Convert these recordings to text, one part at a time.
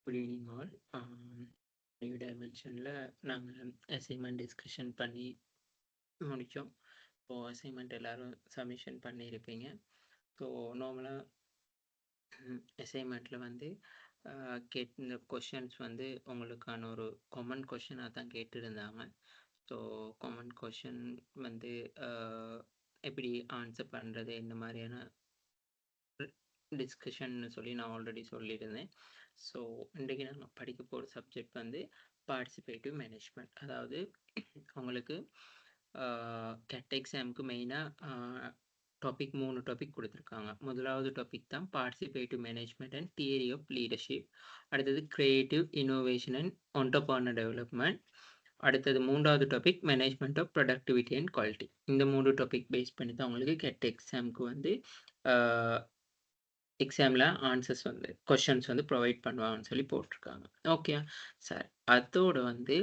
Good evening all. New டைமென்ஷனில் நாங்கள் assignment discussion பண்ணி முடித்தோம். இப்போது அசைன்மெண்ட் எல்லோரும் சப்மிஷன் பண்ணியிருப்பீங்க. ஸோ நார்மலாக அசைன்மெண்ட்டில் வந்து இந்த கொஷின்ஸ் வந்து உங்களுக்கான ஒரு காமன் கொஷினாக தான் கேட்டிருந்தாங்க. ஸோ காமன் கொஷின் வந்து எப்படி ஆன்சர் பண்ணுறது, இந்த மாதிரியான டிஸ்கஷன் சொல்லி நான் ஆல்ரெடி சொல்லியிருந்தேன். ஸோ இன்றைக்கு நாங்கள் படிக்க போகிற சப்ஜெக்ட் வந்து பார்ட்டிசிபேட்டிவ் மேனேஜ்மெண்ட். அதாவது உங்களுக்கு கேட் எக்ஸாமுக்கு மெயினாக டாபிக் 3 டாபிக் கொடுத்துருக்காங்க. முதலாவது டாபிக் தான் participative management and theory of leadership. அடுத்தது creative innovation and entrepreneur development. அடுத்தது 3வது topic management of productivity and quality. இந்த 3 டாபிக் பேஸ் பண்ணி தான் உங்களுக்கு கேட் எக்ஸாமுக்கு வந்து எக்ஸாமில் ஆன்சர்ஸ் வந்து கொஷின்ஸ் வந்து ப்ரொவைட் பண்ணுவாங்கன்னு சொல்லி போட்டிருக்காங்க. ஓகே சார், அதோடு வந்து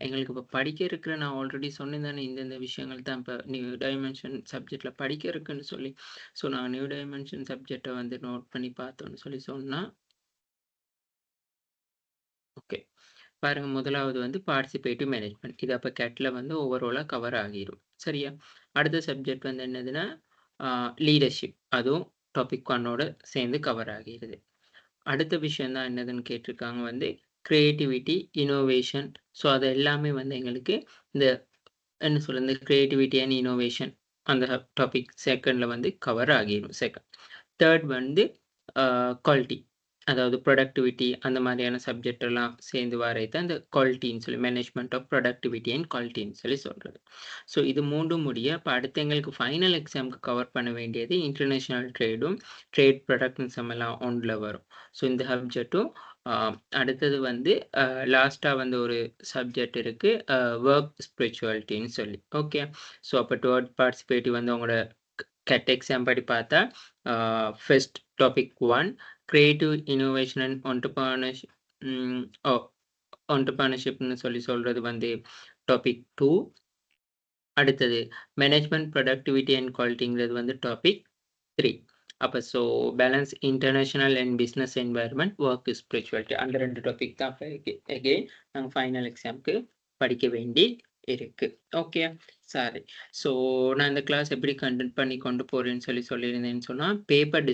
எங்களுக்கு இப்போ படிக்க இருக்கிற, நான் ஆல்ரெடி சொன்னேன் இந்தந்த விஷயங்கள் தான் இப்போ நியூ டைமென்ஷன் சப்ஜெக்டில் படிக்க இருக்குன்னு சொல்லி. ஸோ நான் நியூ டைமென்ஷன் சப்ஜெக்டை வந்து நோட் பண்ணி பார்த்தோன்னு சொல்லி சொன்னால், ஓகே பாருங்கள், முதலாவது வந்து பார்ட்டிசிபேட்டிவ் மேனேஜ்மெண்ட். இது அப்போ கேட்டில் வந்து ஓவராலாக கவர் ஆகிரும். சரியா? அடுத்த சப்ஜெக்ட் வந்து என்னதுன்னா லீடர்ஷிப், அதுவும் டாபிக் 1ஓட சேர்ந்து கவர் ஆகிறது. அடுத்த விஷயம் தான் என்னதுன்னு கேட்டிருக்காங்க வந்து கிரியேட்டிவிட்டி இனோவேஷன். ஸோ அது எல்லாமே வந்து எங்களுக்கு இந்த என்ன சொல்ல, இந்த கிரியேட்டிவிட்டி அண்ட் இனோவேஷன் அந்த டாபிக் செகண்டில் வந்து கவர் ஆகிடும். தேர்ட் வந்து குவாலிட்டி, அதாவது ப்ரொடக்டிவிட்டி, அந்த மாதிரியான சப்ஜெக்ட் எல்லாம் சேர்ந்து வரைது அந்த குவாலிட்டின்னு சொல்லி மேனேஜ்மெண்ட் ஆஃப் ப்ரொடக்டிவிட்டி அண்ட் குவாலிட்டின்னு சொல்லி சொல்கிறது. ஸோ இது 3 முடிய இப்போ அடுத்து எங்களுக்கு ஃபைனல் எக்ஸாமுக்கு கவர் பண்ண வேண்டியது இன்டர்நேஷ்னல் ட்ரேடும் ட்ரேட் ப்ரொடக்ட்ஸும் எல்லாம் ஒன்றில் வரும். ஸோ இந்த சப்ஜெக்டும் அடுத்தது வந்து லாஸ்ட்டாக வந்து ஒரு சப்ஜெக்ட் இருக்குது ஒர்க் ஸ்பிரிச்சுவாலிட்டின்னு சொல்லி. ஓகே, ஸோ அப்போ டுவர்ட் பார்ட்டிசிபேட்டிவ் வந்து உங்களோட கேட் எக்ஸாம் படி பார்த்தா first topic 1 creative innovation and என்டர்பிரனர்ஷிப்னு சொல்லி சொல்கிறது வந்து டாபிக் 2. அடுத்தது மேனேஜ்மெண்ட் ப்ரொடக்டிவிட்டி அண்ட் குவாலிட்டிங்கிறது வந்து டாபிக் 3. அப்போ so balance international and business environment work spirituality, அந்த 2 டாபிக் தான் அகெயின் நாங்கள் ஃபைனல் எக்ஸாமுக்கு படிக்க வேண்டி இருக்கு. Okay sorry. ஸோ நான் இந்த கிளாஸ் எப்படி கண்டக்ட் பண்ணி கொண்டு போகிறேன்னு சொல்லியிருந்தேன்னு சொன்னால் பேப்பர்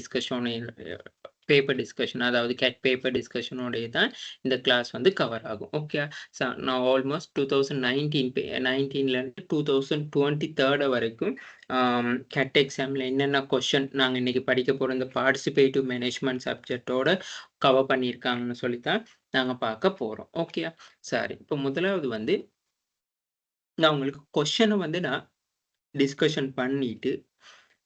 டிஸ்கஷன், அதாவது கேட் பேப்பர் டிஸ்கஷனோடைய தான் இந்த கிளாஸ் வந்து கவர் ஆகும். ஓகே சார், நான் ஆல்மோஸ்ட் 2019 2023 வரைக்கும் கேட் எக்ஸாமில் என்னென்ன கொஷின் நாங்கள் இன்றைக்கி படிக்க போகிற இந்த பார்ட்டிசிபேட்டிவ் மேனேஜ்மெண்ட் சப்ஜெக்டோட கவர் பண்ணியிருக்காங்கன்னு சொல்லித்தான் நாங்கள் பார்க்க போகிறோம். Okay sorry. இப்போ முதலாவது வந்து நான் உங்களுக்கு கொஷனை வந்து நான் டிஸ்கஷன் பண்ணிட்டு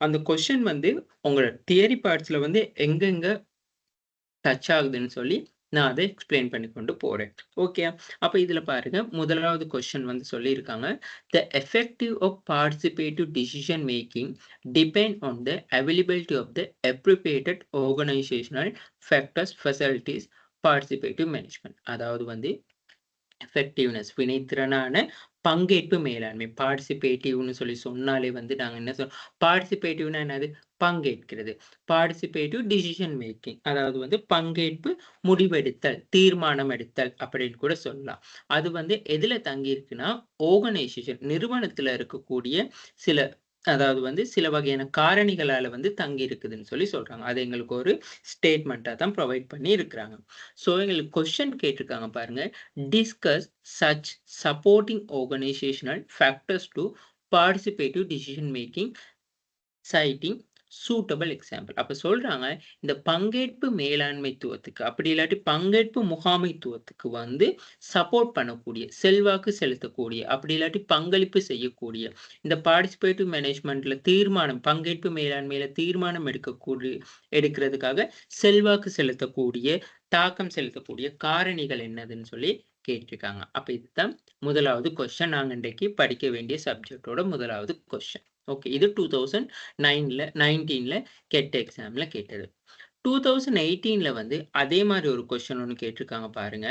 அந்த கொஷின் வந்து உங்களோட தியரி பார்ட்ஸில் வந்து எங்கெங்கே டச் ஆகுதுன்னு சொல்லி நான் அதை எக்ஸ்பிளைன் பண்ணி கொண்டு போகிறேன். ஓகே, அப்போ இதில் பாருங்கள், முதலாவது கொஷின் வந்து சொல்லியிருக்காங்க, the effective of participative decision making depend on the availability of the appropriated organisational factors facilities participative management. அதாவது வந்து எஃபெக்டிவ்னஸ், வினைத்திறனான பங்கேற்பு மேலாண்மை. பார்ட்டிசிபேட்டிவ்னு சொல்லி சொன்னாலே வந்து நாங்கள் என்ன சொல்றோம், பார்ட்டிசிபேட்டிவ்னா என்னது, பங்கேற்கிறது. பார்ட்டிசிபேட்டிவ் டிசிஷன் மேக்கிங், அதாவது வந்து பங்கேற்பு, முடிவெடுத்தல், தீர்மானம் எடுத்தல் அப்படின்னு கூட சொல்லலாம். அது வந்து எதுல தங்கி இருக்குன்னா, ஆர்கனைசேஷன் நிறுவனத்துல இருக்கக்கூடிய சில, அதாவது வந்து சில வகையான காரணிகளால வந்து தங்கி இருக்குதுன்னு சொல்லி சொல்றாங்க. அது எங்களுக்கு ஒரு ஸ்டேட்மெண்ட்டாக தான் ப்ரொவைட் பண்ணி இருக்கிறாங்க. ஸோ எங்களுக்கு கொஸ்டின் கேட்டிருக்காங்க பாருங்க, discuss such supporting organizational factors to participative decision making citing suitable example. அப்போ சொல்றாங்க, இந்த பங்கேற்பு மேலாண்மைத்துவத்துக்கு அப்படி இல்லாட்டி பங்கேற்பு முகாமைத்துவத்துக்கு வந்து சப்போர்ட் பண்ணக்கூடிய, செல்வாக்கு செலுத்தக்கூடிய, அப்படி இல்லாட்டி பங்களிப்பு செய்யக்கூடிய, இந்த பார்ட்டிசிபேட்டிவ் மேனேஜ்மெண்ட்ல தீர்மானம், பங்கேற்பு மேலாண்மையில தீர்மானம் எடுக்கிறதுக்காக செல்வாக்கு செலுத்தக்கூடிய, தாக்கம் செலுத்தக்கூடிய காரணிகள் என்னதுன்னு சொல்லி கேட்டிருக்காங்க. அப்போ இதுதான் முதலாவது கொஸ்டின், நாங்கள் இன்றைக்கு படிக்க வேண்டிய சப்ஜெக்டோட முதலாவது கொஸ்டின். ஓகே, இது 2019 கெட் எக்ஸாம்ல கேட்டது. 2018 வந்து அதே மாதிரி ஒரு கொஸ்டின் ஒன்று கேட்டிருக்காங்க பாருங்க,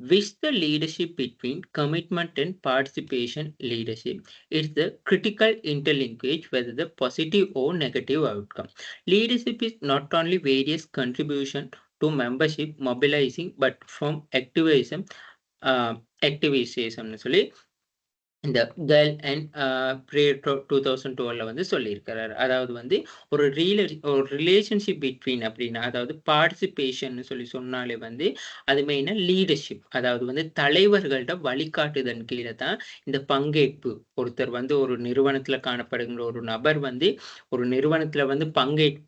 which the leadership between commitment and participation leadership is the critical interlinkage whether the positive or negative outcome. Leadership is not only various contribution to membership mobilizing but from activism activism சொல்லி இந்த girl and prayer 2012 வந்து சொல்லியிருக்கிறாரு. அதாவது வந்து ஒரு relationship between அப்படின்னா, அதாவது participation சொல்லி சொன்னாலே வந்து அது மெயினா லீடர்ஷிப், அதாவது வந்து தலைவர்கள்ட்ட வழிகாட்டுதன் கீழே தான் இந்த பங்கேற்பு. ஒருத்தர் வந்து ஒரு நிறுவனத்துல காணப்படுகின்ற ஒரு நபர் வந்து ஒரு நிறுவனத்துல வந்து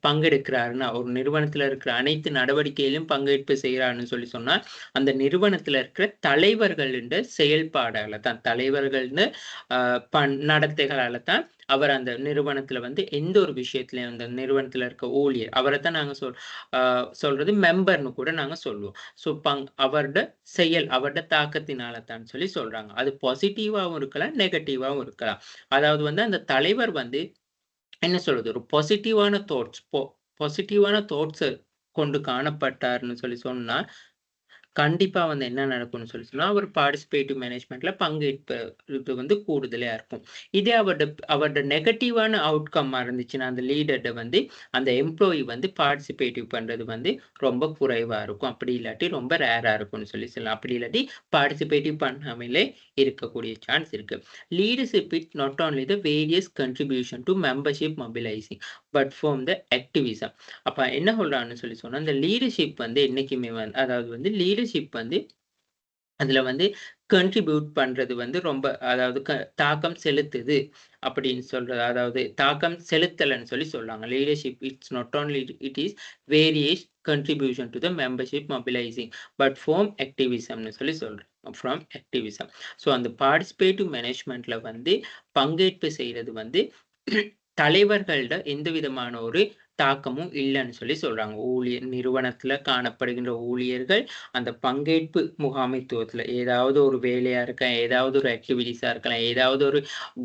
பங்கெடுக்கிறாருன்னா, ஒரு நிறுவனத்துல இருக்கிற அனைத்து நடவடிக்கையிலும் பங்கேற்பு செய்யறாருன்னு சொல்லி சொன்னா, அந்த நிறுவனத்துல இருக்கிற தலைவர்கள்ன்ற செயல்பாடால தான், தலைவர்கள்னு நடத்தைகளால தான் அவர் அந்த நிறுவனத்துல வந்து எந்த ஒரு விஷயத்திலயும் அந்த நிறுவனத்துல இருக்க ஊழியர் அவரைத்தான் நாங்க சொல்றது மெம்பர்னு கூட நாங்க சொல்லுவோம். ஸோ அவரோட செயல் அவரோட தாக்கத்தினால தான் சொல்லி சொல்றாங்க. அது பாசிட்டிவாவும் இருக்கலாம், நெகட்டிவாவும் இருக்கலாம். அதாவது வந்து அந்த தலைவர் வந்து என்ன சொல்றது, ஒரு பாசிட்டிவான தாட்ஸ் கொண்டு காணப்பட்டார்னு சொல்லி சொன்னா கண்டிப்பா வந்து என்ன நடக்கும்னு சொல்லி சொன்னா, அவர் பார்ட்டிசிபேட்டிவ் மேனேஜ்மென்ட்ல பங்கேற்பது வந்து கூடுதலா இருக்கும். இதே அவரோட நெகட்டிவான அவுட்கம்மா இருந்துச்சுன்னா, அந்த லீடர்ட வந்து அந்த எம்ப்ளாயி வந்து பார்ட்டிசிபேட்டிவ் பண்றது வந்து ரொம்ப குறைவா இருக்கும். அப்படி இல்லாட்டி ரொம்ப ரேரா இருக்கும்னு சொல்லி சொல்லலாம். அப்படி இல்லாட்டி பார்ட்டிசிபேட்டிவ் பண்ணாமலே இருக்கக்கூடிய சான்ஸ் இருக்கு. Leadership it not only the various contribution to membership mobilizing but from the activism. அப்ப என்ன சொல்றான்னு சொல்லி சொன்னா, இந்த லீடர்ஷிப் வந்து என்னைக்குமே அதாவது வந்து லீடர்ஷிப் வந்து அதுல வந்து கண்ட்ரிபியூட் பண்றது வந்து ரொம்ப அதாவது தாக்கம் செலுத்துது அப்படின்னு சொல்றது. அதாவது தாக்கம் செலுத்தலன்னு சொல்லி சொல்றாங்க. Leadership it's not only it is various contribution to the membership mobilizing but from activismனு சொல்லி சொல்றேன். from activism. ஸோ அந்த பார்ட்டிசிபேட்டிவ் மேனேஜ்மெண்ட்ல வந்து பங்கேற்பு செய்யறது வந்து தலைவர்கள்ட எந்த விதமான ஒரு தாக்கமும் இல்லைன்னு சொல்லி சொல்றாங்க. நிறுவனத்துல காணப்படுகின்ற ஊழியர்கள் அந்த பங்கேற்பு முகாமைத்துவத்துல ஏதாவது ஒரு வேலையா இருக்கலாம், ஏதாவது ஒரு ஆக்டிவிட்டிஸா இருக்கலாம், ஏதாவது ஒரு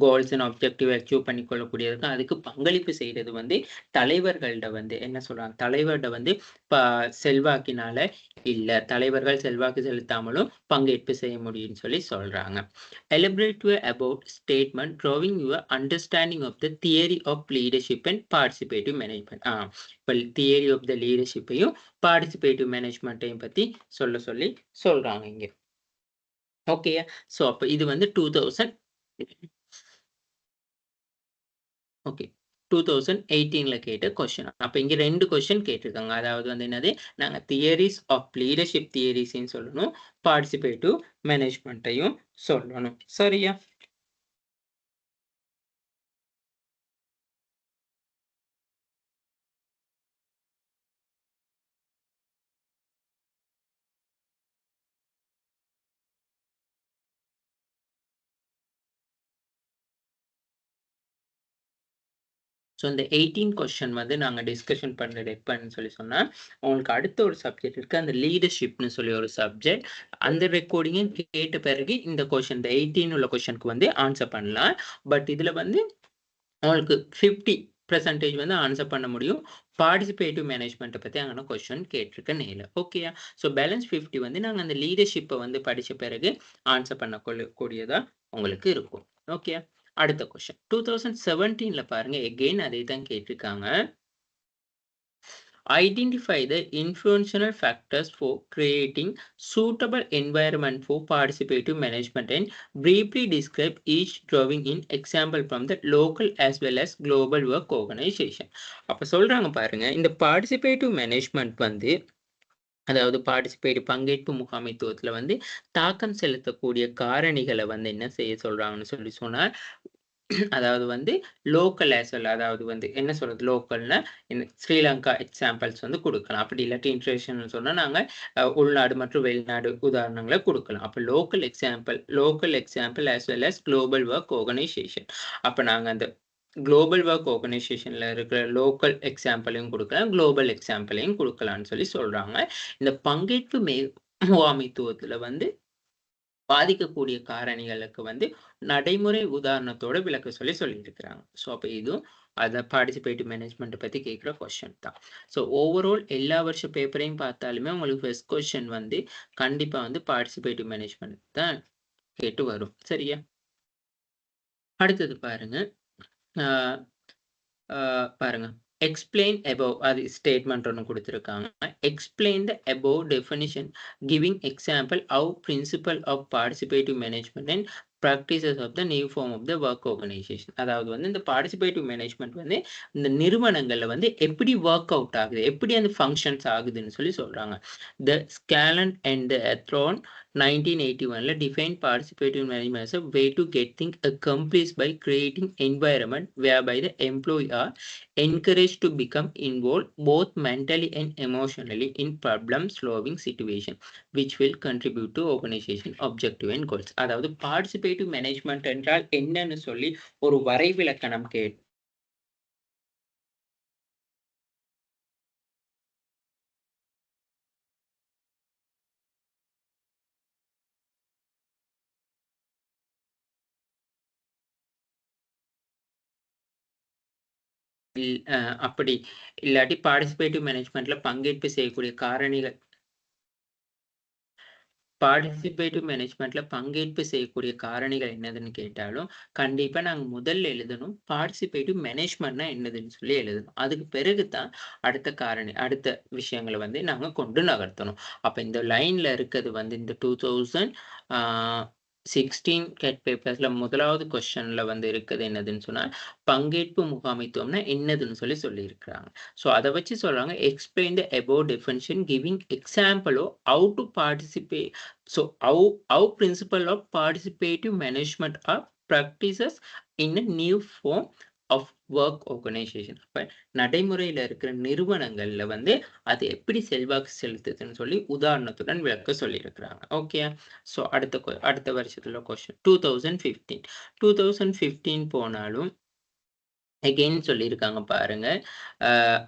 கோல்ஸ் அண்ட் ஆப்ஜெக்டிவ் அச்சீவ் பண்ணி கொள்ளக்கூடியது அதுக்கு பங்களிப்பு செய்யறது வந்து தலைவர்கள்ட வந்து என்ன சொல்றாங்க, தலைவர்கிட்ட வந்து செல்வாக்கினால இல்ல, தலைவர்கள் செல்வாக்கு செலுத்தாமலும் பங்கேற்பு செய்ய முடியும்னு சொல்லி சொல்றாங்க. Elaborate about statement drawing your understanding of the theory of leadership and participative management. இப்போ தியரி ஆஃப் த லீடர்ஷிப்பையும் பார்ட்டிசிபேட்டிவ் மேனேஜ்மெண்ட்டையும் பத்தி சொல்றாங்க இங்க. ஓகேயா? ஸோ அப்போ இது வந்து 2018ல கேட்ட கொஸ்டின். அப்ப இங்க 2 கொஸ்டின் கேட்டிருக்காங்க. அதாவது வந்து என்னது, நாங்க தியரிஸ் ஆஃப் லீடர்ஷிப் தியரிஸ்ன்னு சொல்லணும், பார்ட்டிசிபேட்டிவ் மேனேஜ்மெண்ட்டையும் சொல்லணும். சரியா? ஸோ இந்த 18 கொஸ்டின் வந்து நாங்கள் டிஸ்கஷன் பண்ணுறது எப்பன்னு சொல்லி சொன்னால், உங்களுக்கு அடுத்த ஒரு சப்ஜெக்ட் இருக்குது, அந்த லீடர்ஷிப்னு சொல்லி ஒரு சப்ஜெக்ட். அந்த ரெக்கார்டிங்கும் கேட்ட பிறகு இந்த கொஸ்டின், இந்த 18 உள்ள கொஸ்டினுக்கு வந்து ஆன்சர் பண்ணலாம். பட் இதில் வந்து உங்களுக்கு 50% வந்து ஆன்சர் பண்ண முடியும். பார்ட்டிசிபேட்டிவ் மேனேஜ்மெண்ட்டை பற்றி அங்கே கொஸ்டின் கேட்டிருக்க நேரில். ஓகேயா? ஸோ பேலன்ஸ் 50 வந்து நாங்கள் அந்த லீடர்ஷிப்பை வந்து படித்த பிறகு ஆன்சர் பண்ண கூடியதாக உங்களுக்கு இருக்கும். ஓகே, அடுத்த கொஸ்டின் 2017ல பாருங்க, எகெயின் அதே தான் கேட்டிருக்காங்க. Identify the influential factors for creating suitable environment for participative management and briefly describe each drawing in example from the local as well as global work organization. அப்ப சொல்றாங்க பாருங்க, இந்த பார்ட்டிசிபேட்டிவ் மேனேஜ்மெண்ட் வந்து அதாவது பங்கேற்பு முகாமைத்துவத்துல வந்து தாக்கம் செலுத்தக்கூடிய காரணிகளை வந்து என்ன செய்ய சொல்றாங்கன்னு சொல்லி சொன்னா, அதாவது வந்து லோக்கல் ஆஸ் வெல், அதாவது வந்து என்ன சொல்றது, லோக்கல்னா ஸ்ரீலங்கா எக்ஸாம்பிள்ஸ் வந்து கொடுக்கலாம். அப்படி இல்லாட்டி இன்டர்நேஷனல் சொன்னா நாங்க உள்நாடு மற்றும் வெளிநாடு உதாரணங்களை கொடுக்கலாம். அப்ப local example as well as global work organisation. அப்ப நாங்க அந்த குளோபல் ஒர்க் ஆர்கனைசேஷன்ல இருக்கிற லோக்கல் எக்ஸாம்பிளையும் கொடுக்கலாம், குளோபல் எக்ஸாம்பிளையும் கொடுக்கலாம்னு சொல்லி சொல்றாங்க. இந்த பங்கேற்பு முகாமைத்துவத்துல வந்து பாதிக்கக்கூடிய காரணிகளுக்கு வந்து நடைமுறை உதாரணத்தோட விளக்க சொல்லியிருக்கிறாங்க. ஸோ அப்போ இதுவும் அதை பார்ட்டிசிபேட்டிவ் மேனேஜ்மெண்ட் பத்தி கேட்குற கொஸ்டின் தான். ஸோ ஓவரால் எல்லா வருஷ பேப்பரையும் பார்த்தாலுமே உங்களுக்கு ஃபர்ஸ்ட் கொஸ்டின் வந்து கண்டிப்பா வந்து பார்ட்டிசிபேட்டிவ் மேனேஜ்மெண்ட் தான் கேட்டு வரும். சரியா? அடுத்தது பாருங்க, பாருங்க எக்ஸ்பிளைன் above அது ஸ்டேட்மெண்ட் ஒன்று கொடுத்துருக்காங்க. Explain the above definition giving example how principle of participative management and practices of the new form of the work organization. அதாவது வந்து இந்த பார்ட்டிசிபேட்டிவ் மேனேஜ்மெண்ட் வந்து இந்த நிறுவனங்கள்ல வந்து எப்படி ஒர்க் அவுட் ஆகுது, எப்படி அந்த ஃபங்க்ஷன்ஸ் ஆகுதுன்னு சொல்லி சொல்றாங்க. த ஸ்கேலன் அண்ட் த எத்ரோன் 1981ல define participative management as a way to get things accomplished by creating environment whereby the employee are encouraged to become involved both mentally and emotionally in problem solving situation which will contribute to organization objective and goals. அதாவது participative management என்றால் என்னன்னு சொல்லி ஒரு வரைவிலக்கணம் கேட்டு அப்படி இல்லாட்டி participative மேனேஜ்மெண்ட்ல பங்கேற்பு செய்யக்கூடிய காரணிகள் பார்ட்டிசிபேட்டிவ் மேனேஜ்மெண்ட்ல பங்கேற்பு செய்யக்கூடிய காரணிகள் என்னதுன்னு கேட்டாலும் கண்டிப்பா நாங்க முதல்ல எழுதணும் பார்ட்டிசிபேட்டிவ் மேனேஜ்மெண்ட்னா என்னதுன்னு சொல்லி எழுதணும். அதுக்கு பிறகுதான் அடுத்த விஷயங்களை வந்து நாங்க கொண்டு நகர்த்தணும். அப்ப இந்த லைன்ல இருக்கிறது வந்து இந்த 2016 கேட் பேப்பர்ஸ்ல முதலாவது கொஸ்டின்ல வந்து இருக்குது என்னதுன்னு சொன்னா பங்கேற்பு முகாமைத்துவம்னா என்னதுன்னு சொல்லி இருக்கிறாங்க. ஸோ அதை வச்சு சொல்றாங்க explain the above definition giving example of how to participate. So how principle of participative management are practices in a new form of work organization. அப்ப நடைமுறையில இருக்கிற நிறுவனங்கள்ல வந்து அது எப்படி செல்வாக்கு செலுத்துதுன்னு சொல்லி உதாரணத்துடன் விளக்க சொல்லியிருக்கிறாங்க. ஓகே, ஸோ அடுத்த வருஷத்துல கொஸ்டின் 2015 போனாலும் அகெயின் சொல்லியிருக்காங்க பாருங்க.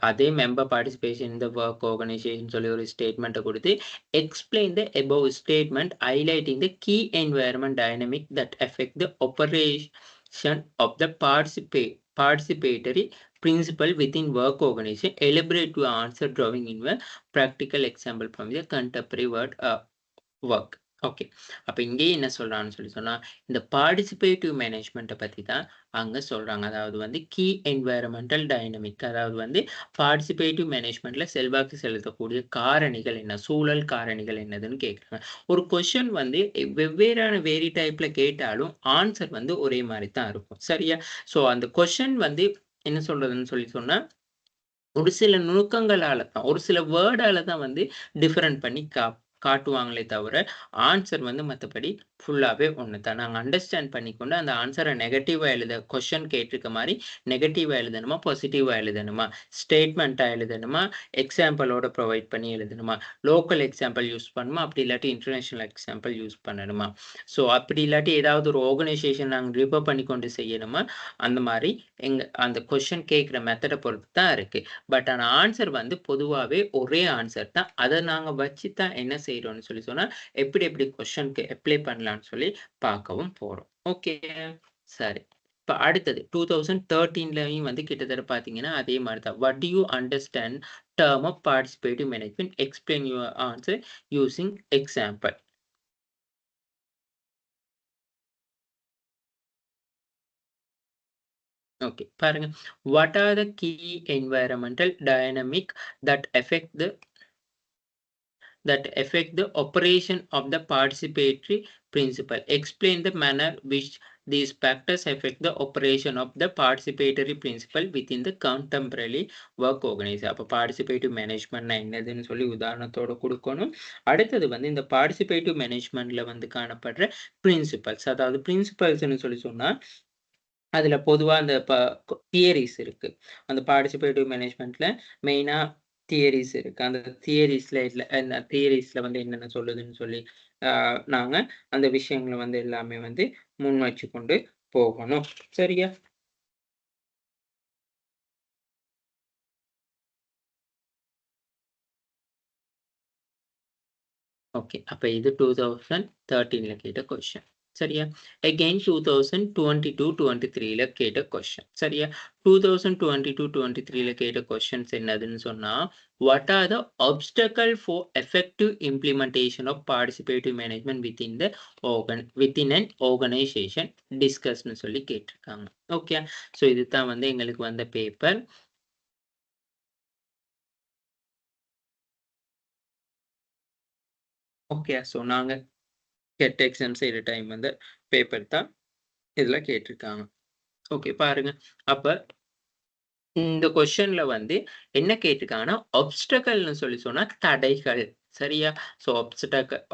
அதே மெம்பர் பார்ட்டிசிபேஷன் இந்த ஒர்க் ஆர்கனைசேஷன் சொல்லி ஒரு ஸ்டேட்மெண்ட்டை கொடுத்து explain the above statement highlighting the key environment dynamic that affect the operation of the participatory principle within work organization. Elaborate to answer drawing in a practical example from the contemporary work. Okay, அப்ப இங்கேயே என்ன சொல்றான்னு சொல்லி சொன்னா இந்த participative மேனேஜ்மெண்ட்டை பத்தி தான் அங்க சொல்றாங்க. அதாவது வந்து கீ என்வாயர்மெண்டல் டைனமிக், அதாவது வந்து பார்ட்டிசிபேட்டிவ் மேனேஜ்மெண்ட்ல செல்வாக்கு செலுத்தக்கூடிய காரணிகள் என்ன, சூழல் காரணிகள் என்னதுன்னு கேட்குறாங்க. ஒரு கொஸ்டின் வந்து வெவ்வேறான வேரி டைப்ல கேட்டாலும் ஆன்சர் வந்து ஒரே மாதிரி தான் இருக்கும். சரியா? ஸோ அந்த கொஸ்டின் வந்து என்ன சொல்றதுன்னு சொல்லி சொன்னா ஒரு சில நுணுக்கங்களால தான், ஒரு சில வேர்டால தான் வந்து டிஃபரெண்ட் பண்ணி காட்டுவாங்களே தவிர ஆன்சர் வந்து மற்றபடி ஃபுல்லாகவே ஒன்று தான். நாங்கள் அண்டர்ஸ்டாண்ட் பண்ணிக்கொண்டு அந்த ஆன்சரை நெகட்டிவாக எழுத கொஸ்டின் கேட்டிருக்க மாதிரி நெகட்டிவாக எழுதணுமா பாசிட்டிவாக எழுதணுமா, ஸ்டேட்மெண்ட்டாக எழுதணுமா, எக்ஸாம்பிளோட ப்ரொவைட் பண்ணி எழுதணுமா, லோக்கல் எக்ஸாம்பிள் யூஸ் பண்ணணுமா, அப்படி இல்லாட்டி இன்டர்நேஷ்னல் எக்ஸாம்பிள் யூஸ் பண்ணணுமா, ஸோ அப்படி இல்லாட்டி ஏதாவது ஒரு ஆர்கனைசேஷன் நாங்கள் ரிஃபர் பண்ணி கொண்டு செய்யணுமா, அந்த மாதிரி அந்த கொஸ்டின் கேட்குற மெத்தடை பொறுத்து தான் இருக்குது. பட் ஆனால் ஆன்சர் வந்து பொதுவாகவே ஒரே ஆன்சர் தான். அதை நாங்கள் வச்சு தான் என்ன செய்யறோம்னு சொல்லி சொன்னா எப்படி கொஸ்டினுக்கு அப்ளை பண்ணலாம்னு சொல்லி பார்க்கவும் போறோம். ஓகே, சரி. இப்போ அடுத்தது 2013லயும் வந்து கிட்டத்தட்ட பார்த்தீங்கன்னா அதே மாதிரி தான். What do you understand term of participative management, explain your answer using example. Okay, பாருங்க. What are the key environmental dynamic that affect the operation of the participatory principle. Explain the manner which these factors affect the operation of the participatory principle within the contemporary work organization. அப்போ participative மேனேஜ்மெண்ட்னா என்னதுன்னு சொல்லி உதாரணத்தோட கொடுக்கணும். அடுத்தது வந்து இந்த participative மேனேஜ்மெண்ட்ல வந்து காணப்படுற principles, அதாவது பிரின்சிபல்ஸ்ன்னு சொல்லி சொன்னா அதுல பொதுவா அந்த தியரிஸ் இருக்கு. அந்த பார்ட்டிசிபேட்டிவ் மேனேஜ்மெண்ட்ல மெயினா தியரிஸ் இருக்கு. அந்த தியரிஸ்ல வந்து என்னென்ன சொல்லுதுன்னு சொல்லி நாங்க அந்த விஷயங்களை வந்து எல்லாமே வந்து முன் வச்சு கொண்டு போகணும். சரியா? ஓகே, அப்ப இது 2013ல கேட்ட கொஸ்டின். சரியா? அகைன் 2022-23ல கேட்ட கொஸ்டின். சரியா? 2022-23ல கேட்ட கொஸ்டின்ஸ் என்னதுன்னு சொன்னா what are the obstacle for effective implementation of participative management within an organization discussன்னு சொல்லி கேட்டிருக்காங்க. ஓகே, ஸோ இதுதான் வந்து எங்களுக்கு வந்த பேப்பர். ஓகே. ஸோ நாங்க கெட் எக்ஸாம் செய்ற டைம் வந்து பேப்பர் தான் இதுல கேட்டிருக்காங்க. ஓகே பாருங்க. அப்ப இந்த கொஸ்டின்ல வந்து என்ன கேட்டிருக்காங்கன்னா, ஆப்ஸ்டக்கிள்னு சொல்லி சொன்னா தடைகள். சரியா? ஸோ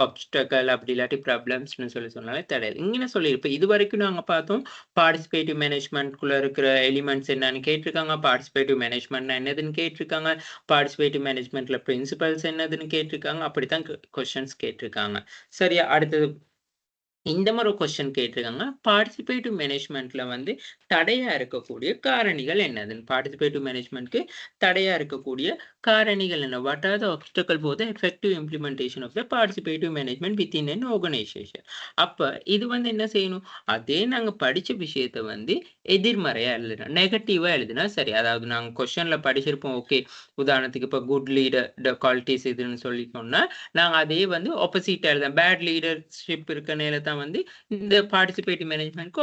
ஆப்ஸ்டக்கிள் அப்படி இல்லாட்டி ப்ராப்ளம்ஸ்ன்னு சொல்லி சொன்னாலே தடை. இங்க என்ன சொல்லியிருப்பேன், இதுவரைக்கும் நாங்க பார்த்தோம் பார்ட்டிசிபேட்டிவ் மேனேஜ்மென்ட்குள்ள இருக்கிற எலிமெண்ட்ஸ் என்னன்னு கேட்டிருக்காங்க. பார்ட்டிசிபேட்டிவ் மேனேஜ்மென்ட்னா என்னதுன்னு கேட்டிருக்காங்க. பார்ட்டிசிபேட்டிவ் மேனேஜ்மென்ட்ல பிரின்சிபல்ஸ் என்னதுன்னு கேட்டிருக்காங்க. அப்படித்தான் கொஸ்டின்ஸ் கேட்டிருக்காங்க. சரியா? அடுத்தது இந்த மாரி ஒரு கொஸ்டின் கேட்டிருக்காங்க. பார்ட்டிசிபேட்டிவ் மேனேஜ்மென்ட்ல வந்து தடையா இருக்கக்கூடிய காரணிகள் என்னதுன்னு? பார்ட்டிசிபேட்டிவ் மேனேஜ்மென்ட்க்கு தடையா இருக்கக்கூடிய காரணிகள் என்ன? What are the obstacle for the effective implementation of the participative management within an organisation. அப்ப இது வந்து என்ன செய்யணும்? அதே நாங்க படிச்ச விஷயத்த வந்து எதிர்மறையா எழுதணும். நெகட்டிவா எழுதினா சரி. அதாவது நாங்க கொஸ்டின்ல படிச்சிருப்போம். ஓகே. உதாரணத்துக்கு இப்ப குட் லீடர் த குவாலிட்டீஸ் இதுன்னு சொல்லி சொன்னா, நாங்க அதே வந்து ஆப்போசிட்டா எழுதலாம். பேட் லீடர்ஷிப் இருக்கனால தான் வந்து இந்த பார்ட்டிசிபேட்டிவ் மேனேஜ்மென்ட்க்கு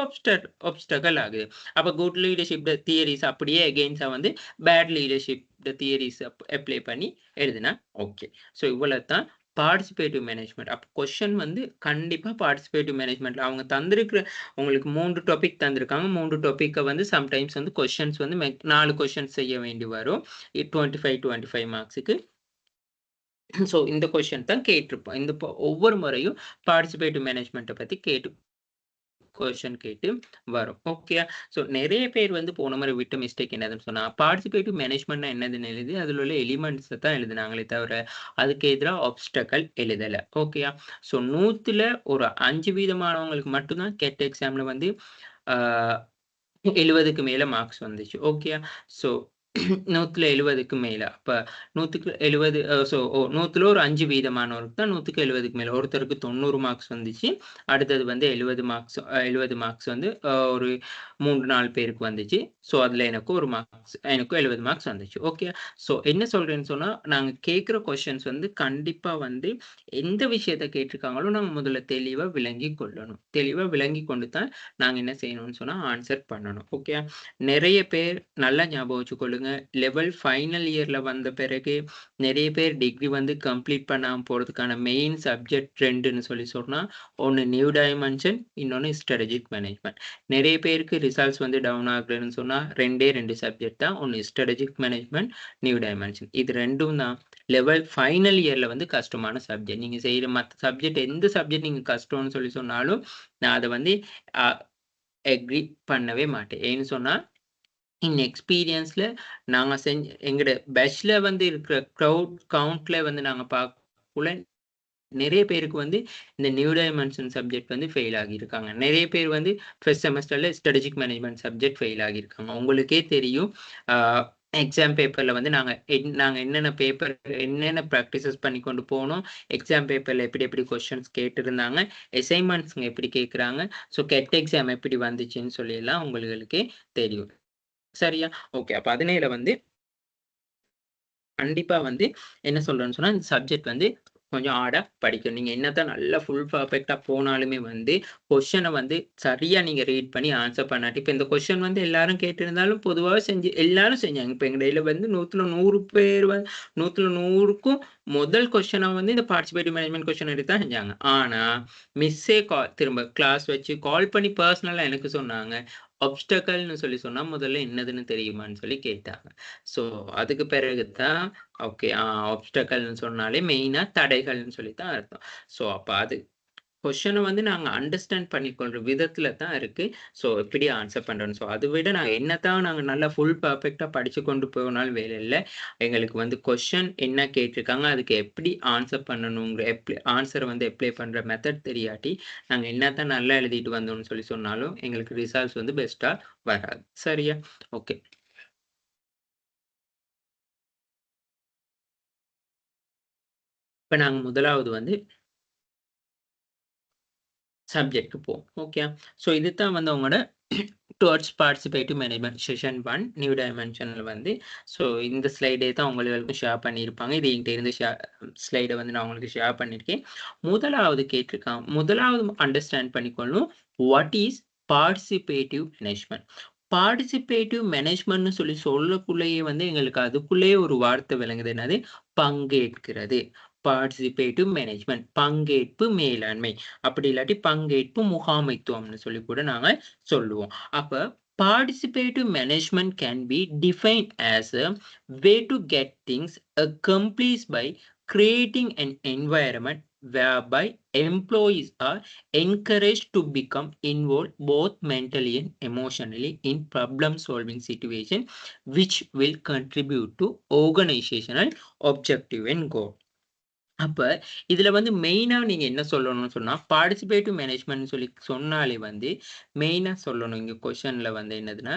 ஆப்ஸ்டக்கிள் ஆகுது. அப்ப குட் லீடர்ஷிப் தியரிஸ் அப்படியே அகைன்ஸ்டா வந்து பேட் லீடர்ஷிப் தியரிஸ் அப்ளை பண்ணி எழுதினா ஓகே. ஸோ இவ்வளவு தான் பார்ட்டிசிபேட்டிவ் மேனேஜ்மென்ட். அப்ப கொஸ்டின் வந்து கண்டிப்பா பார்ட்டிசிபேட்டிவ் மேனேஜ்மென்ட்ல அவங்க தந்திருக்கிற உங்களுக்கு 3 டாபிக் தந்திருக்காங்க. 3 டாபிக்க வந்து சம்டைம்ஸ் வந்து கொஸ்டின்ஸ் வந்து 4 கொஸ்டின்ஸ் செய்ய வேண்டி வரும். 25 மார்க்ஸ்க்கு. ஸோ இந்த கொஸ்டின் தான் கேட்டிருப்போம். இந்த ஒவ்வொரு முறையும் பார்ட்டிசிபேட்டிவ் மேனேஜ்மென்ட்ட பத்தி கொஸ்டின் கேட்டு வரும். ஓகேயா? ஸோ நெறைய பேர் வந்து போன முறை விட்ட மிஸ்டேக் என்னதுன்னு சொன்னா, பார்ட்டிசிபேட்டிவ் மேனேஜ்மென்ட்னா என்னதுன்னு எழுதி, அதில உள்ள எலிமெண்ட்ஸ தான் எழுதினாங்களே தவிர, அதுக்கு எதிரா ஆப்ஸ்டக்கிள் எழுதல. ஓகேயா? ஸோ 100ல ஒரு 5 வீதமானவங்களுக்கு மட்டும் தான் கெட் எக்ஸாம்ல வந்து ஆ 70க்கு மேல மார்க்ஸ் வந்துச்சு. ஓகேயா? ஸோ 100ல 70க்கு மேல. அப்ப 100க்கு 70 100ல ஒரு 5 வீதமானவருக்கு தான் 100க்கு 70க்கு மேல. ஒருத்தருக்கு 90 மார்க்ஸ் வந்துச்சு. அடுத்தது வந்து 70 மார்க்ஸ் வந்து ஒரு 3, 4 பேருக்கு வந்துச்சு. ஸோ அதுல எனக்கும் 1 மார்க்ஸ் எனக்கும் 70 மார்க்ஸ் வந்துச்சு. ஓகே. ஸோ என்ன சொல்றேன்னு சொன்னா, நாங்க கேட்கிற கொஸ்டின்ஸ் வந்து கண்டிப்பா வந்து எந்த விஷயத்த கேட்டிருக்காங்களோ நாங்க முதல்ல தெளிவா விளங்கிக் கொள்ளணும். தெளிவா விளங்கிக் கொண்டு தான் நாங்க என்ன செய்யணும்னு சொன்னா ஆன்சர் பண்ணணும். ஓகே. நெறைய பேர் நல்லா ஞாபகம் வச்சுக்கொள்ளுங்க. லெவல் ஃபைனல் இயர்ல வந்த பிறகு நெறைய பேர் டிகிரி வந்து கம்ப்ளீட் பண்ணாம போறதுக்கான மெயின் சப்ஜெக்ட் 2ன்னு சொல்லி சொன்னா, ஒண்ணு நியூ டைமென்ஷன், இன்னொன்னு ஸ்ட்ராடஜிக் மேனேஜ்மென்ட். நெறைய பேருக்கு ரிசல்ட்ஸ் வந்து டவுன் ஆகுதுன்னு சொன்னா 2 சப்ஜெக்ட் தான். ஒண்ணு ஸ்ட்ராடஜிக் மேனேஜ்மென்ட், நியூ டைமென்ஷன். இது 2ம் தான் லெவல் ஃபைனல் இயர்ல வந்து கஷ்டமான சப்ஜெக்ட். நீங்க செய்ற மத்த சப்ஜெக்ட் எந்த சப்ஜெக்ட் நீங்க கஷ்டம்னு சொல்லி சொன்னாலும், நான் அத வந்து அ அக்ரி பண்ணவே மாட்டேன். ஏன்னு சொன்னா, இன் எக்ஸ்பீரியன்ஸ்ல நாங்க எங்கட பேட்ச்ல வந்து இருக்கிற கவுண்ட்ல வந்து நாங்க பார்க்கக்குள்ள நெறைய பேருக்கு வந்து இந்த நியூ டைமென்ஷன் சப்ஜெக்ட் வந்து ஃபெயில் ஆகியிருக்காங்க. நெறைய பேர் வந்து ஃபர்ஸ்ட் செமஸ்டர்ல ஸ்ட்ராடஜிக் மேனேஜ்மென்ட் சப்ஜெக்ட் ஃபெயில் ஆகியிருக்காங்க. உங்களுக்கே தெரியும். ஆ எக்ஸாம் பேப்பர்ல வந்து நாங்க என்னென்ன பிராக்டிஸஸ் பண்ணி கொண்டு போனோம். எக்ஸாம் பேப்பர்ல எப்படி எப்படி கொஸ்டின்ஸ் கேட்டிருந்தாங்க. அசைன்மென்ட்ஸ்ங்க எப்படி கேட்குறாங்க. ஸோ கெட் எக்ஸாம் எப்படி வந்துச்சுன்னு சொல்லிலாம் உங்களுக்கே தெரியும். சரியா? ஓகே. அப்ப அதனால வந்து கண்டிப்பா வந்து என்ன சொல்றேன்னு சொன்னா, இந்த சப்ஜெக்ட் வந்து கொஞ்சம் ஹார்டா படிக்கணும். நீங்க என்னதான் நல்லா ஃபுல் பெர்ஃபெக்ட்டா போனாலுமே வந்து, கொஸ்டின வந்து சரியா நீங்க ரீட் பண்ணி ஆன்ஸர் பண்ணாட்டி இப்ப இந்த கொஸ்டின் வந்து எல்லாரும் கேட்டிருந்தாலும் பொதுவாவே எல்லாரும் செஞ்சாங்க. இப்ப எங்க இடையில வந்து 100ல 100 பேர் 100ல 100க்கும் முதல் கொஸ்டினா வந்து இந்த பார்ட்டிசிபேட்டிவ் மேனேஜ்மென்ட் கொஸ்டின் எடுத்து தான் செஞ்சாங்க. ஆனா, மிஸ்ஸே திரும்ப கிளாஸ் வச்சு கால் பண்ணி பெர்சனலா எனக்கு சொன்னாங்க. ஆப்ஸ்டக்கிள்ன்னு சொல்லி சொன்னா, முதல்ல என்னதுன்னு தெரியுமான்னு சொல்லி கேட்டாங்க. ஸோ அதுக்கு பிறகு தான் ஓகே. ஆப்ஸ்டக்கிள்ன்னு சொன்னாலே மெயினா தடைகள்ன்னு சொல்லி தான் அர்த்தம். ஸோ அப்ப அது கொஸ்டின வந்து நாங்க அண்டர்ஸ்டாண்ட் பண்ணிக்கொள்ற விதத்துல தான் இருக்கு. ஸோ எப்படி ஆன்ஸர் பண்றோம்ன்னு. ஸோ அத விட நாங்க நல்லா ஃபுல் பெர்ஃபெக்ட்டா படிச்சு கொண்டு போனாலும் வேலை இல்ல. எங்களுக்கு வந்து கொஸ்டின் என்ன கேட்டிருக்காங்க, அதுக்கு எப்படி ஆன்ஸர் பண்ணணுங்கிற ஆன்ஸர வந்து அப்ளை பண்ற மெத்தட் தெரியாட்டி, நாங்க என்னதான் நல்லா எழுதிட்டு வந்தோம்ன்னு சொல்லி சொன்னாலும், எங்களுக்கு ரிசல்ட்ஸ் வந்து பெஸ்ட்டா வராது. சரியா? ஓகே. இப்ப நாங்க முதலாவது வந்து சப்ஜெக்ட்க்கு போவோம். ஓகே. ஸோ இதுதான் வந்து உங்களோட towards participative management session 1 new டைமென்ஷன்ல வந்து ஸோ இந்த ஸ்லைடே தான் உங்களுக்கு ஷேர் பண்ணியிருப்பாங்க. இது என்கிட்ட இருந்து ஸ்லைட வந்து நான் உங்களுக்கு ஷேர் பண்ணியிருக்கேன். முதலாவது அண்டர்ஸ்டாண்ட் பண்ணிக்கொள்ளணும். What is participative management? Participative மேனேஜ்மென்ட்ன்னு சொல்லி சொல்லக்குள்ளேயே வந்து எங்களுக்கு அதுக்குள்ளேயே ஒரு வார்த்தை விளங்குது. என்னது? பங்கேற்கிறது. பார்ட்டிசிபேட்டிவ் மேனேஜ்மெண்ட், பங்கேற்பு மேலாண்மை, அப்படி இல்லாட்டி பங்கேற்பு முகாமைத்துவம்னு சொல்லி கூட நாங்க சொல்லுவோம். அப்ப participative management can be defined as a way to get things accomplished by creating an environment whereby employees are encouraged to become involved both mentally and emotionally in problem solving situation which will contribute to organizational objective and goal. அப்ப இதுல வந்து மெயினா நீங்க என்ன சொல்லணும்னு சொன்னா, participative மேனேஜ்மென்ட்னு சொல்லி சொன்னாலே வந்து மெயினா சொல்லணும். இங்க கொஸ்டின்ல வந்து என்னதுன்னா,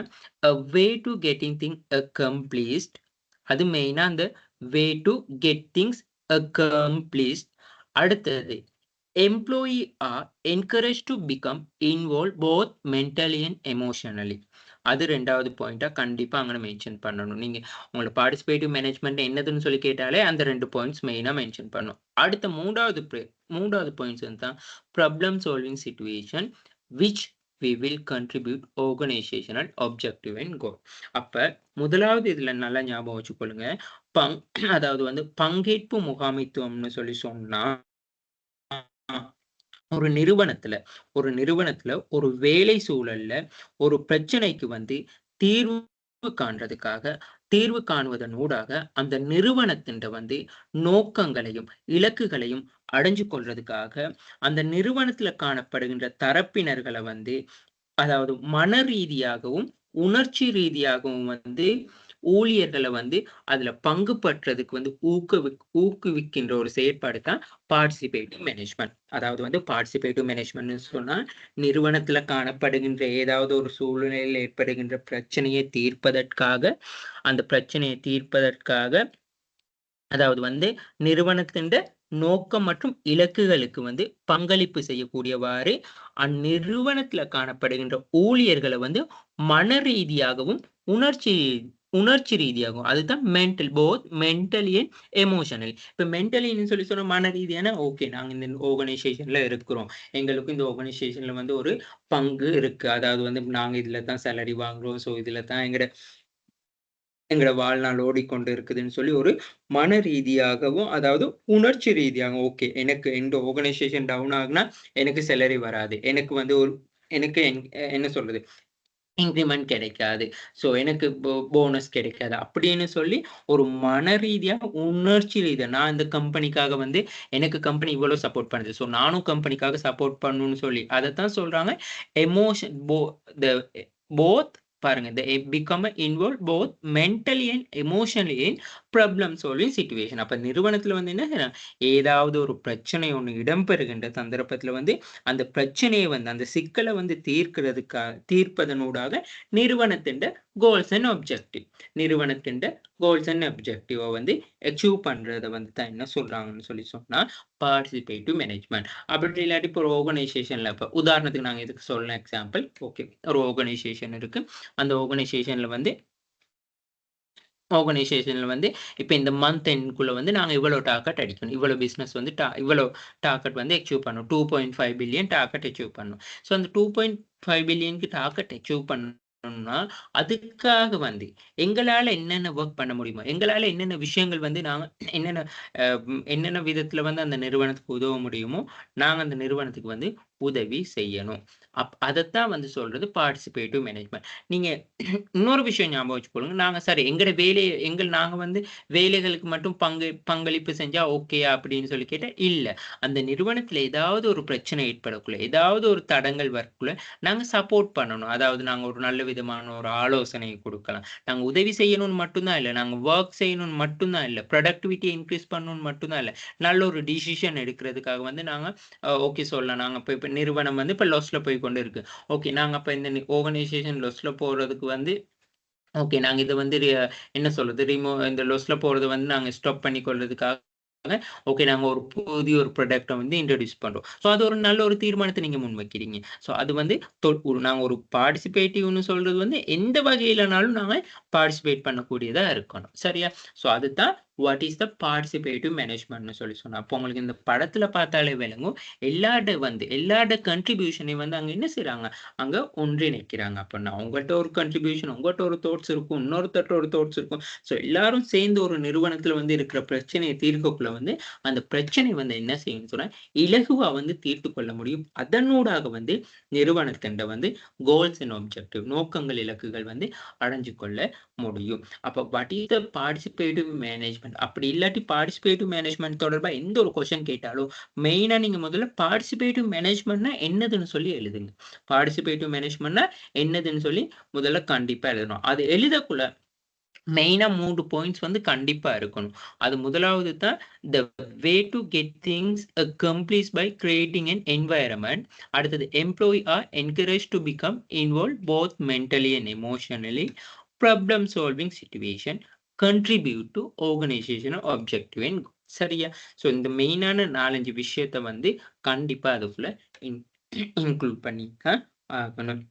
"a way to getting things accomplished." அது மெயினா அந்த "way to get things accomplished." அடுத்தது, "employee are encouraged to become involved both mentally and emotionally." அது 2வது பாயிண்ட்டா கண்டிப்பா அங்க மென்ஷன் பண்ணணும். நீங்க உங்களோட பார்ட்டிசிபேட்டிவ் மேனேஜ்மென்ட் என்னதுன்னு சொல்லி கேட்டாலே அந்த 2 பாயிண்ட்ஸ் மெயினா மென்ஷன் பண்ணணும். அடுத்த 3வது பாயிண்ட்ஸ் வந்து தான் problem solving situation which we will contribute organizational objective and goal. அப்ப முதலாவது இதுல நல்லா ஞாபகம் வச்சுக்கொள்ளுங்க. அதாவது வந்து பங்கேற்பு முகாமைத்துவம்னு சொல்லி சொன்னா, ஒரு நிறுவனத்துல ஒரு வேலை சூழல்ல ஒரு பிரச்சனைக்கு வந்து தீர்வு காணுவதன் ஊடாக அந்த நிறுவனத்தின் வந்து நோக்கங்களையும் இலக்குகளையும் அடைஞ்சு கொள்றதுக்காக அந்த நிறுவனத்துல காணப்படுகின்ற தரப்பினர்களை வந்து, அதாவது மன ரீதியாகவும் உணர்ச்சி ரீதியாகவும் வந்து ஊழியர்களை வந்து அதுல பங்கு பற்றதுக்கு வந்து ஊக்குவிக்கின்ற ஒரு செயற்பாடு தான் பார்ட்டிசிபேட்டிவ் மேனேஜ்மெண்ட். அதாவது வந்து பார்ட்டிசிபேட்டிவ் மேனேஜ்மெண்ட்னு சொன்னா, நிறுவனத்துல காணப்படுகின்ற ஏதாவது ஒரு சூழ்நிலையில் ஏற்படுகின்ற பிரச்சனையை தீர்ப்பதற்காக அதாவது வந்து நிறுவனத்தின் நோக்கம் மற்றும் இலக்குகளுக்கு வந்து பங்களிப்பு செய்யக்கூடியவாறு அந்நிறுவனத்துல காணப்படுகின்ற ஊழியர்களை வந்து மன ரீதியாகவும் உணர்ச்சி ரீதியாகும். அதுதான் போத் மென்டலி அண்ட் எமோஷனல். இப்ப மென்டலின்னு சொல்லி சொன்ன மன ரீதியான ஓகே, நாங்க இந்த ஆர்கனைசேஷன்ல இருக்கிறோம், எங்களுக்கு இந்த ஆர்கனைசேஷன்ல வந்து ஒரு பங்கு இருக்கு, அதாவது வந்து நாங்க இதுல தான் சேலரி வாங்குறோம், ஸோ இதுல தான் எங்களோட வாழ்நாள் ஓடிக்கொண்டு இருக்குதுன்னு சொல்லி ஒரு மன ரீதியாகவும் அதாவது உணர்ச்சி ரீதியாகவும் ஓகே, எனக்கு இந்த ஆர்கனைசேஷன் டவுன் ஆகுனா எனக்கு சேலரி வராது, எனக்கு வந்து எனக்கு என்ன சொல்றது இன்கிரிமெண்ட் கிடைக்காது, ஸோ எனக்கு போனஸ் கிடைக்காது அப்படின்னு சொல்லி ஒரு மன ரீதியா உணர்ச்சி ரீதியா நான் இந்த கம்பெனிக்காக வந்து எனக்கு கம்பெனி இவ்வளவு சப்போர்ட் பண்ணுது, ஸோ நானும் கம்பெனிக்காக சப்போர்ட் பண்ணணும்னு சொல்லி அதைத்தான் சொல்றாங்க எமோஷன் போத் பாருங்க, they become involved both mentally and emotionally in problem solving situation. அப்ப நிறுவனத்துல வந்து என்ன, ஏதாவது ஒரு பிரச்சனை ஒண்ணு இடம்பெறுகின்ற சந்தர்ப்பத்துல வந்து அந்த பிரச்சனையை வந்து அந்த சிக்கலை வந்து தீர்ப்பதனூடாக நிறுவனத்தின் கோல்ஸ் அண்ட் அப்ஜெக்டிவ் வந்து அச்சீவ் பண்றதை வந்து தான் என்ன சொல்றாங்கன்னு சொல்லி சொன்னா பார்ட்டிசிபேட்டிவ் மேனேஜ்மெண்ட். அப்படி இல்லாட்டி இப்போ ஒரு ஆர்கனைசேஷன்ல இப்ப உதாரணத்துக்கு நாங்க இதுக்கு சொல்லணும் எக்ஸாம்பிள். ஓகே, ஒரு ஆர்கனைசேஷன் இருக்கு, அந்த ஆர்கனைசேஷன்ல வந்து இப்ப இந்த மந்த் எண்ட்குள்ள வந்து நாங்க இவ்வளவு டார்கெட் அடிக்கணும், இவ்வளவு பிசினஸ் வந்து இவ்வளவு டார்கெட் வந்து அச்சீவ் பண்ணணும், 2.5 பில்லியன் டார்கெட் அச்சீவ் பண்ணணும். ஸோ அந்த 2.5 பில்லியனுக்கு டார்கெட் அச்சீவ் பண்ணணும்னா அதுக்காக வந்து எங்களால என்னென்ன ஒர்க் பண்ண முடியுமோ, எங்களால என்னென்ன விஷயங்கள் வந்து நாங்க என்னென்ன விதத்துல வந்து அந்த நிறுவனத்துக்கு உதவ முடியுமோ நாங்க அந்த நிறுவனத்துக்கு வந்து உதவி செய்யணும். அதைத்தான் வந்து சொல்றது பார்ட்டிசிபேட்டிவ் மேனேஜ்மெண்ட். நீங்க இன்னொரு விஷயம் ஞாபகம் வச்சுக்கொள்ளுங்க, நாங்க சரி நாங்க வந்து வேலைகளுக்கு மட்டும் பங்களிப்பு செஞ்சா ஓகேயா அப்படின்னு சொல்லி கேட்டா இல்ல, அந்த நிறுவனத்துல ஏதாவது ஒரு பிரச்சனை ஏற்படக்குள்ள, ஏதாவது ஒரு தடங்கள் வரக்குள்ள நாங்க சப்போர்ட் பண்ணணும். அதாவது நாங்க ஒரு நல்ல விதமான ஒரு ஆலோசனையை கொடுக்கலாம், நாங்க உதவி செய்யணும்னு மட்டும்தான் இல்லை, நாங்க ஒர்க் செய்யணும்னு மட்டும்தான் இல்லை, ப்ரொடக்டிவிட்டி இன்க்ரீஸ் பண்ணணும்னு மட்டும்தான் இல்லை, நல்ல ஒரு டிசிஷன் எடுக்கிறதுக்காக வந்து நாங்க ஓகே சொல்லலாம். நாங்க இப்ப நிறுவனம் வந்து இப்ப லாஸ்ல போய் கொண்டு இருக்கு, ஓகே நாங்க இப்ப இந்த ஆர்கனைசேஷன் லாஸ்ல போறதுக்கு வந்து ஓகே நாங்க இதை வந்து என்ன சொல்றது இந்த லாஸ்ல போறது வந்து நாங்க ஸ்டாப் பண்ணி கொள்றதுக்காக ஓகே நாங்க ஒரு புதிய ஒரு ப்ராடக்ட்டை வந்து இன்ட்ரடியூஸ் பண்றோம். ஸோ அது ஒரு நல்ல ஒரு தீர்மானத்தை நீங்க முன்வைக்கிறீங்க. ஸோ அது வந்து நாங்க ஒரு பார்ட்டிசிபேட்டிவ்னு சொல்றது வந்து எந்த வகையிலனாலும் நாங்க பார்ட்டிசிபேட் பண்ணக்கூடியதா இருக்கணும், சரியா? ஸோ அதுதான் வாட் இஸ் த பார்ட்டிசிபேட்டிவ் மேனேஜ்மெண்ட்னு சொல்லி சொன்னா. அப்போ உங்களுக்கு இந்த படத்துல பார்த்தாலே விளங்கும். எல்லாரோட கன்ட்ரிபியூஷனையும் வந்து அங்க என்ன செய்றாங்க? அங்க ஒன்றிணைக்கிறாங்க. அப்பன்னா உங்கள்ட்ட ஒரு கன்ட்ரிபியூஷன், உங்கள்ட்ட ஒரு தாட்ஸ் இருக்கும். இன்னொருத்தர்ட்ட ஒரு தாட்ஸ் இருக்கும். ஸோ எல்லாரும் சேர்ந்து ஒரு நிறுவனத்துல வந்து இருக்கிற பிரச்சனைய தீர்க்கக்குள்ள வந்து, அந்த பிரச்சனை வந்து என்ன செய்யும்னு சொன்னா, இலகுவா வந்து தீர்த்துக் கொள்ள முடியும். அதனூடாக வந்து நிறுவனத்தின்ட வந்து கோல்ஸ் அண்ட் ஆப்ஜெக்டிவ் நோக்கங்கள், இலக்குகள் வந்து அடைஞ்சு கொள்ள முடியும். அப்ப what is the participative management? அப்படி இல்லாட்டி பார்ட்டிசிபேட்டிவ் மேனேஜ்மென்ட் தொடர்பா எந்த ஒரு கொஸ்டின் கேட்டாலும், மெயினா நீங்க முதல்ல பார்ட்டிசிபேட்டிவ் மேனேஜ்மென்ட்னா என்னதுன்னு சொல்லி எழுதுங்க. பார்ட்டிசிபேட்டிவ் மேனேஜ்மென்ட்னா என்னதுன்னு சொல்லி முதல்ல கண்டிப்பா எழுதணும். அது எழுதக்குள்ள மெயினா 3 பாயிண்ட்ஸ் வந்து கண்டிப்பா இருக்கணும். அது முதலாவது தான் the way to get things accomplished by creating an environment. அடுத்தது employee are encouraged to become involved both mentally and emotionally. Problem solving situation. Contribute to organisational objective and சரியா? ஸோ இந்த மெயினான 4, 5 விஷயத்த வந்து கண்டிப்பா அதுக்குள்ள இன்க்ளூட் பண்ணிக்க ஆகணும்.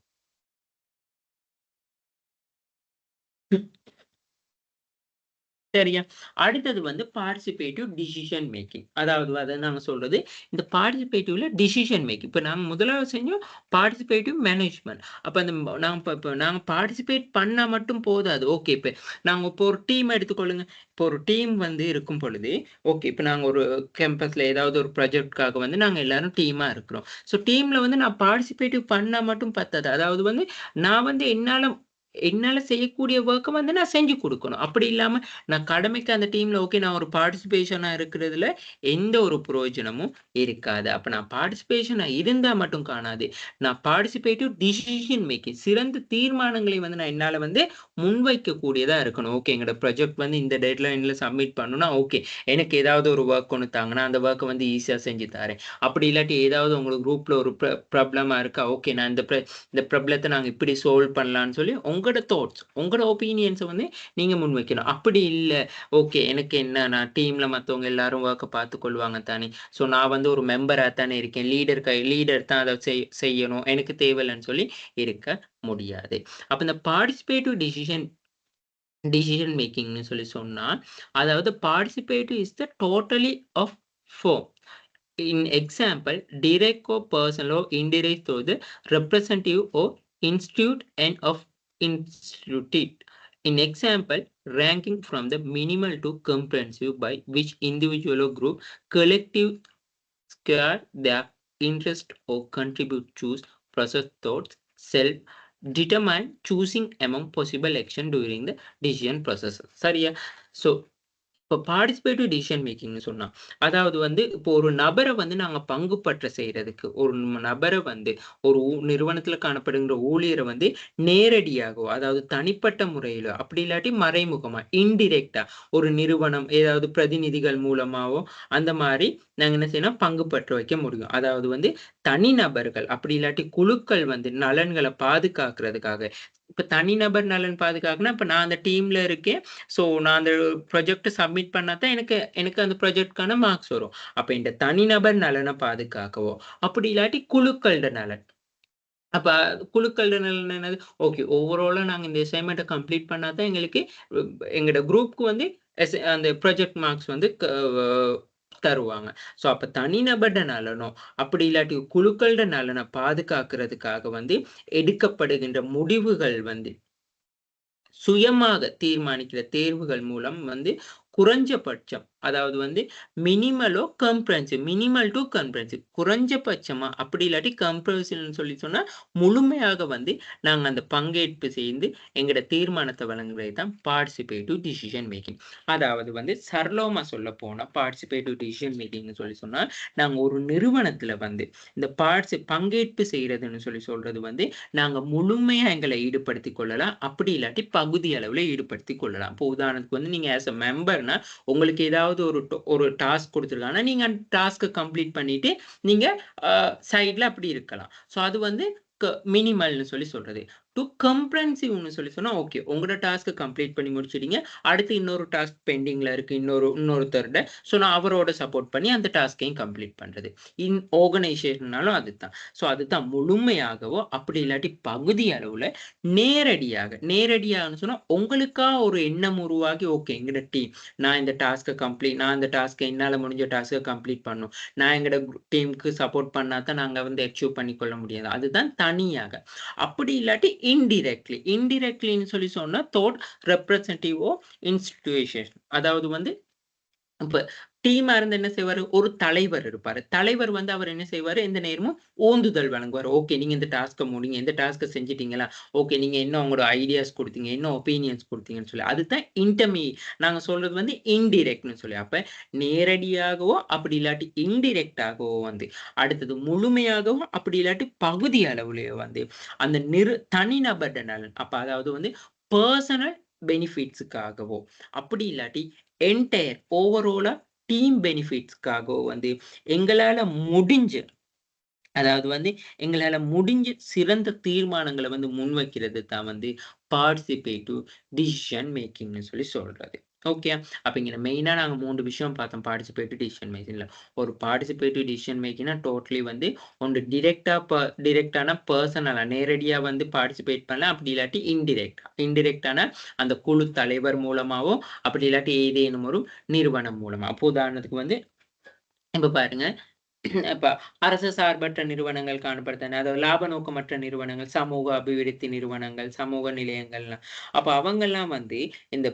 சரியா? அடுத்தது வந்து பார்ட்டிசிபேட்டிவ் டிசிஷன் மேக்கிங். அதாவது அத நாங்க சொல்றது, இந்த பார்ட்டிசிபேட்டிவ்ல டிசிஷன் மேக்கிங். இப்ப நாங்க முதலாவது செஞ்சோம் பார்ட்டிசிபேட்டிவ் மேனேஜ்மென்ட். அப்ப அந்த நாங்க பார்ட்டிசிபேட் பண்ணா மட்டும் போதாது. ஓகே, இப்ப நாங்க இப்போ ஒரு டீம் எடுத்துக்கொள்ளுங்க. இப்போ ஒரு டீம் வந்து இருக்கும் பொழுது, ஓகே, இப்ப நாங்க ஒரு கேம்பஸ்ல ஏதாவது ஒரு ப்ராஜெக்ட்காக வந்து நாங்க எல்லாரும் டீமா இருக்கிறோம். ஸோ டீம்ல வந்து நான் பார்ட்டிசிபேட்டிவ் பண்ணா மட்டும் பத்தாது. அதாவது வந்து நான் வந்து என்னால செய்யக்கூடிய வொர்க்க வந்து நான் செஞ்சு குடுக்கணும். அப்படி இல்லாம நான் கடமைக்கு அந்த டீம்ல ஓகே நான் ஒரு பார்ட்டிசிபேஷனா இருக்கிறதுல எந்த ஒரு பிரயோஜனமும் இருக்காது. அப்ப நான் பார்ட்டிசிபேஷனா இருந்தா மட்டும் காணாது. நான் பார்ட்டிசிபேட்டிவ் டிசிஷன் மேக்கிங் சிறந்த தீர்மானங்களை வந்து நான் என்னால வந்து முன்வைக்கக்கூடியதா இருக்கணும். ஓகே, எங்களோட ப்ராஜெக்ட் வந்து இந்த டெட்லைன்ல சப்மிட் பண்ணணும்னா, ஓகே, எனக்கு ஏதாவது ஒரு வொர்க் ஒண்ணு தாங்கன்னா, அந்த வொர்க்க வந்து ஈஸியா செஞ்சு தாரேன். அப்படி இல்லாட்டி ஏதாவது உங்களுக்கு குரூப்ல ஒரு ப்ராப்ளமா இருக்கா, ஓகே, நான் இந்த ப்ராப்ளத்த நாங்க இப்படி சால்வ் பண்ணலாம்னு சொல்லி உங்களோட தாட்ஸ், உங்களோட ஒப்பீனியன்ஸ வந்து நீங்க முன்வைக்கணும். அப்படி இல்ல, ஓகே, எனக்கு என்ன நான் டீம்ல மத்தவங்க எல்லாரும் வொர்க்க பார்த்துக்கொள்வாங்க தானே. ஸோ நான் வந்து ஒரு மெம்பரா தானே இருக்கேன். லீடர் தான் அத செய்யணும். எனக்கு தேவையில்லன்னு சொல்லி இருக்க முடியாது. அப்ப இந்த பார்ட்டிசிபேட்டிவ் டிசிஷன் மேக்கிங்ன்னு சொல்லி சொன்னா, அதாவது participative is the totally of 4. In example, direct or personal or indirect through the representative or institute and of institute. In example, ranking from the minimal to comprehensive by which individual or group collective share their interest or contribute choose process thoughts self determine choosing among possible action during the decision process. சரியா? So இப்ப participative decision மேக்கிங்ன்னு சொன்னா, அதாவது வந்து இப்போ ஒரு நபர வந்து நாங்க பங்கு பற்ற செய்றதுக்கு, ஒரு நபர வந்து ஒரு நிறுவனத்தில காணப்படுகின்ற ஊழியர வந்து நேரடியாகவோ, அதாவது தனிப்பட்ட முறையிலோ, அப்படி இல்லாட்டி மறைமுகமா, இன்டிரெக்ட்டா ஒரு நிறுவனம் ஏதாவது பிரதிநிதிகள் மூலமாவோ, அந்த மாரி நாங்க என்ன செய்யணும், பங்கு பற்ற வைக்க முடியும். அதாவது வந்து தனிநபர்கள், அப்படி இல்லாட்டி குழுக்கள் வந்து நலன்கள பாதுகாக்கிறதுக்காக, இப்ப தனிநபர் நலன் பாதுகாக்கன்னா, இப்ப நான் அந்த டீம்ல இருக்கேன். ஸோ நான் அந்த ப்ராஜெக்ட்ட சப்மிட் பண்ணா தான் எனக்கு எனக்கு அந்த ப்ராஜெக்ட்க்கான மார்க்ஸ் வரும். அப்ப இந்த தனிநபர் நலன பாதுகாக்கவோ, அப்படி இல்லாட்டி குழுக்களோட நலன். அப்ப குழுக்களோட நலன் என்னது? ஓகே, ஓவராலா நாங்க இந்த அசைன்மென்ட்ட கம்ப்ளீட் பண்ணா தான் எங்களுக்கு எங்களோட குரூப்க்கு வந்து அந்த ப்ராஜெக்ட் மார்க்ஸ் வந்து தருவாங்க. ஸோ அப்ப தனிநபர்ட நலனோ, அப்படி இல்லாட்டி குழுக்களோட நலன பாதுகாக்கிறதுக்காக வந்து எடுக்கப்படுகின்ற முடிவுகள் வந்து சுயமாக தீர்மானிக்கிற தேர்வுகள் மூலம் வந்து குறைஞ்சபட்சம், அதாவது வந்து மினிமல் டூ கம்ப்ரெஹென்சிவ் குறைஞ்சபட்சமா, அப்படி இல்லாட்டி கம்ப்ரெஹென்சிவ்னு சொல்லி சொன்னா, முழுமையாக வந்து நாங்க அந்த பங்கேற்பு செய்து எங்களோட தீர்மானத்த வழங்குறது தான் பார்ட்டிசிபேட்டிவ் டிசிஷன் மேக்கிங். அதாவது வந்து சரளமா சொல்லப்போனா பார்ட்டிசிபேட்டிவ் டிசிஷன் மேக்கிங்ன்னு சொல்லி சொன்னா, நாங்க ஒரு நிறுவனத்துல வந்து இந்த பங்கேற்பு செய்றதுன்னு சொல்லி சொல்றது வந்து, நாங்க முழுமையா எங்கள ஈடுபடுத்திக் கொள்ளலாம். அப்படி இல்லாட்டி பகுதி அளவுல ஈடுபடுத்திக் கொள்ளலாம். இப்போ உதாரணத்துக்கு வந்து நீங்க ஆஸ் எ மெம்பர்னா, உங்களுக்கு ஏதாவது ஒரு டாஸ்க் குடுத்துருக்காங்கன்னா, நீங்க அந்த டாஸ்க்க கம்ப்ளீட் பண்ணிட்டு, நீங்க அ சைட்ல அப்படி இருக்கலாம். ஸோ அது வந்து மினிமல்னு சொல்லி சொல்றது. டு கம்ப்ரென்சிவ்னு சொல்லி சொன்னா ஓகே உங்களோட டாஸ்க்கை கம்ப்ளீட் பண்ணி முடிச்சிட்டீங்க. அடுத்து இன்னொரு டாஸ்க் பெண்டிங்ல இருக்கு இன்னொருத்தர்கிட்ட. ஸோ நான் அவரோட சப்போர்ட் பண்ணி அந்த டாஸ்கையும் கம்ப்ளீட் பண்றது. ஆர்கனைசேஷன்னாலும் அதுதான். ஸோ அதுதான் முழுமையாகவோ அப்படி இல்லாட்டி பகுதி அளவுல நேரடியாகன்னு சொன்னா உங்களுக்கா ஒரு எண்ணம் உருவாகி ஓகே எங்கட டீம் நான் இந்த டாஸ்க்கை என்னால முடிஞ்ச டாஸ்க்கை கம்ப்ளீட் பண்ணும். நான் எங்கட டீமுக்கு சப்போர்ட் பண்ணா தான் நாங்க வந்து அச்சீவ் பண்ணிக்கொள்ள முடியாது. அதுதான் தனியாக. அப்படி இல்லாட்டி இன்டிரெக்ட்லின்னு சொல்லி சொன்னா தோட் ரெப்ரசன்டேட்டிவ் இன்ஸ்டிடியூஷன். அதாவது வந்து இப்ப டீமா இருந்து என்ன செய்வாரு? ஒரு தலைவர் இருப்பாரு. தலைவர் வந்து அவர் என்ன செய்வாரு? எந்த நேரமும் ஓந்துதல் வழங்குவாரு. ஓகே நீங்க இந்த டாஸ்க்க முடிங்க. இந்த டாஸ்க்க செஞ்சுட்டீங்களா? ஓகே நீங்க என்ன உங்களோட ஐடியாஸ் குடுத்தீங்க? என்ன ஒப்பீனியன்ஸ் குடுத்தீங்கன்னு சொல்லி. அதுதான் நாங்க சொல்றது வந்து இன்டிரெக்ட்ன்னு சொல்லி. அப்ப நேரடியாகவோ அப்படி இல்லாட்டி இன்டிரெக்ட்டாகவோ வந்து அடுத்தது முழுமையாகவோ அப்படி இல்லாட்டி பகுதி அளவுலயோ வந்து அந்த தனிநபர் நலன். அப்ப அதாவது வந்து பெர்சனல் பெனிஃபிட்ஸ்க்காகவோ அப்படி இல்லாட்டி என்டையர் ஓவராலா டீம் பெனிஃபிட்ஸ்க்காகவோ வந்து எங்களால முடிஞ்ச அதாவது வந்து எங்களால முடிஞ்ச சிறந்த தீர்மானங்களை வந்து முன்வைக்கிறது தான் வந்து பார்ட்டிசிபேட்டிவ் டிசிஷன் மேக்கிங்னு சொல்லி சொல்றது. ஓகே அப்ப இங்க மெயினா நாங்க 3 விஷயம் பார்த்தோம் பார்ட்டிசிபேட்டிவ் டிசிஷன் மேக்கிங்ல. ஒரு பார்ட்டிசிபேட்டிவ் டிசிஷன் மேக்கிங்னா டோட்டலி வந்து ஒன்று டிரெக்டான பர்சனலா நேரடியா வந்து பார்ட்டிசிபேட் பண்ணலாம். அப்படி இல்லாட்டி இன்டிரெக்டான அந்த குழு தலைவர் மூலமாவோ அப்படி இல்லாட்டி ஏதேனும் ஒரு நிறுவனம் மூலமா. அப்போ உதாரணத்துக்கு வந்து இப்ப பாருங்க இப்ப அரசு சார்பற்ற நிறுவனங்கள் காணப்படுத்தன. அதாவது லாப நோக்கமற்ற நிறுவனங்கள், சமூக அபிவிருத்தி நிறுவனங்கள், சமூக நிலையங்கள்லாம். அப்ப அவங்கெல்லாம் வந்து இந்த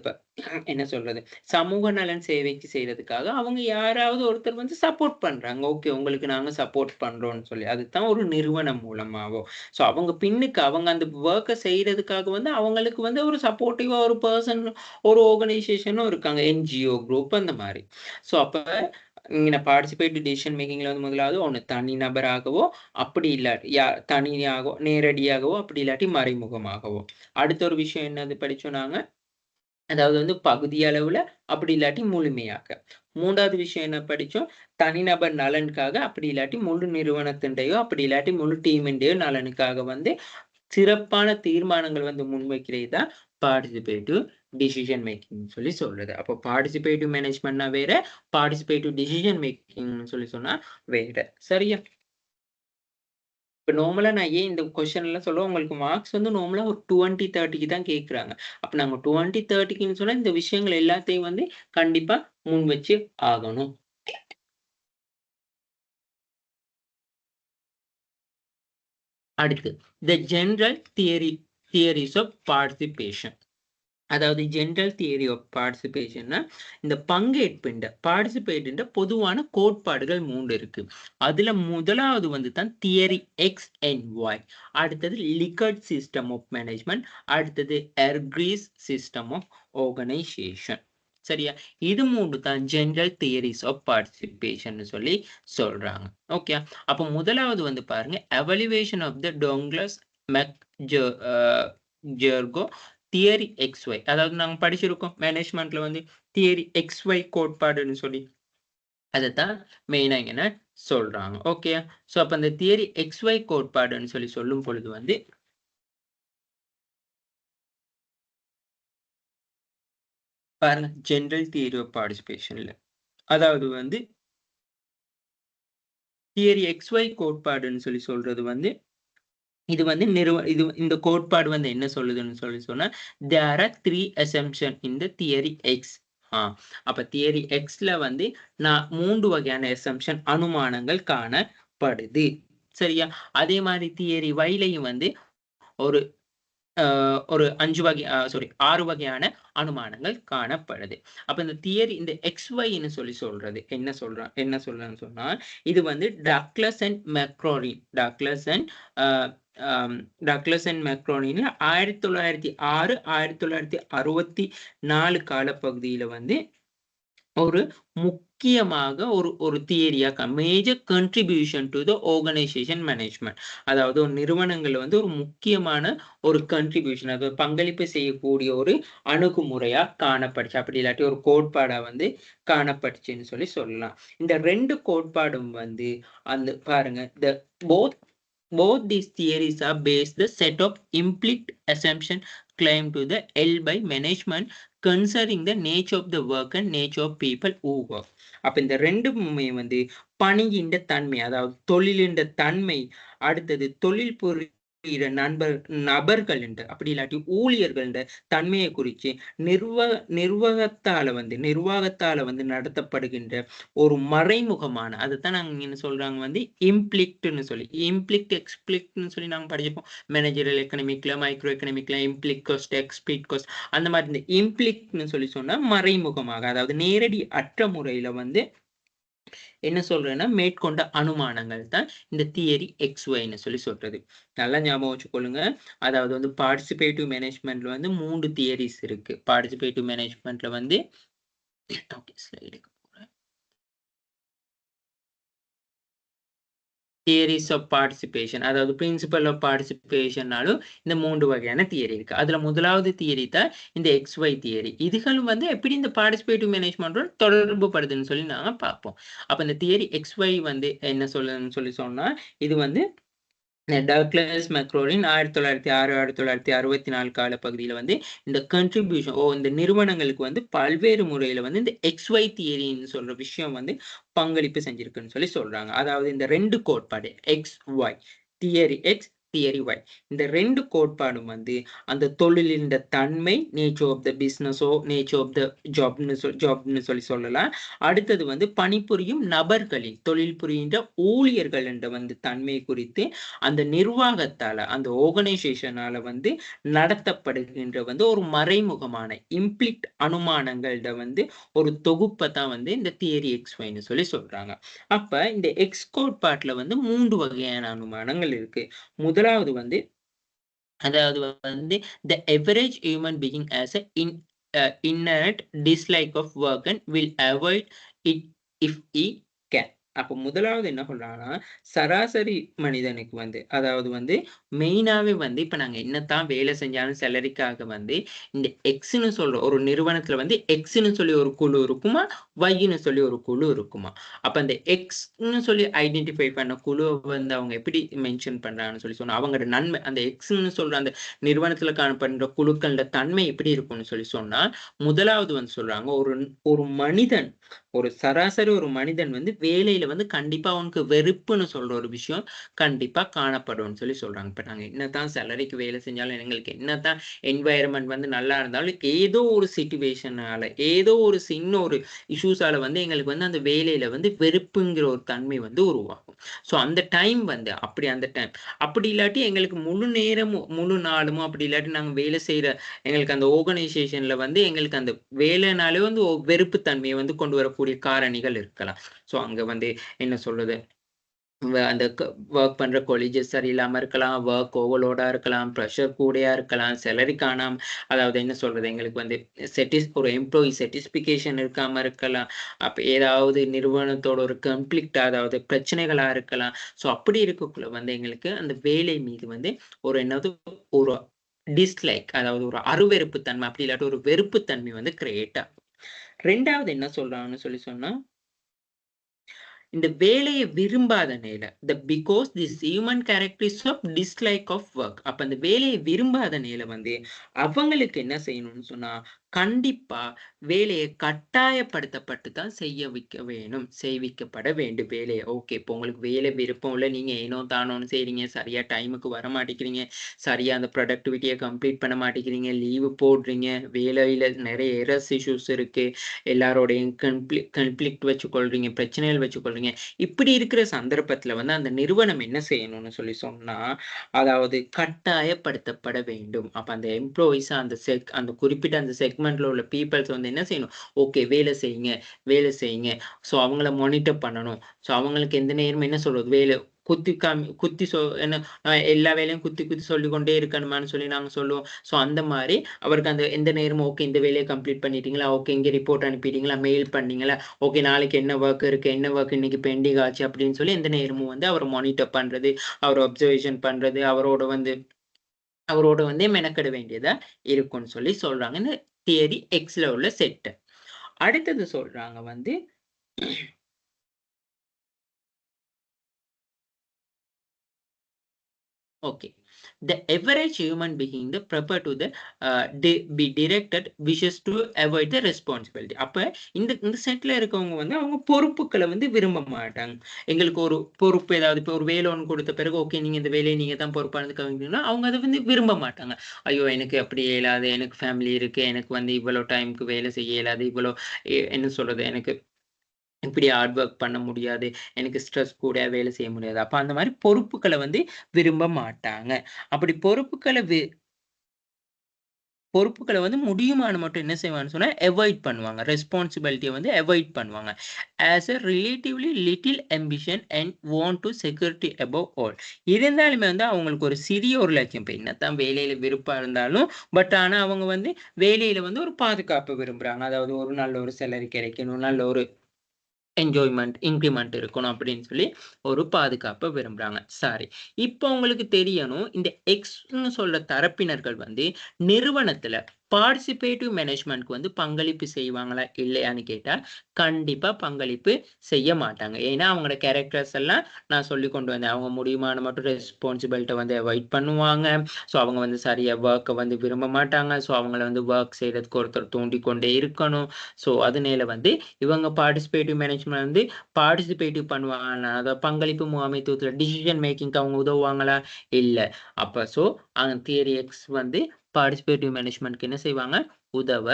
என்ன சொல்றது? சமூக நலன் சேவைக்கு செய்றதுக்காக அவங்க யாராவது ஒருத்தர் வந்து சப்போர்ட் பண்றாங்க. ஓகே உங்களுக்கு நாங்க சப்போர்ட் பண்றோம்னு சொல்லி. அதுதான் ஒரு நிறுவனம் மூலமாவோ. ஸோ அவங்க பின்னுக்கு அவங்க அந்த வொர்க்க செய்றதுக்காக வந்து அவங்களுக்கு வந்து ஒரு சப்போர்ட்டிவா ஒரு பெர்சன் ஒரு ஆர்கனைசேஷனும் இருக்காங்க. என்ஜிஓ குரூப் அந்த மாரி. ஸோ அப்ப இங்க பார்ட்டிசிபேட்டிவ் டிசிஷன் மேக்கிங்ல வந்து முதலாவது ஒண்ணு தனிநபராகவோ, அப்படி இல்லாட்டி தனியாகவோ, நேரடியாகவோ, அப்படி இல்லாட்டி மறைமுகமாகவோ. அடுத்த ஒரு விஷயம் என்னது படிச்சோம் நாங்க? அதாவது வந்து பகுதி அளவுல, அப்படி இல்லாட்டி முழுமையாக. 3வது விஷயம் என்ன படிச்சோம்? தனிநபர் நலனுக்காக, அப்படி இல்லாட்டி முழு நிறுவனத்தின்டையோ, அப்படி இல்லாட்டி முழு டீமின்டையோ நலனுக்காக வந்து சிறப்பான தீர்மானங்கள் வந்து முன்வைக்கிறது தான் பார்ட்டிசிபேட்டிவ் டிசிஷன் மேக்கிங் சொல்லி சொல்றது. அப்போ பார்ட்டிசிபேட்டிவ் மேனேஜ்மெண்ட்னா வேற, பார்ட்டிசிபேட்டிவ் டிசிஷன் மேக்கிங்னு சொல்லி சொன்னா வேற. சரியா? இப்ப நார்மலா நான் ஏன் இந்த கொஸ்டின் எல்லாம் சொல்றேன், உங்களுக்கு மார்க்ஸ் வந்து நார்மலா ஒரு 20, 30க்கு தான் கேட்குறாங்க. அப்ப நாங்க 20, 30க்குன்னு சொன்னா இந்த விஷயங்கள் எல்லாத்தையும் வந்து கண்டிப்பா முன் வச்சு ஆகணும். அடுத்து, the general theories of participation. அதாவது ஜெனரல் தியரி ஆஃப் பார்ட்டிசிபேஷன்னா இந்த பார்ட்டிசிபேட்டின் பொதுவான கோட்பாடுகள் 3 இருக்கு. அதுல முதலாவது வந்து தான் தியரி எக்ஸ் அண்ட் ஒய். அடுத்தது லிகர்ட் சிஸ்டம் ஆஃப் மேனேஜ்மெண்ட். அடுத்தது எர்க்ரீஸ் சிஸ்டம் ஆஃப் ஆர்கனைசேஷன். சரியா? இது 3 தான் ஜெனரல் தியரிஸ் ஆஃப் பார்ட்டிசிபேஷன் சொல்லி சொல்றாங்க. ஓகே அப்ப முதலாவது வந்து பாருங்க evaluation of the Douglas McGregor theory X Y. அதாவது நாங்க படிச்சிருக்கோம் மேனேஜ்மெண்ட்ல வந்து தியரி எக்ஸ்ஒய் கோட்பாடுன்னு சொல்லி அதைத்தான் மெயினா என்ன சொல்றாங்க. ஓகே சோ அப்ப அந்த தியரி எக்ஸ்ஒய் கோட்பாடுன்னு சொல்லி சொல்லும் பொழுது வந்து பாருங்க ஜெனரல் தியரி ஆஃப் பார்ட்டிசிபேஷன்ல அதாவது வந்து தியரி எக்ஸ்ஒய் கோட்பாடுன்னு சொல்லி சொல்றது வந்து இது வந்து இந்த கோட்பாடு வந்து என்ன சொல்லுதுன்னு சொல்லி சொன்னா there are 3 assumption in the theory X. அப்ப தியரி எக்ஸ்ல வந்து நான் 3 வகையான அசம்ஷன் அனுமானங்கள் காணப்படுது. சரியா? அதே மாதிரி தியரி வைலையும் வந்து ஒரு ஒரு 5 வகை 6 வகையான அனுமானங்கள் காணப்படுது. அப்ப இந்த தியரி இந்த XYன்னு சொல்லி சொல்றது என்ன சொல்றேன்னு சொன்னா இது வந்து டக்ளஸ் அண்ட் மெக்ரோனின் 1906 1964 காலப்பகுதியில வந்து ஒரு முக்கியமாக ஒரு தியரியா major contribution to the organisation management. அதாவது ஒரு நிறுவனங்கள்ல வந்து ஒரு முக்கியமான ஒரு கண்ட்ரிபியூஷன் அதாவது பங்களிப்பு செய்யக்கூடிய ஒரு அணுகுமுறையா காணப்படுச்சு. அப்படி இல்லாட்டி ஒரு கோட்பாடா வந்து காணப்படுச்சுன்னு சொல்லி சொல்லலாம். இந்த 2 கோட்பாடும் வந்து அந்த பாருங்க both both these theories are based the set of implicit assumption claimed to the L by management concerning the nature of the work and nature of people who work. அப்ப இந்த ரெண்டுமே வந்து பணியின் தன்மை, அதாவது தொழிலின் தன்மை, அடுத்தது தொழில் புரிகிற நபர்கள் அப்படி இல்லாட்டி ஊழியர்கள் தன்மையை குறித்து நிர்வாகத்தால வந்து நடத்தப்படுகின்ற ஒரு மறைமுகமான, அதுதான் நாங்க என்ன சொல்றாங்க வந்து இம்ப்ளிக்ட்னு சொல்லி, இம்ப்ளிக்ட் எக்ஸ்பிளிக்ட்னு சொல்லி நாங்க படிச்சிருப்போம் மேனேஜரல் எக்கனாமிக்ல, மைக்ரோ எக்கனாமிக்ல, இம்ப்ளிக் காஸ்ட், எக்ஸ்பிளிட் காஸ்ட், அந்த மாதிரி இந்த இம்ப்ளிக்ட்னு சொல்லி சொன்னா மறைமுகமாக, அதாவது நேரடி அற்ற முறையில வந்து என்ன சொல்றேன்னா மேற்கொண்ட அனுமானங்கள் தான் இந்த தியரி XYன்னு சொல்லி சொல்றது. நல்லா ஞாபகம் வச்சுக்கொள்ளுங்க. அதாவது வந்து பார்ட்டிசிபேட்டிவ் மேனேஜ்மெண்ட்ல வந்து 3 தியரிஸ் இருக்கு. பார்ட்டிசிபேட்டிவ் மேனேஜ்மெண்ட்ல வந்து ஓகே ஸ்லைடுக்கு போறேன். தியரிஸ் ஆஃப் பார்ட்டிசிபேஷன், அதாவது பிரின்சிபல் ஆஃப் பார்ட்டிசிபேஷன்னாலும் இந்த 3 வகையான தியரி இருக்கு. அதுல முதலாவது தியரி தான் இந்த XY தியரி. இதுகளும் வந்து எப்படி இந்த பார்ட்டிசிபேட்டிவ் மேனேஜ்மெண்டோட தொடர்பு படுதுன்னு சொல்லி நாங்க பார்ப்போம். அப்ப இந்த தியரி XY வந்து என்ன சொல்லுன்னு சொல்லி சொன்னா, இது வந்து டக்ளஸ் மெக்ரோரின் 1906 1964 காலப்பகுதியில வந்து இந்த கண்ட்ரிபியூஷன் இந்த நிறுவனங்களுக்கு வந்து பல்வேறு முறையில வந்து இந்த XY தியரின்னு சொல்ற விஷயம் வந்து பங்களிப்பு செஞ்சிருக்குன்னு சொல்லி சொல்றாங்க. அதாவது இந்த 2 கோட்பாடு XY, theory X, theory Y, இந்த 2 கோட்பாடும் வந்து அந்த தொழிலின் தன்மை, நேச்சர் ஆஃப் த பிசினஸோ நேச்சர் ஆஃப் த ஜாப்னு சொல்லி சொல்லலாம். அடுத்தது வந்து பணிபுரியும் நபர்களின், தொழில் புரிகின்ற ஊழியர்கள் என்ற வந்து தன்மை குறித்து அந்த நிர்வாகத்தால, அந்த ஆர்கனைசேஷனால வந்து நடத்தப்படுகின்ற வந்து ஒரு மறைமுகமான இம்ப்ளிக்ட் அனுமானங்கள்ட வந்து ஒரு தொகுப்பை தான் வந்து இந்த தியரி XYன்னு சொல்லி சொல்றாங்க. அப்ப இந்த X கோட்பாட்டுல வந்து 3 வகையான அனுமானங்கள் இருக்கு. முதலாவது வந்து அதாவது வந்து the average human being has a inherent dislike of work and will avoid it if he can. அப்ப முதலாவது என்ன சொல்றாங்கன்னா, சராசரி மனிதனுக்கு வந்து, அதாவது வந்து மெயினாவே வந்து இப்ப நாங்க என்னத்தான் வேலை செஞ்சாலும் சேலரிக்காக வந்து இந்த எக்ஸ்ன்னு சொல்ற ஒரு நிறுவனத்துல வந்து எக்ஸ்ன்னு சொல்லி ஒரு குழு இருக்குமா, ஒய்ன்னு சொல்லி ஒரு குழு இருக்குமா. அப்ப அந்த எக்ஸ்ன்னு சொல்லி ஐடென்டிஃபை பண்ண குழுவை வந்து அவங்க எப்படி மென்ஷன் பண்றாங்கன்னு சொல்லி சொன்னா, அவங்களோட நன்மை, அந்த எக்ஸ்ன்னு சொல்ற அந்த நிறுவனத்துல காணப்படுற குழுக்களோட தன்மை எப்படி இருக்கும்னு சொல்லி சொன்னா, முதலாவது வந்து சொல்றாங்க, ஒரு மனிதன், ஒரு சராசரி ஒரு மனிதன் வந்து வேலையில வந்து கண்டிப்பா அவனுக்கு வெறுப்புன்னு சொல்ற ஒரு விஷயம் கண்டிப்பா காணப்படும் சொல்லி சொல்றாங்க. இப்ப நாங்க என்னதான் சேலரிக்கு வேலை செஞ்சாலும், எங்களுக்கு என்னதான் என்வாயர்மெண்ட் வந்து நல்லா இருந்தாலும், ஏதோ ஒரு சிச்சுவேஷனால, ஏதோ ஒரு சின்ன ஒரு இஷ்யூஸால வந்து எங்களுக்கு வந்து அந்த வேலையில வந்து வெறுப்புங்கிற ஒரு தன்மை வந்து உருவாகும். ஸோ அந்த டைம் வந்து அப்படி இல்லாட்டி எங்களுக்கு முழு நேரமும் முழு நாளுமோ அப்படி இல்லாட்டி நாங்க வேலை செய்யற எங்களுக்கு அந்த ஆர்கனைசேஷன்ல வந்து எங்களுக்கு அந்த வேலைனாலே வந்து வெறுப்பு தன்மையை வந்து கொண்டு வரக்கூடிய காரணிகள் இருக்கலாம். ஸோ அங்க வந்து என்ன சொல்றது, அந்த ஒர்க் பண்ற கொலீஜஸ் சரியில்லாம இருக்கலாம், ஒர்க் ஓவர்லோடா இருக்கலாம், ப்ரெஷர் கூடயா இருக்கலாம், சேலரி காணாம, அதாவது என்ன சொல்றது, எங்களுக்கு வந்து ஒரு எம்ப்ளாயி சாட்டிஸ்ஃபிகேஷன் இருக்காம இருக்கலாம். அப்ப ஏதாவது நிறுவனத்தோட ஒரு கான்ஃப்ளிக்ட், அதாவது பிரச்சனைகளா இருக்கலாம். ஸோ அப்படி இருக்கக்குள்ள வந்து எங்களுக்கு அந்த வேலை மீது வந்து ஒரு டிஸ்லைக், அதாவது ஒரு அருவெறுப்பு தன்மை, அப்படி இல்லாட்டி ஒரு வெறுப்பு தன்மை வந்து கிரியேட் ஆகும். 2வது என்ன சொல்றாங்கன்னு சொல்லி சொன்னா, இந்த வேலையை விரும்பாத நிலை, because this human characteristics of dislike of work. அப்ப அந்த வேலையை விரும்பாத நிலை வந்து அவங்களுக்கு என்ன செய்யணும்னு சொன்னா, கண்டிப்பா வேலையை கட்டாயப்படுத்தப்பட்டு தான் செய்விக்கப்பட வேண்டும் வேலையை. ஓகே, இப்போ உங்களுக்கு வேலை விருப்பம் இல்லை, நீங்க ஏனோ தானோன்னு செய்றீங்க, சரியா டைமுக்கு வர மாட்டேங்கிறீங்க, சரியா அந்த ப்ரொடக்டிவிட்டியை கம்ப்ளீட் பண்ண மாட்டேங்கிறீங்க, லீவு போடுறீங்க, வேலையில நிறைய எரர்ஸ் இஷ்யூஸ் இருக்கு, எல்லாரோடையும் கன்ஃப்ளிக்ட் வச்சுக்கொள்றீங்க, பிரச்சனைகள் வச்சுக்கொள்றீங்க. இப்படி இருக்கிற சந்தர்ப்பத்துல வந்து அந்த நிறுவனம் என்ன செய்யணும்னு சொல்லி சொன்னா, அதாவது கட்டாயப்படுத்தப்பட வேண்டும். அப்ப அந்த எம்ப்ளாயிஸ் அந்த குறிப்பிட்ட அந்த செக்மெண்ட்ல உள்ள பீப்பிள்ஸ் வந்து என்ன செய்யணும், ஓகே வேலை செய்யுங்க. ஸோ அவங்கள மானிட்டர் பண்ணணும். ஸோ அவங்களுக்கு எந்த நேரமும் என்ன சொல்றது, வேலை குத்தி என்ன எல்லா வேலையும் குத்தி சொல்லிக்கொண்டே இருக்கணுமான்னு சொல்லி நாங்க சொல்லுவோம். ஸோ அந்த மாதிரி அவருக்கு அந்த எந்த நேரமும் ஓகே இந்த வேலையை கம்ப்ளீட் பண்ணிட்டீங்களா, ஓகே இங்கே ரிப்போர்ட் அனுப்பிட்டீங்களா, மெயில் பண்ணீங்களா, ஓகே நாளைக்கு என்ன ஒர்க் இருக்கு, என்ன ஒர்க் இன்னைக்கு பெண்டிங் ஆச்சு அப்படின்னு சொல்லி எந்த நேரமும் வந்து அவர் மானிட்டர் பண்றது, அவர் அப்சர்வேஷன் பண்றது, அவரோட வந்து மெனக்கெட வேண்டியதா இருக்கும்னு சொல்லி சொல்றாங்க இந்த தியரி எக்ஸ்ல உள்ள செட். அடுத்தது சொல்றாங்க வந்து Okay. The average human being the prefer to the be directed wishes to avoid the responsibility. அப்ப இந்த செட்ல இருக்கவங்க வந்து அவங்க பொறுப்புகளை வந்து விரும்ப மாட்டாங்க. எங்களுக்கு ஒரு பொறுப்பு ஏதாவது இப்போ ஒரு வேலை ஒன்று கொடுத்த பிறகு ஓகே நீங்க இந்த வேலையை நீங்க தான் பொறுப்பானது கவனிக்கணும்னா அவங்க அதை வந்து விரும்ப மாட்டாங்க. ஐயோ எனக்கு அப்படி இயலாது, எனக்கு ஃபேமிலி இருக்கு, எனக்கு வந்து இவ்வளவு டைமுக்கு வேலை செய்ய இயலாது, இவ்வளோ என்ன சொல்றது, எனக்கு இப்படி ஹார்ட் ஒர்க் பண்ண முடியாது, எனக்கு ஸ்ட்ரெஸ் கூட வேலை செய்ய முடியாது. அப்ப அந்த மாதிரி பொறுப்புகளை வந்து விரும்ப மாட்டாங்க. அப்படி பொறுப்புகளை வந்து முடியுமான மட்டும் என்ன செய்வாங்கன்னு சொன்னா அவாய்ட் பண்ணுவாங்க. ரெஸ்பான்சிபிலிட்டியை வந்து அவாய்ட் பண்ணுவாங்க. As a relatively little ambition and want to security above all. இருந்தாலுமே வந்து அவங்களுக்கு ஒரு சிறிய ஒரு லட்சியம். இப்போ என்னத்தான் வேலையில விருப்பம் இருந்தாலும் பட் ஆனா அவங்க வந்து வேலையில வந்து ஒரு பாதுகாப்பு விரும்புறாங்க. அதாவது ஒரு நல்ல ஒரு சேலரி கிடைக்கணும், நல்ல ஒரு என்ஜாய்மெண்ட், இன்கிரிமெண்ட் இருக்கணும் அப்படின்னு சொல்லி ஒரு பாதுகாப்ப விரும்புறாங்க. சரி. இப்போ உங்களுக்கு தெரியணும், இந்த எக்ஸ்ன்னு சொல்ற தரப்பினர்கள் வந்து நிறுவனத்துல பார்ட்டிசிபேட்டிவ் மேனேஜ்மென்ட்க்கு வந்து பங்களிப்பு செய்வாங்களா? இல்லையான்னு கேட்டா, கண்டிப்பா பங்களிப்பு செய்ய மாட்டாங்க. ஏன்னா, அவங்களோட கேரக்டர்ஸ் எல்லாம் நான் சொல்லிக் கொண்டு வந்தேன். அவங்க முடியுமான மட்டும் ரெஸ்பான்சிபிலிட்ட வந்து அவாய்ட் பண்ணுவாங்க. ஸோ, அவங்க வந்து சரியா வொர்க்க வந்து விரும்ப மாட்டாங்க. ஸோ, அவங்கள வந்து வொர்க் செய்றதுக்கு ஒருத்தர் தூண்டிக் கொண்டே இருக்கணும். ஸோ, அதனால வந்து இவங்க பார்ட்டிசிபேட்டிவ் மேனேஜ்மென்ட் வந்து பார்ட்டிசிபேட்டிவ் பண்ணுவாங்க. அதாவது பங்களிப்பு முகாமைத்துவத்துல டிசிஷன் மேக்கிங்க்கு அவங்க உதவுவாங்களா? இல்ல. அப்ப ஸோ, தியரி எக்ஸ் வந்து பார்ட்டிசிபேட்டிவ் மேனேஜ்மென்ட்க்கு என்ன செய்வாங்க? உதவ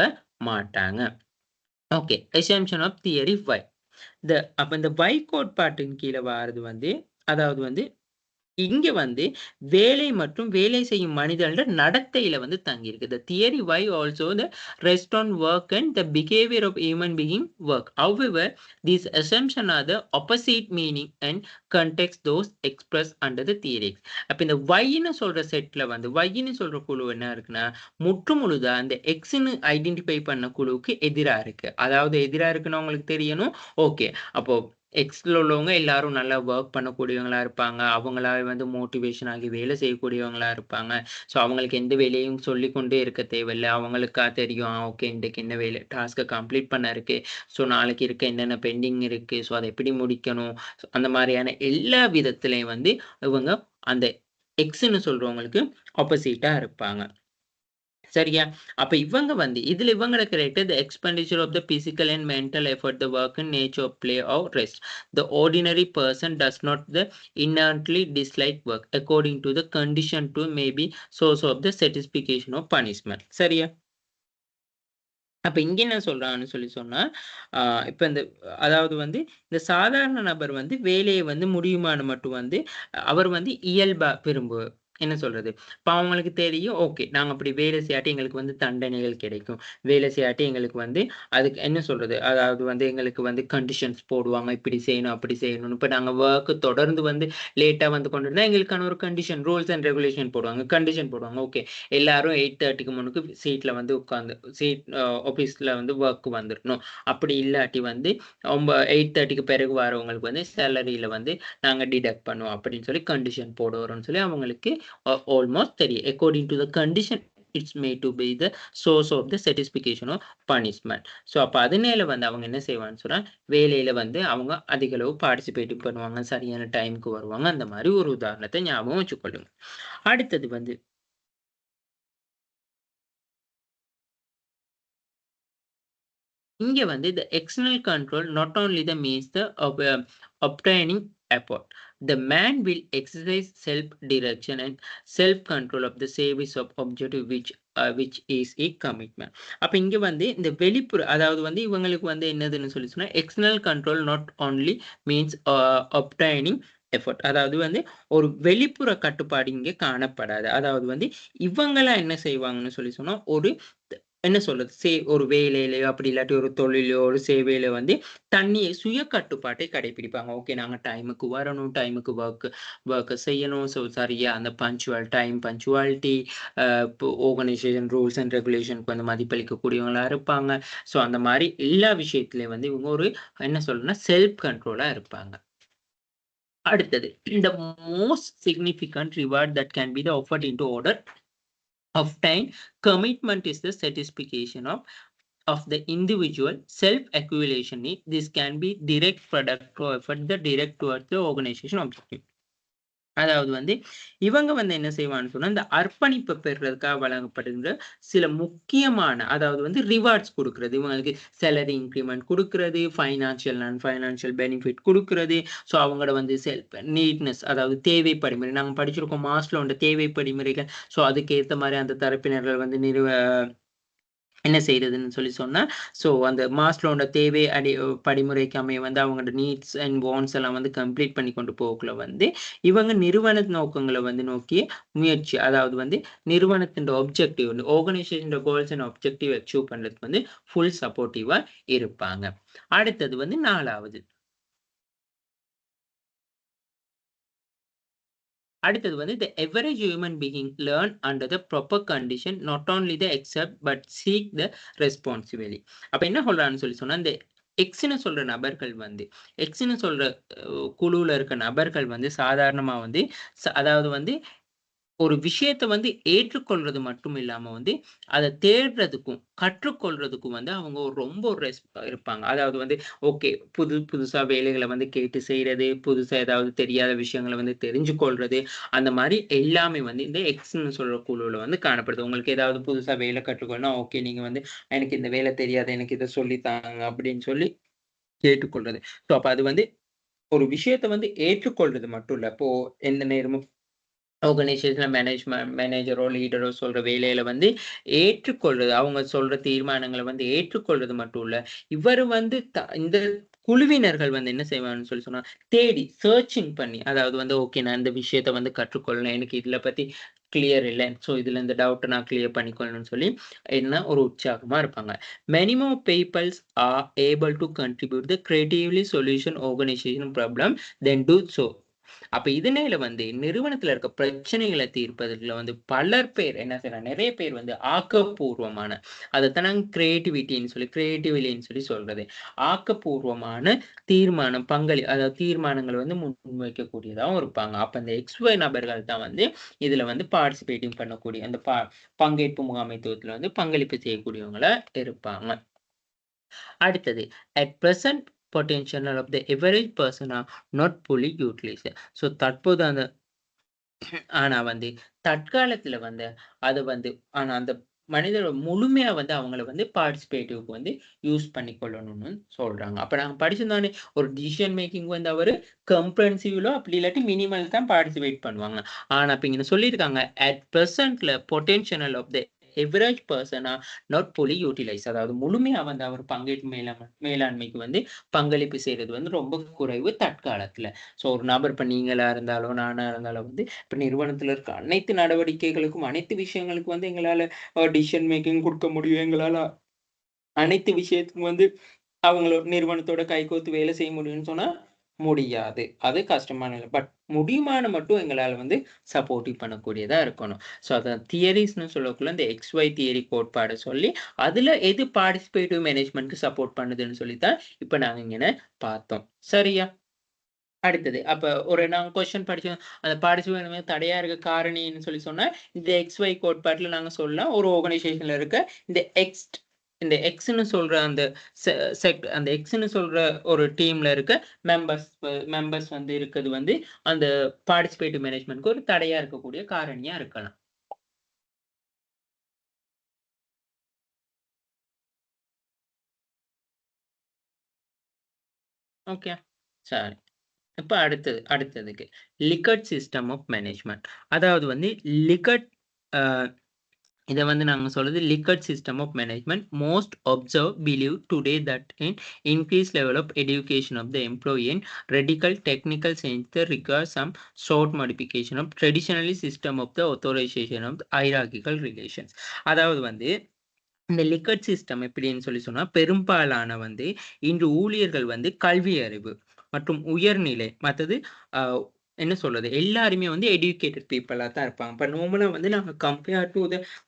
மாட்டாங்க. Okay. Assumption of theory Y. அப்ப இந்த Y கோட்பாட்டின் கீழ வாரது வந்து அதாவது வந்து இங்க வந்து வேலை மற்றும் வேலை செய்யும் மனிதர்களோட நடத்தையில வந்து தங்கியிருக்கு. The theory why also the rest on work and the behavior of human being work. However, these assumptions are the opposite meaning and context those expressed under the theory. அப்ப இந்த Yன்னு சொல்ற செட்ல வந்து Yன்னு சொல்ற குழு என்ன இருக்குன்னா, முற்றுமுழுதா அந்த Xன்னு ஐடென்டிஃபை பண்ண குழுவுக்கு எதிரா இருக்கு. அதாவது எதிரா இருக்குன்னு உங்களுக்கு தெரியணும். ஓகே. அப்போ எக்ஸ்ல உள்ளவங்க எல்லாரும் நல்லா வொர்க் பண்ணக்கூடியவங்களா இருப்பாங்க. அவங்களாவே வந்து மோட்டிவேஷன் ஆகி வேலை செய்யக்கூடியவங்களா இருப்பாங்க. ஸோ, அவங்களுக்கு எந்த வேலையும் சொல்லிக் கொண்டே இருக்க தேவையில்ல. அவங்களுக்கா தெரியும். ஓகே இன்றைக்கு என்ன வேலை டாஸ்க்க கம்ப்ளீட் பண்ண இருக்கு. ஸோ, நாளைக்கு இருக்க என்னென்ன பெண்டிங் இருக்கு. ஸோ, அத எப்படி முடிக்கணும். ஸோ, அந்த மாரியான எல்லா விதத்திலயும் வந்து இவங்க அந்த எக்ஸ்ன்னு சொல்றவங்களுக்கு ஆப்போசிட்டா இருப்பாங்க. சரியா? அப்ப இவங்க வந்து இதுல இவங்களுக்கு right the expenditure of the physical and mental effort, the work and nature of play or rest. The ordinary person does not the inherently dislike work according to the condition to may be source of the satisfaction or punishment. சரியா? அப்ப இங்க என்ன சொல்றாங்கன்னு சொல்லி சொன்னா, அ இப்ப அதாவது வந்து இந்த சாதாரண நபர் வந்து வேலைய வந்து முடியுமான்னு மட்டும் வந்து அவர் வந்து இயல்பா என்ன சொல்றது? இப்ப அவங்களுக்கு தெரியும், ஓகே நாங்க அப்படி வேலை செய்யாட்டி எங்களுக்கு வந்து தண்டனைகள் கிடைக்கும். வேலை செய்யாட்டி எங்களுக்கு வந்து அதுக்கு என்ன சொல்றது? அதாவது வந்து எங்களுக்கு வந்து கண்டிஷன்ஸ் போடுவாங்க. இப்படி செய்யணும், அப்படி செய்யணும்னு. இப்ப நாங்க வொர்க் தொடர்ந்து வந்து லேட்டா வந்து கொண்டு வந்தா எங்களுக்கான ஒரு கண்டிஷன், ரூல்ஸ் அண்ட் ரெகுலேஷன் போடுவாங்க. கண்டிஷன் போடுவாங்க. ஓகே எல்லாரும் 8:30க்கு முன்னுக்கு சீட்ல வந்து உட்கார்ந்து ஆஃபீஸ்ல வந்து வொர்க் வந்துரணும். அப்படி இல்லாட்டி வந்து 8:30க்கு பிறகு வரவங்களுக்கு வந்து சேலரியில வந்து நாங்க டிடக்ட் பண்ணுவோம் அப்படின்னு சொல்லி கண்டிஷன் போடுறோம்னு சொல்லி அவங்களுக்கு ஆல்மோஸ்ட் தெரியும். According to the condition it's made to be the source of the satisfaction of punishment. So அப்ப அதனால வந்து அவங்க என்ன செய்வாங்கன்னு சொன்னா, வேலையில வந்து அவங்க அதிக அளவு பார்ட்டிசிபேட் பண்ணுவாங்க. சரியான டைம்க்கு வருவாங்க. அந்த மாரி ஒரு உதாரணத்த ஞாபகம் வச்சுக்கொள்ளுங்க. அடுத்தது வந்து இங்க வந்து the external control not only the means the obtaining effort. The man will exercise self-direction and self-control of the service of objective which is a commitment. அப்ப இங்க வந்து இந்த வெளிப்புற அதாவது வந்து இவங்களுக்கு வந்து என்னதுன்னு சொல்லி சொன்னா external control not only means obtaining effort. அதாவது வந்து ஒரு வெளிப்புற கட்டுப்பாடு இங்க காணப்படாது. அதாவது வந்து இவங்கலாம் என்ன செய்வாங்கன்னு சொல்லி சொன்னா, ஒரு என்ன சொல்றது? ஒரு வேலையிலயோ, அப்படி இல்லாட்டி ஒரு தொழிலோ, ஒரு சேவையில வந்து சுய கட்டுப்பாட்டை கடைப்பிடிப்பாங்க. ஓகே நாங்க டைமுக்கு வரணும், டைமுக்கு வொர்க்க செய்யணும். ஸோ சரியா அந்த பங்க்சுவாலிட்டி இப்போ ஆர்கனைசேஷன் ரூல்ஸ் அண்ட் ரெகுலேஷனுக்கு வந்து மதிப்பளிக்கக்கூடியவங்களா இருப்பாங்க. ஸோ அந்த மாரி எல்லா விஷயத்திலயும் வந்து இவங்க ஒரு என்ன சொல்றதுன்னா, செல்ஃப் கண்ட்ரோலா இருப்பாங்க. அடுத்தது, the most significant reward that can be the offered into order obtain commitment is the satisfaction of the individual self-accumulation need. This can be direct product or effort the direct towards the organization objective. அதாவது வந்து இவங்க வந்து என்ன செய்வான்னு சொன்னா, இந்த அர்ப்பணிப்பு பெறுறதுக்காக வழங்கப்படுகின்ற சில முக்கியமான அதாவது வந்து ரிவார்ட்ஸ் குடுக்குறது. இவங்களுக்கு சேலரி இன்கிரிமெண்ட் குடுக்குறது, ஃபைனான்சியல் அண்ட் ஃபைனான்சியல் பெனிஃபிட் குடுக்குறது. ஸோ அவங்களோட வந்து செல்ஃப் நீட்னஸ் அதாவது தேவை படிமுறை. நாங்க படிச்சிருக்கோம் மாஸ்லோவோட தேவை படிமுறைகள். ஸோ அதுக்கேத்த மாரி அந்த தரப்பினர்கள் வந்து என்ன செய்றதுன்னு சொல்லி சொன்னா, ஸோ அந்த மாஸ்லோவோட தேவை படிமுறைக்கு அமைய வந்து அவங்களோட நீட்ஸ் அண்ட் வாண்ட்ஸ் எல்லாம் வந்து கம்ப்ளீட் பண்ணி கொண்டு போகக்குள்ள வந்து, இவங்க நிறுவன நோக்கங்கள வந்து நோக்கிய முயற்சி. அதாவது வந்து நிறுவனத்தின் objective organisation goals and objective achieve பண்றதுக்கு வந்து ஃபுல் சப்போர்ட்டிவா இருப்பாங்க. அடுத்தது வந்து 4வது. அடுத்தது வந்து the average human being learn under the proper condition not only the accept but seek the responsibly. அப்ப என்ன சொல்றான்னு சொல்லி சொன்னா, இந்த எக்ஸ்ன்னு சொல்ற நபர்கள் வந்து எக்ஸ்ன்னு சொல்ற குழுவுல இருக்க நபர்கள் வந்து சாதாரணமா வந்து அதாவது வந்து ஒரு விஷயத்த வந்து ஏற்றுக்கொள்றது மட்டும் இல்லாம வந்து, அத தேடுறதுக்கும், கற்றுக்கொள்றதுக்கும் வந்து அவங்க ரொம்ப இருப்பாங்க. அதாவது வந்து ஓகே புதுசா வேலைகள வந்து கேட்டு செய்றது, புதுசா ஏதாவது தெரியாத விஷயங்கள வந்து தெரிஞ்சு கொள்றது, அந்த மாரி எல்லாமே வந்து இந்த எக்ஸ்ன்னு சொல்ற குழுவுல வந்து காணப்படுது. உங்களுக்கு ஏதாவது புதுசா வேலை கற்றுக்கணும்னா, ஓகே நீங்க வந்து எனக்கு இந்த வேலை தெரியாது, எனக்கு இத சொல்லி தாங்க அப்படின்னு சொல்லி கேட்டுக்கொள்றது. ஸோ அப்ப அது வந்து ஒரு விஷயத்த வந்து ஏற்றுக்கொள்றது மட்டும் இல்ல. இப்போ எந்த நேரமும் ஆர்கனைசேஷன்ல மேனேஜரோ, லீடரோ சொல்ற வேலையில வந்து ஏற்றுக்கொள்றது. அவங்க சொல்ற தீர்மானங்கள வந்து ஏற்றுக்கொள்றது மட்டும் இல்ல. இவரு வந்து இந்த குழுவினர்கள் வந்து என்ன செய்வாங்கன்னு சொல்லி சொன்னா, தேடி சர்ச்சிங் பண்ணி, அதாவது வந்து ஓகே நான் இந்த விஷயத்த வந்து கற்றுக்கொள்ளணும். எனக்கு இதுல பத்தி கிளியர் இல்ல. ஸோ இதுல இந்த டவுட்ட நான் கிளியர் பண்ணிக்கொள்ளணும்னு சொல்லி என்ன ஒரு உற்சாகமா இருப்பாங்க. Many more peoples are able to contribute the creatively solution organization problem than do so. அப்ப இதனால வந்து நிறுவனத்துல இருக்க பிரச்சனைகள தீர்ப்பதில வந்து பலர் பேர் என்ன செய்றாங்க, நெறைய பேர் வந்து ஆக்கப்பூர்வமான அதத்தான் நாங்க கிரியேட்டிவிட்டின்னு சொல்லி சொல்றது. ஆக்கப்பூர்வமான தீர்மானம் அதாவது தீர்மானங்கள் வந்து முன்வைக்கக்கூடியதாவும் இருப்பாங்க. அப்ப இந்த XY நபர்கள் தான் வந்து இதுல வந்து பார்ட்டிசிபேட்டிங் பண்ணக்கூடிய அந்த பங்கேற்பு முகாமைத்துவத்துல வந்து பங்களிப்பு செய்யக்கூடியவங்களா இருப்பாங்க. அடுத்தது at present potential of the average person are not fully utilised. So தற்போது அந்த ஆனா வந்து தற்காலத்துல வந்து அத வந்து ஆனா அந்த மனிதர் முழுமையா வந்து அவங்கள வந்து பார்ட்டிசிபேட்டிவ்க்கு வந்து யூஸ் பண்ணிக்கொள்ளணும்னு சொல்றாங்க. அப்ப நாங்க படிச்சிருந்தோனே ஒரு டிசிஷன் மேக்கிங் வந்து அவரு கம்ப்ரெஹென்சிவ்லோ அப்படி இல்லாட்டி மினிமல் தான் பார்ட்டிசிபேட் பண்ணுவாங்க. ஆனா இப்ப இங்க சொல்லியிருக்காங்க அட் பிரசன்ட்ல potential of the average person are not fully utilise. அதாவது முழுமையா வந்து அவர் பங்கேற்பு மேலாண்மைக்கு வந்து பங்களிப்பு செய்றது வந்து ரொம்ப குறைவு தற்காலத்துல. ஸோ ஒரு நபர் இப்ப நீங்களா இருந்தாலும், நானா இருந்தாலும் வந்து இப்ப நிறுவனத்துல இருக்க அனைத்து நடவடிக்கைகளுக்கும், அனைத்து விஷயங்களுக்கும் வந்து எங்களால டிசிஷன் மேக்கிங் குடுக்க முடியும். எங்களால அனைத்து விஷயத்துக்கும் வந்து அவங்களோட நிறுவனத்தோட கைகோர்த்து வேலை செய்ய முடியும்னு சொன்னா, முடியாது. அது கஷ்டமான நிலை. பட் முடியுமான்னு மட்டும் எங்களால வந்து சப்போர்ட்டிவ் பண்ணக்கூடியதா இருக்கணும். ஸோ அத தியரீஸ்ன்னு சொல்லக்குள்ள இந்த XY தியரி கோட்பாட சொல்லி, அதுல எது பார்ட்டிசிபேட்டிவ் மேனேஜ்மென்ட்க்கு சப்போர்ட் பண்ணுதுன்னு சொல்லி தான் இப்ப நாங்க இங்கன பார்த்தோம். சரியா? அடுத்தது. அப்ப ஒரு நாங்க கொஸ்டின் படிச்சோம். அந்த பார்ட்டிசிபேட் தடையா இருக்க காரணின்னு சொல்லி சொன்னா, இந்த XY கோட்பாட்டுல நாங்க சொல்லலாம். ஒரு ஆர்கனைசேஷன்ல இருக்க இந்த இந்த எக்ஸ்ன்னு சொல்ற அந்த அந்த எக்ஸ்ன்னு சொல்ற ஒரு டீம்ல இருக்க மெம்பர்ஸ் வந்து இருக்கிறது வந்து அந்த பார்ட்டிசிபேட்டிவ் மேனேஜ்மென்ட்க்கு ஒரு தடையா இருக்கக்கூடிய காரணியா இருக்கலாம். ஓகே. சரி. இப்ப அடுத்ததுக்கு லிகர்ட் சிஸ்டம் ஆஃப் மேனேஜ்மென்ட். அதாவது வந்து லிகர்ட் அ இத வந்து நாங்க சொல்றது Likert system of management. Most observe believe today that increased level of education of the employee and radical technical change that require some short modification of traditionally system of the authorization of the hierarchical relations. அதாவது வந்து இந்த Likert system எப்படின்னு சொல்லி சொன்னா, பெரும்பாலான வந்து இன்று ஊழியர்கள் வந்து கல்வி அறிவு மற்றும் உயர்நிலை மத்தது அ என்ன சொல்றது? எல்லாருமே வந்து எடியூகேட்டட் பீப்பிளா தான் இருப்பாங்க. இப்ப நார்மலா வந்து நாங்க கம்பேர் டூ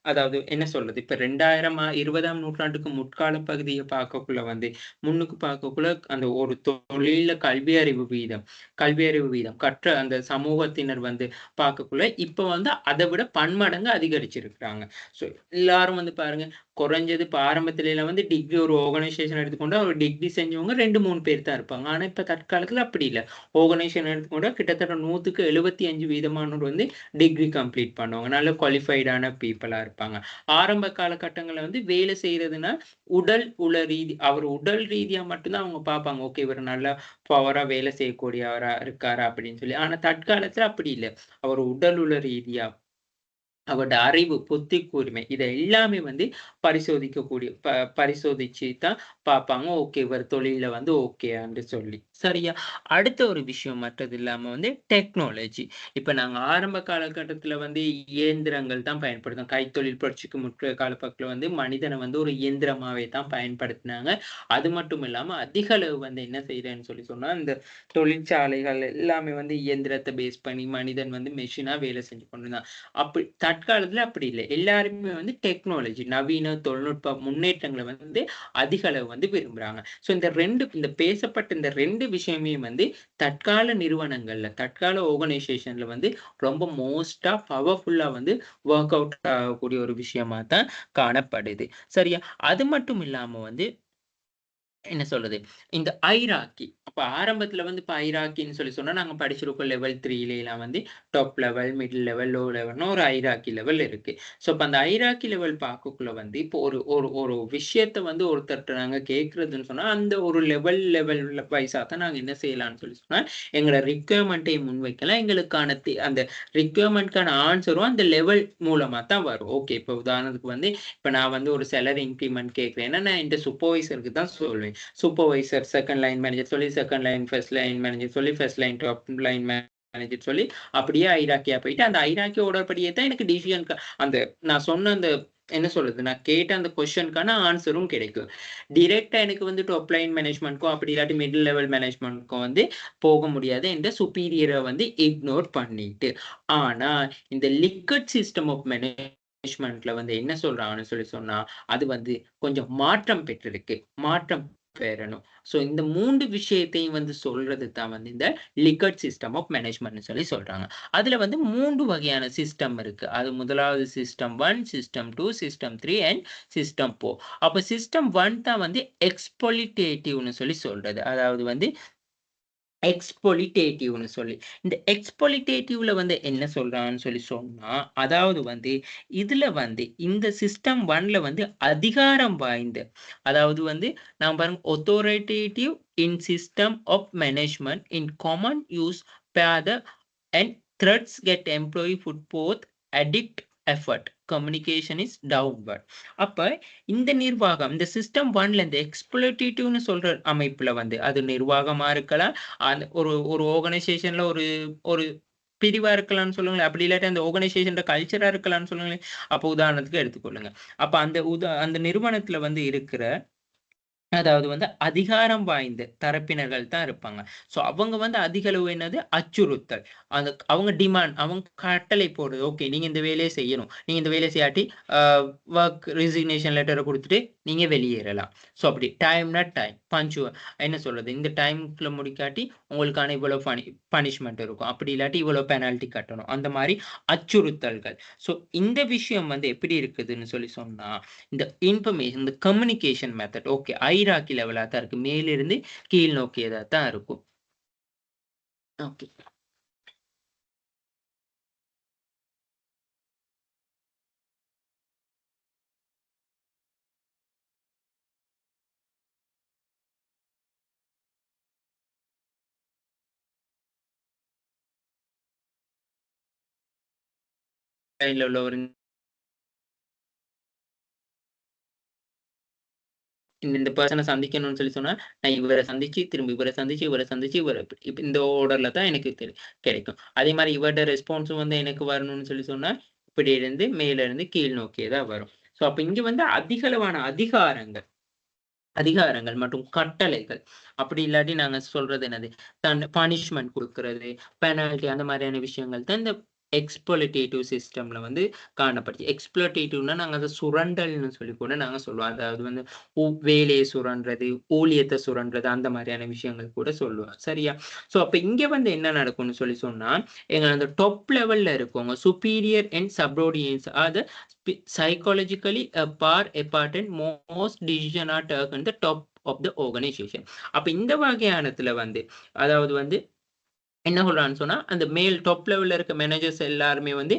அதாவது என்ன சொல்றது? இப்ப 2000 நூற்றாண்டுக்கு முற்கால பகுதிய பார்க்கக்குள்ள வந்து, முன்னுக்கு பார்க்கக்குள்ள அந்த ஒரு தொழில்ல கல்வி அறிவு வீதம் கற்ற அந்த சமூகத்தினர் வந்து பார்க்கக்குள்ள, இப்ப வந்து அத விட பன்மடங்கு அதிகரிச்சிருக்கிறாங்க. ஸோ எல்லாரும் வந்து பாருங்க குறைஞ்சது இப்ப ஆரம்பத்திலலாம் வந்து டிகிரி ஒரு ஆர்கனைசேஷன் எடுத்துக்கொண்டா, ஒரு டிகிரி செஞ்சவங்க 2, 3 பேர் தான் இருப்பாங்க. ஆனா, இப்ப தற்காலத்துல அப்படி இல்ல. ஆர்கனைசேஷன் எடுத்துக்கொண்டா கிட்டத்தட்ட 100க்கு 75% வந்து டிகிரி கம்ப்ளீட் பண்ணுவாங்க. நல்ல குவாலிஃபைடான பீப்பிளா இருப்பாங்க. ஆரம்ப காலகட்டங்கள்ல வந்து வேலை செய்றதுன்னா, அவர் உடல் ரீதியா மட்டும் தான் அவங்க பார்ப்பாங்க. ஓகே இவரு நல்லா பவரா வேலை செய்யக்கூடியவரா இருக்காரா அப்படின்னு சொல்லி. ஆனா தற்காலத்துல அப்படி இல்ல. அவர் உடல் உள ரீதியா அவரோட அறிவு, புத்தி கூர்மை இத எல்லாமே வந்து பரிசோதிச்சு தான் பார்ப்பாங்க. ஓகே இவர் தொழில்ல வந்து ஓகேயான்னு சொல்லி. சரியா? அடுத்த ஒரு விஷயம் மற்றது இல்லாம வந்து டெக்னாலஜி. இப்ப நாங்க ஆரம்ப காலகட்டத்தில வந்து இயந்திரங்கள் தான் பயன்படுத்தோம். கைத்தொழில் புரட்சிக்கு முற்றைய காலப்போக்குல வந்து மனிதன வந்து ஒரு இயந்திரமாவே தான் பயன்படுத்தினாங்க. அது மட்டும் இல்லாம அதிக அளவு வந்து என்ன செய்றேன்னு சொல்லி சொன்னா, இந்த தொழிற்சாலைகள் எல்லாமே வந்து இயந்திரத்த பேஸ் பண்ணி மனிதன் வந்து மெஷினா வேலை செஞ்சு கொண்டிருந்தான். தற்காலத்துல அப்படி இல்ல. எல்லாருமே வந்து டெக்னாலஜி, நவீன தொழில்நுட்ப முன்னேற்றங்கள வந்து அதிக அளவு வந்து விரும்புறாங்க. ஸோ இந்த பேசப்பட்ட இந்த 2 விஷயமே வந்து தற்கால ஆர்கனைசேஷன்ல வந்து ரொம்ப மோஸ்ட்டா பவர்ஃபுல்லா வந்து வொர்க் அவுட் ஆகக்கூடிய ஒரு விஷயமா தான் காணப்படுது. சரியா? அது மட்டும் இல்லாம வந்து என்ன சொல்றது? இந்த ஐராக்கி. அப்ப ஆரம்பத்துல வந்து இப்ப ஐராக்கின்னு சொல்லி சொன்னா, நாங்க படிச்சிருக்கோம் லெவல் 3லலாம் வந்து top level, middle level, low லெவல்னு ஒரு ஐராக்கி லெவல் இருக்கு. ஸோ, அப்ப அந்த ஐராக்கி லெவல் பார்க்கக்குள்ள வந்து, இப்போ ஒரு ஒரு ஒரு விஷயத்த வந்து ஒருத்தர்ட்ட நாங்க கேட்கிறதுன்னு சொன்னா, அந்த ஒரு லெவல் வைஸா தான் நாங்க என்ன செய்யலாம்னு சொல்லி சொன்னா, எங்களோட ரிக்வயர்மென்ட்டையும் முன்வைக்கலாம். எங்களுக்கான அந்த ரிக்வயர்மென்ட்க்கான ஆன்ஸரும் அந்த லெவல் மூலமா தான் வரும். ஓகே, இப்போ உதாரணத்துக்கு வந்து, இப்ப நான் வந்து ஒரு சேலரி இன்கிரிமென்ட் கேட்கிறேன்னா, நான் என்ட்ட சூப்பர்வைசருக்கு தான் சொல்வேன். சூப்பர்வைசர், செகண்ட் லைன் மேனேஜர் சொல்லி, second line, first line manager சொல்லி, first line, top line manager சொல்லி, அப்படியே ஹைரார்க்கியா போயிட்டு, அந்த ஹைரார்க்கி ஆர்டர் படியே தான் எனக்கு டிசிஷன் அந்த நான் சொன்ன அந்த என்ன சொல்றது? நான் கேட்ட அந்த கொஸ்டின்க்கான ஆன்ஸரும் கிடைக்கும். டைரக்ட்டா எனக்கு வந்து டாப் லைன் மேனேஜ்மென்ட்க்கோ, அப்படி இல்லாட்டி மிடில் லெவல் மேனேஜ்மென்ட்க்கோ வந்து போக முடியாது. என்ற சுப்பீரியர வந்து இக்னோர் பண்ணிட்டு. ஆனா, இந்த லிக்விட் சிஸ்டம் ஆஃப் மேனேஜ்மென்ட்ல வந்து என்ன சொல்றாங்கன்னு சொல்லி சொன்னா, அது வந்து கொஞ்சம் மாற்றம் பெற்றிருக்கு. மாற்றம் பெறணும். ஸோ இந்த 3 விஷயத்தையும் வந்து சொல்றது தான் வந்து இந்த லிக்கர்ட் சிஸ்டம் ஆஃப் மேனேஜ்மென்ட்ன்னு சொல்லி சொல்றாங்க. அதுல வந்து 3 வகையான சிஸ்டம் இருக்கு. அது முதலாவது system 1, system 2, system 3 and system 4. அப்ப சிஸ்டம் 1 தான் வந்து எக்ஸ்ப்ளோயிட்டேட்டிவ்ன்னு சொல்லி சொல்றது. அதாவது வந்து எக்ஸ்ப்ளோயிட்டேட்டிவ்ன்னு சொல்லி. இந்த எக்ஸ்ப்ளோயிட்டேட்டிவ்ல வந்து என்ன சொல்றாங்கன்னு சொல்லி சொன்னா, அதாவது வந்து இதுல வந்து இந்த சிஸ்டம் 1ல வந்து அதிகாரம் வாய்ந்த, அதாவது வந்து நான் பாருங்க authoritative in system of management in common use fear the and threats get employee put both addict effort communication is downward. அப்ப இந்த நிர்வாகம் இந்த சிஸ்டம் 1ல இந்த எக்ஸ்ப்ளோயிட்டேட்டிவ்னு சொல்ற அமைப்புல வந்து அது நிர்வாகமா இருக்கலாம். அந்த ஒரு ஒரு ஆர்கனைசேஷன்ல ஒரு ஒரு பிரிவா இருக்கலாம்னு சொல்லுங்களேன். அப்படி இல்லாட்டி அந்த ஆர்கனைசேஷன்ட கல்ச்சரா இருக்கலாம்னு சொல்லுங்களேன். அப்ப உதாரணத்துக்கு எடுத்துக்கொள்ளுங்க. அப்ப அந்த நிறுவனத்துல வந்து இருக்கிற அதாவது வந்து அதிகாரம் வாய்ந்த தரப்பினர்கள் தான் இருப்பாங்க. ஸோ அவங்க வந்து அதிக அளவு என்னது அச்சுறுத்தல். அவங்க டிமாண்ட் அவங்க கட்டளை போடுறது. ஓகே நீங்க இந்த வேலைய செய்யணும். நீங்க இந்த வேலைய செய்யாட்டி அ வொர்க் ரெசிக்னேஷன் லெட்டர குடுத்துட்டு நீங்க வெளியேறலாம். ஸோ அப்படி டைம்னா டைம். என்ன சொல்றது? இந்த டைம்க்குள்ள முடிக்காட்டி உங்களுக்கான இவ்வளோ பனிஷ்மென்ட் இருக்கும். அப்படி இல்லாட்டி இவ்வளோ பெனால்டி கட்டணும். அந்த மாரி அச்சுறுத்தல்கள். ஸோ இந்த விஷயம் வந்து எப்படி இருக்குதுன்னு சொல்லி சொன்னா இந்த கம்யூனிகேஷன் மெத்தட் ஓகே. ஹைரார்கி லெவலா தான் இருக்கு. மேலிருந்து கீழ் நோக்கியதா தான் இருக்கும். ஓகே. லைன்ல உள்ளவரு இந்த பெர்சன சந்திக்கணும்னு சொல்லி சொன்னா, நான் இவர சந்திச்சு, திரும்ப இவர சந்திச்சு, இவர சந்திச்சு, இவர இப்ப இந்த ஆர்டர்ல தான் எனக்கு கிடைக்கும். அதே மாரி இவர்ட ரெஸ்பான்ஸும் வந்து எனக்கு வரணும்னு சொல்லி சொன்னா, இப்படி இருந்து மேல இருந்து கீழ் நோக்கியதா வரும். ஸோ அப்ப இங்க வந்து அதிக அளவான அதிகாரங்கள் மற்றும் கட்டளைகள். அப்படி இல்லாட்டி நாங்க சொல்றது என்னது? பனிஷ்மென்ட் குடுக்குறது, பெனால்டி அந்த மாரியான விஷயங்கள் தான் இந்த எக்ஸ்ப்ளோயிட்டேட்டிவ் சிஸ்டம்ல வந்து காணப்படுது. எக்ஸ்ப்ளோயிட்டேட்டிவ்னா நாங்க அத சுரண்டல்ன்னு சொல்லி கூட நாங்க சொல்லுவோம். அதாவது வந்து வேலைய சுரண்ட்றது, ஊழியத்த சுரண்ட்றது அந்த மாரியான விஷயங்கள் கூட சொல்லுவோம். சரியா? ஸோ அப்ப இங்க வந்து என்ன நடக்கும்னு சொல்லி சொன்னா, எங்க அந்த டாப் லெவல்ல இருக்கவங்க superior and subordinates R the psychologically apart and most decision are taken the top of the organization. அப்ப இந்த வகையானத்துல வந்து அதாவது வந்து என்ன சொல்றான்னு சொன்னா, அந்த மேல் டாப் லெவல்ல இருக்க மேனேஜர்ஸ் எல்லாருமே வந்து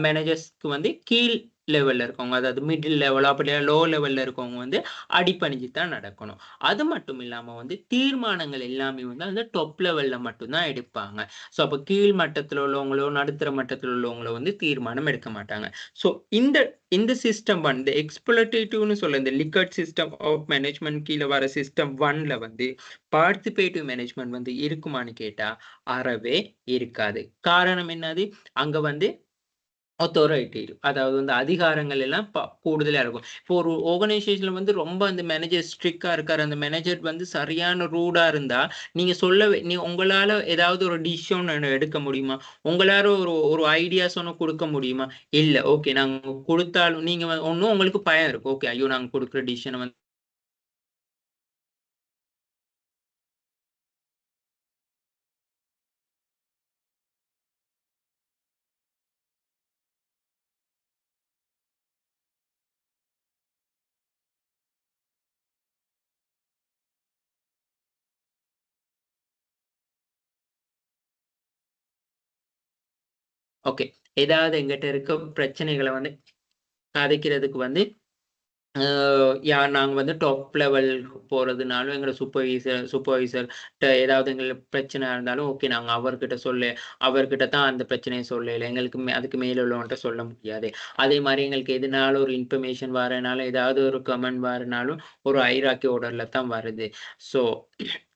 மேனேஜர்ஸ்க்கு வந்து கீழ் லெவல்ல இருக்கவங்க, அதாவது மிடில் லெவல் அப்படியே லோ லெவல்ல இருக்கவங்க வந்து அடிபணிஞ்சு தான் நடக்கணும். அது மட்டும் இல்லாம வந்து தீர்மானங்கள் எல்லாமே வந்து அந்த டாப் லெவல்ல மட்டும் தான் எடுப்பாங்க. ஸோ அப்ப கீழ் மட்டத்துல உள்ளவங்களோ, நடுத்தர மட்டத்துல உள்ளவங்களோ வந்து தீர்மானம் எடுக்க மாட்டாங்க. ஸோ இந்த இந்த சிஸ்டம் வந்து எக்ஸ்ப்ளோடேட்டிவ்னு சொல்ல இந்த லிக்கர்ட் சிஸ்டம் ஆஃப் மேனேஜ்மென்ட் கீழ வர சிஸ்டம் 1ல வந்து பார்ட்டிசிபேட்டிவ் மேனேஜ்மென்ட் வந்து இருக்குமான்னு கேட்டா, அறவே இருக்காது. காரணம் என்னது? அங்க வந்து அத்தாரிட்டேட்டிவ் அதாவது வந்து அதிகாரங்கள் எல்லாம் கூடுதலா இருக்கும். இப்போ ஒரு ஆர்கனைசேஷன்ல வந்து ரொம்ப அந்த மேனேஜர் ஸ்ட்ரிக்ட்டா இருக்காரு. அந்த மேனேஜர் வந்து சரியான ரூடா இருந்தா, நீங்க உங்களால ஏதாவது ஒரு டிசிஷன் எடுக்க முடியுமா? உங்களால ஒரு ஒரு ஐடியாஸ் ஒண்ணு குடுக்க முடியுமா? இல்ல. ஓகே நாங்க குடுத்தாலும் நீங்க ஒண்ணும் உங்களுக்கு பயம் இருக்கும். ஓகே ஐயோ! நாங்க குடுக்குற டிசிஷன வந்து ஓகே. ஏதாவது எங்கிட்ட இருக்க பிரச்சனைகள வந்து கதைக்கிறதுக்கு வந்து நாங்க வந்து டாப் லெவல் போறதுனாலும் எங்களோட சூப்பர்வைசர்ட்ட ஏதாவது எங்களுக்கு பிரச்சனை இருந்தாலும், ஓகே நாங்க அவர்கிட்ட தான் அந்த பிரச்சனைய சொல்லல. எங்களுக்கு அதுக்கு மேல உள்ளவன்ட்ட சொல்ல முடியாது. அதே மாரி எங்களுக்கு எதுனாலும் ஒரு இன்ஃபர்மேஷன் வரனாலும், ஏதாவது ஒரு கமெண்ட் வரனாலும் ஒரு ஹைரார்கி ஆர்டர்ல தான் வருது. ஸோ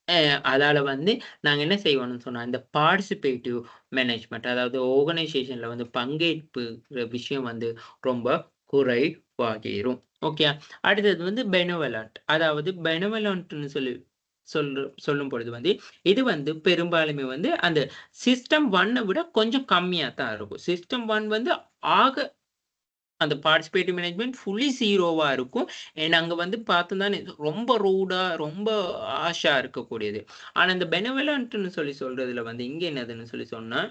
அ அதால வந்து நாங்க என்ன செய்வோம்னு சொன்னா, இந்த பார்ட்டிசிபேட்டிவ் மேனேஜ்மென்ட் அதாவது ஆர்கனைசேஷன்ல வந்து பங்கேற்புங்கிற விஷயம் வந்து ரொம்ப குறைவாகிரும். ஓகே. அடுத்தது வந்து பெனவலன்ட். அதாவது பெனவலன்ட்ன்னு சொல்லும் பொழுது வந்து, இது வந்து பெரும்பாலுமே வந்து அந்த சிஸ்டம் 1 விட கொஞ்சம் கம்மியா தான் இருக்கும். சிஸ்டம் 1 வந்து ஆக அந்த பார்ட்டிசிபேட்டிவ் மேனேஜ்மென்ட் ஃபுல்லி 0வா இருக்கும். அங்க வந்து பார்த்தோம்னா ரொம்ப ரூடா, ரொம்ப ஹார்ஷா இருக்கக்கூடியது. ஆனா இந்த பெனவலன்ட்ன்னு சொல்றதுல வந்து இங்க என்னதுன்னு சொன்னா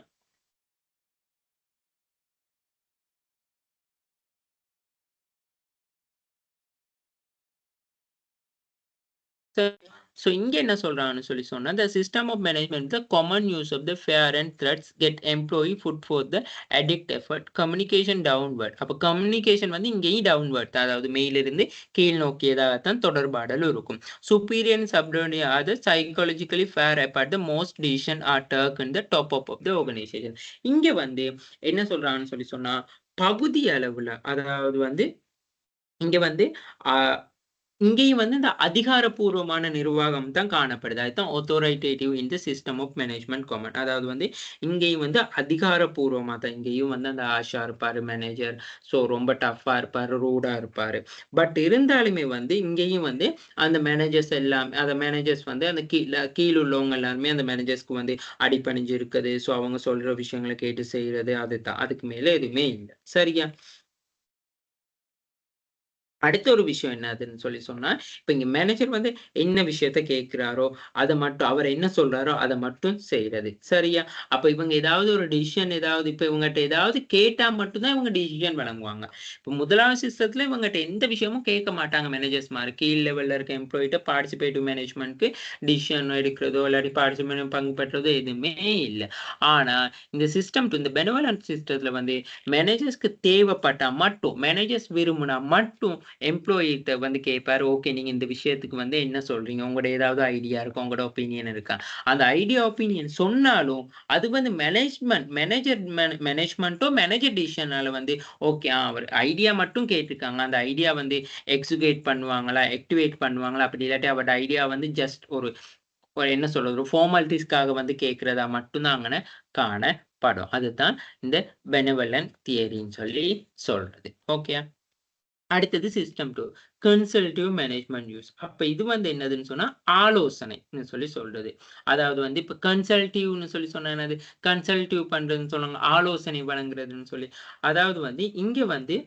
ஸோ இங்க என்ன சொல்றாங்கன்னு சொன்னா, "The system of management, the common use of the fair and threats get employee foot for the addict effort, communication downward." அப்ப கம்யூனிகேஷன் வந்து இங்கேயும் டவுன்வர்ட் தான். அதாவது மேலிருந்து கீழ் நோக்கியதாகத்தான் தொடர்பாடல் இருக்கும். "Superior and subordinate are the psychologically fair apart, the most decision are taken the top of the organization." இங்க வந்து என்ன சொல்றாங்கன்னு சொன்னா, பகுதி அளவுல அதாவது வந்து இங்க வந்து அ இங்கேயும் வந்து இந்த அதிகாரப்பூர்வமான நிர்வாகம் தான் காணப்படுது. அதுதான் authoritative in the system of management common. அதாவது வந்து இங்கேயும் வந்து அதிகாரப்பூர்வமா தான் இங்கேயும் வந்து அந்த ஆஷா இருப்பாரு மேனேஜர். ஸோ ரொம்ப டஃப்பா இருப்பாரு, ரூடா இருப்பாரு. பட் இருந்தாலுமே வந்து இங்கேயும் வந்து அந்த மேனேஜர்ஸ் எல்லாம் அந்த மேனேஜர்ஸ் வந்து அந்த கீழ உள்ளவங்க எல்லாருமே அந்த மேனேஜர்ஸ்க்கு வந்து அடிபணிஞ்சு இருக்குது. ஸோ அவங்க சொல்ற விஷயங்கள கேட்டு செய்றது அதுதான். அதுக்கு மேல எதுவுமே இல்ல. சரியா? அடுத்த ஒரு விஷயம் என்னதுன்னு சொன்னா, இப்ப இங்க மேனேஜர் வந்து என்ன விஷயத்த கேட்கிறாரோ, அத மட்டும் அவர் என்ன சொல்றாரோ, அத மட்டும் செய்றது. சரியா? அப்ப இவங்க ஏதாவது ஒரு டிசிஷன் ஏதாவது இப்ப இவங்கட்ட ஏதாவது கேட்டா மட்டும் தான் இவங்க டிசிஷன் வழங்குவாங்க. இப்ப முதலாவது சிஸ்டத்துல இவங்கட்ட எந்த விஷயமும் கேட்க மாட்டாங்க மேனேஜர்ஸ்மாரு. கீழ் லெவல்ல இருக்க எம்ப்ளாயிட்ட பார்ட்டிசிபேட்டிவ் மேனேஜ்மென்ட்க்கு டிசிஷன் எடுக்கிறதோ, இல்லாட்டி பார்ட்டிசிபேட் பங்கு பெற்றதோ எதுவுமே இல்ல. ஆனா இந்த இந்த பெனவலன்ட் சிஸ்டத்துல வந்து மேனேஜர்ஸ்க்கு தேவைப்பட்டா மட்டும், மேனேஜர்ஸ் விரும்புனா மட்டும் எம்ப்ளாயிட்ட வந்து கேட்பாரு. ஓகே நீங்க இந்த விஷயத்துக்கு வந்து என்ன சொல்றீங்க? உங்களோட ஏதாவது ஐடியா இருக்கா? உங்களோட ஒப்பீனியன் இருக்கா? அந்த ஐடியா, ஒப்பீனியன் சொன்னாலும், அது வந்து மேனேஜ்மென்ட்டோ மேனேஜர் டிசிஷனால வந்து ஓகே அவர் ஐடியா மட்டும் கேட்டுருக்காங்க. அந்த ஐடியா வந்து எக்ஸிக்யூட் பண்ணுவாங்களா? ஆக்டிவேட் பண்ணுவாங்களா? அப்படி இல்லாட்டி அவரோட ஐடியா வந்து ஜஸ்ட் ஒரு ஒரு என்ன சொல்றது? ஒரு ஃபார்மாலிட்டீஸ்க்காக வந்து கேட்கிறதா மட்டும் தான் அங்கன காணப்படும். அதுதான் இந்த பெனவலன்ட் தியரின்னு சொல்றது. ஓகேயா? அடுத்தது சிஸ்டம் 2 கன்சல்டிவ் மேனேஜ்மென்ட் யூஸ். அப்ப இது வந்து என்னதுன்னு சொன்னா, ஆலோசனைன்னு சொல்றது. அதாவது வந்து இப்ப கன்சல்டிவ்ன்னு சொன்னா என்னது? கன்சல்டிவ் பண்றதுன்னு சொல்லுவாங்க. ஆலோசனை வழங்குறதுன்னு சொல்லி. அதாவது வந்து இங்க வந்து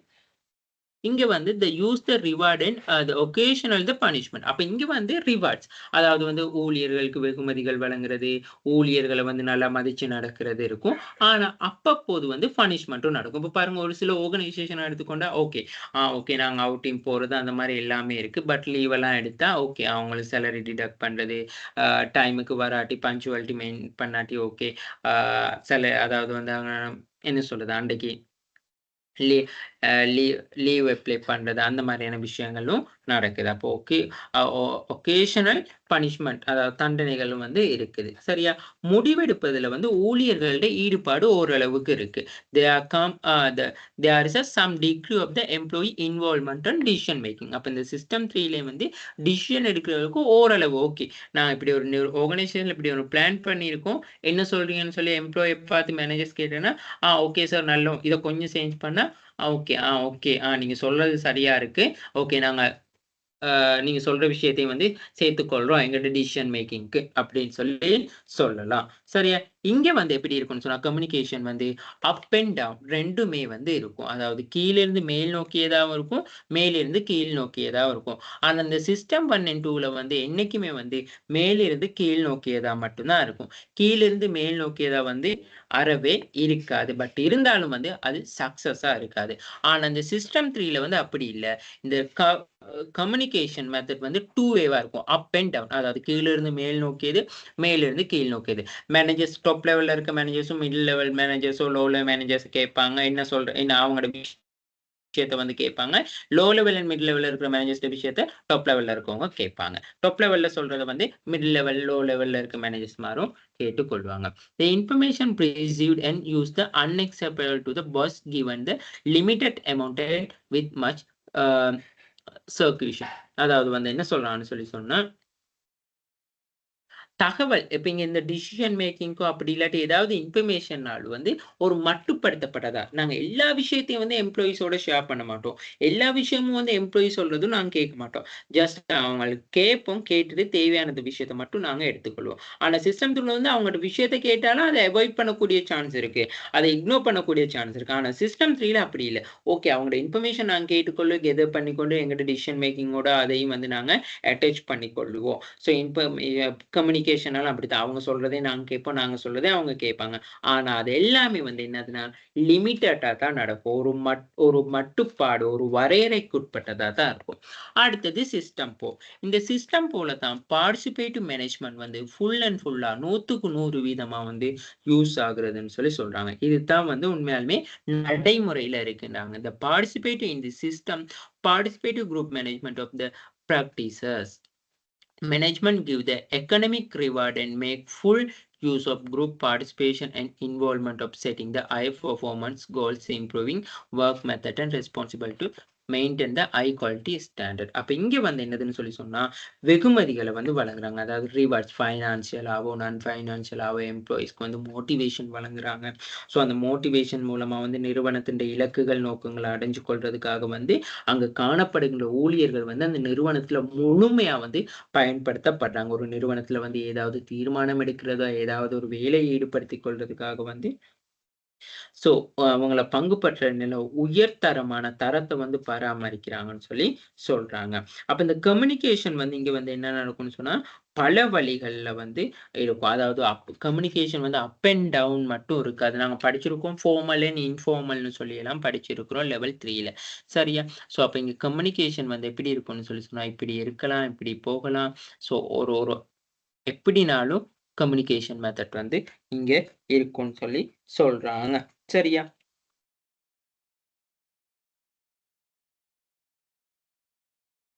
இங்க வந்து use the reward and the vocational the punishment. அப்ப இங்க வந்து ரிவார்ட்ஸ். அதாவது வந்து ஊழியர்களுக்கு வெகுமதிகள் வழங்குறது, ஊழியர்கள வந்து நல்லா மதிச்சு நடக்கிறது இருக்கும். ஆனா அப்பப்போது வந்து பனிஷ்மெண்ட்டும் நடக்கும். இப்ப பாருங்க ஒரு சில ஆர்கனைசேஷன எடுத்துக்கொண்டா ஓகே. ஓகே நாங்க அவுட்டிங் போறது அந்த மாரி எல்லாமே இருக்கு. பட் லீவ் எல்லாம் எடுத்தா ஓகே அவங்களுக்கு சேலரி டிடக்ட் பண்றது, டைமுக்கு வராட்டி பங்க்சுவாலிட்டி பண்ணாட்டி ஓகே. ஆ அதாவது வந்து என்ன சொல்றது அன்றைக்கு லீ அ லீ லீவ் அப்ளை பண்றது, அந்த மாரியான விஷயங்களும் நடக்குது. அப்போ அ ஒ ஒகேஷனல் பனிஷ்மென்ட் அதாவது தண்டனைகளும் வந்து இருக்குது. சரியா? முடிவெடுப்பதில வந்து ஊழியர்களுடைய ஈடுபாடு ஓரளவுக்கு இருக்கு. They are come a the there is some degree of the employee involvement and decision making. அப்ப இந்த சிஸ்டம் 3ல வந்து டிசிஷன் எடுக்கிறதுக்கு ஓரளவு ஓகே. நான் இப்படி ஒரு ஆர்கனைசேஷன்ல இப்படி ஒரு பிளான் பண்ணியிருக்கோம். என்ன சொல்றீங்கன்னு சொல்லி எம்ப்ளாயி பார்த்து மேனேஜர்ஸ் கேட்டேன்னா, ஓகே சார் நல்லோம். இத கொஞ்சம் சேஞ்ச் பண்ணா, ஓகே, ஓகே. நீங்க சொல்றது சரியா இருக்கு. ஓகே நாங்க நீங்க சொல்ற விஷயத்தையும் வந்து சேர்த்துக்கொள்றோம் எங்களோட டிசிஷன் மேக்கிங்க்கு அப்படின்னு சொல்லி சொல்லலாம். சரியா? இங்க வந்து எப்படி இருக்கும்னு சொன்னா, கம்யூனிகேஷன் வந்து அப் அண்ட் டவுன் 2மே வந்து இருக்கும். அதாவது கீழிருந்து மேல் நோக்கியதாவும் இருக்கும், மேலிருந்து கீழ் நோக்கியதாவும் இருக்கும். ஆனா இந்த சிஸ்டம் 1 அண்ட் 2ல வந்து என்னைக்குமே வந்து மேலிருந்து கீழ் நோக்கியதா மட்டும் தான் இருக்கும். கீழிருந்து மேல் நோக்கியதா வந்து அறவே இருக்காது. பட் இருந்தாலும் வந்து அது சக்சஸா இருக்காது. ஆனா இந்த சிஸ்டம் 3ல வந்து அப்படி இல்ல. இந்த கம்யூனிகேஷன் மெத்தட் வந்து 2 வேவா இருக்கும். Up and down. அதாவது கீழிருந்து மேல் நோக்கியது, மேலிருந்து கீழ் நோக்கியது. மேனேஜர்ஸ் டாப் லெவல்ல இருக்க மேனேஜர்ஸும், மிடில் லெவல் மேனேஜர்ஸோ, லோ லெவல் மேனேஜர்ஸ் கேட்பாங்க. என்ன அவங்களோட விஷயத்த வந்து கேட்பாங்க. லோ லெவல் அண்ட் மிட் லெவல்ல இருக்கிற மேனேஜர்ஸ் விஷயத்த டாப் லெவல்ல இருக்கவங்க கேட்பாங்க. டாப் லெவல்ல சொல்றத வந்து மிடில் லெவல், லோ லெவல்ல இருக்க managers மாரும் கேட்டுக்கொள்வாங்க. The information received and used the unacceptable to the boss given the limited amount and with much uh, circulation. அதாவது வந்து என்ன சொல்றான்னு சொன்னா தகவல் இப்ப இங்க இந்த டிசிஷன் மேக்கிங்க்கோ அப்படி இல்லாட்டி ஏதாவது இன்ஃபர்மேஷன்னாலும் வந்து ஒரு மட்டுப்படுத்தப்பட்டதா. நாங்க எல்லா விஷயத்தையும் வந்து எம்ப்ளாயீஸோட ஷேர் பண்ண மாட்டோம். எல்லா விஷயமும் வந்து எம்ப்ளாயீ சொல்றதும் நாங்க கேட்க மாட்டோம். ஜஸ்ட் அவங்களுக்கு கேட்போம். கேட்டுட்டு தேவையானது விஷயத்த மட்டும் நாங்க எடுத்துக்கொள்வோம். ஆனா சிஸ்டம் டூல்ல வந்து அவங்களோட விஷயத்த கேட்டாலும் அத அவாய்ட் பண்ணக்கூடிய சான்ஸ் இருக்கு. அத இக்னோர் பண்ணக்கூடிய சான்ஸ் இருக்கு. ஆனா சிஸ்டம் 3ல அப்படி இல்ல. ஓகே அவங்களோட இன்ஃபர்மேஷன் நாங்க கேட்டுக்கொண்டு கெதர் பண்ணிக்கொண்டு எங்களோட டிசிஷன் மேக்கிங்கோட அதையும் வந்து நாங்க அட்டாச் பண்ணிக்கொள்ளுவோம். ஸோ கம்யூனிகேஷனாலும் அப்படித்தான். அவங்க சொல்றதே நாங்க கேட்போம். நாங்க சொல்றதே அவங்க கேட்பாங்க. ஆனா அது எல்லாமே வந்து என்னதுன்னா, லிமிட்டடா தான் நடக்கும். ஒரு மட்டுப்பாடு, ஒரு வரையறைக்குட்பட்டதா தான் இருக்கும். அடுத்தது சிஸ்டம் போ. இந்த சிஸ்டம் போல தான் பார்ட்டிசிபேட்டிவ் மேனேஜ்மென்ட் வந்து ஃபுல் அண்ட் ஃபுல்லா 100க்கு 100% வந்து யூஸ் ஆகுறதுன்னு சொல்லி சொல்றாங்க. இதுதான் வந்து உண்மையாலுமே நடைமுறையில இருக்குன்றாங்க. The participating in the system, participative group management of the practices. Management give the economic reward and make full use of group participation and involvement of setting the high performance goals, improving work method and responsible to maintain the high quality standard. அப்ப இங்க வந்து என்னதுன்னு சொன்னா, வெகுமதிகள வந்து வழங்குறாங்க. அதாவது rewards ஃபைனான்சியலாவோ, நான் ஃபைனான்சியலாவோ எம்ப்ளாயீஸ்க்கு வந்து மோட்டிவேஷன் வழங்குறாங்க. ஸோ அந்த மோட்டிவேஷன் மூலமா வந்து நிறுவனத்தின் இலக்குகள், நோக்கங்கள அடைஞ்சு கொள்றதுக்காக வந்து அங்க காணப்படுகின்ற ஊழியர்கள் வந்து அந்த நிறுவனத்துல முழுமையா வந்து பயன்படுத்தப்படுறாங்க. ஒரு நிறுவனத்துல வந்து ஏதாவது தீர்மானம் எடுக்கிறதா, ஏதாவது ஒரு வேலையை ஈடுபடுத்திக் கொள்றதுக்காக வந்து ஸோ அவங்கள பங்கு பற்ற உயர்தரமான தரத்த வந்து பராமரிக்கிறாங்கன்னு சொல்லி சொல்றாங்க. அப்ப இந்த கம்யூனிகேஷன் வந்து இங்க வந்து என்ன நடக்கும்னு சொன்னா, பல வழிகள்ல வந்து இருக்கும். அதாவது கம்யூனிகேஷன் வந்து அப் அண்ட் டவுன் மட்டும் இருக்காது. நாங்க படிச்சிருக்கோம் ஃபார்மல் அண்ட் இன்ஃபார்மல்னு சொல்லி எல்லாம் படிச்சிருக்கிறோம் லெவல் 3ல. சரியா? ஸோ அப்ப இங்க கம்யூனிகேஷன் வந்து எப்படி இருக்கும்னு சொல்லி சொன்னா, இப்படி இருக்கலாம், இப்படி போகலாம். ஸோ ஒரு ஒரு எப்படினாலும் கம்யூனிகேஷன் மெத்தட் வந்து இங்க இருக்கும்னு சொல்லி சொல்றாங்க. சரியா?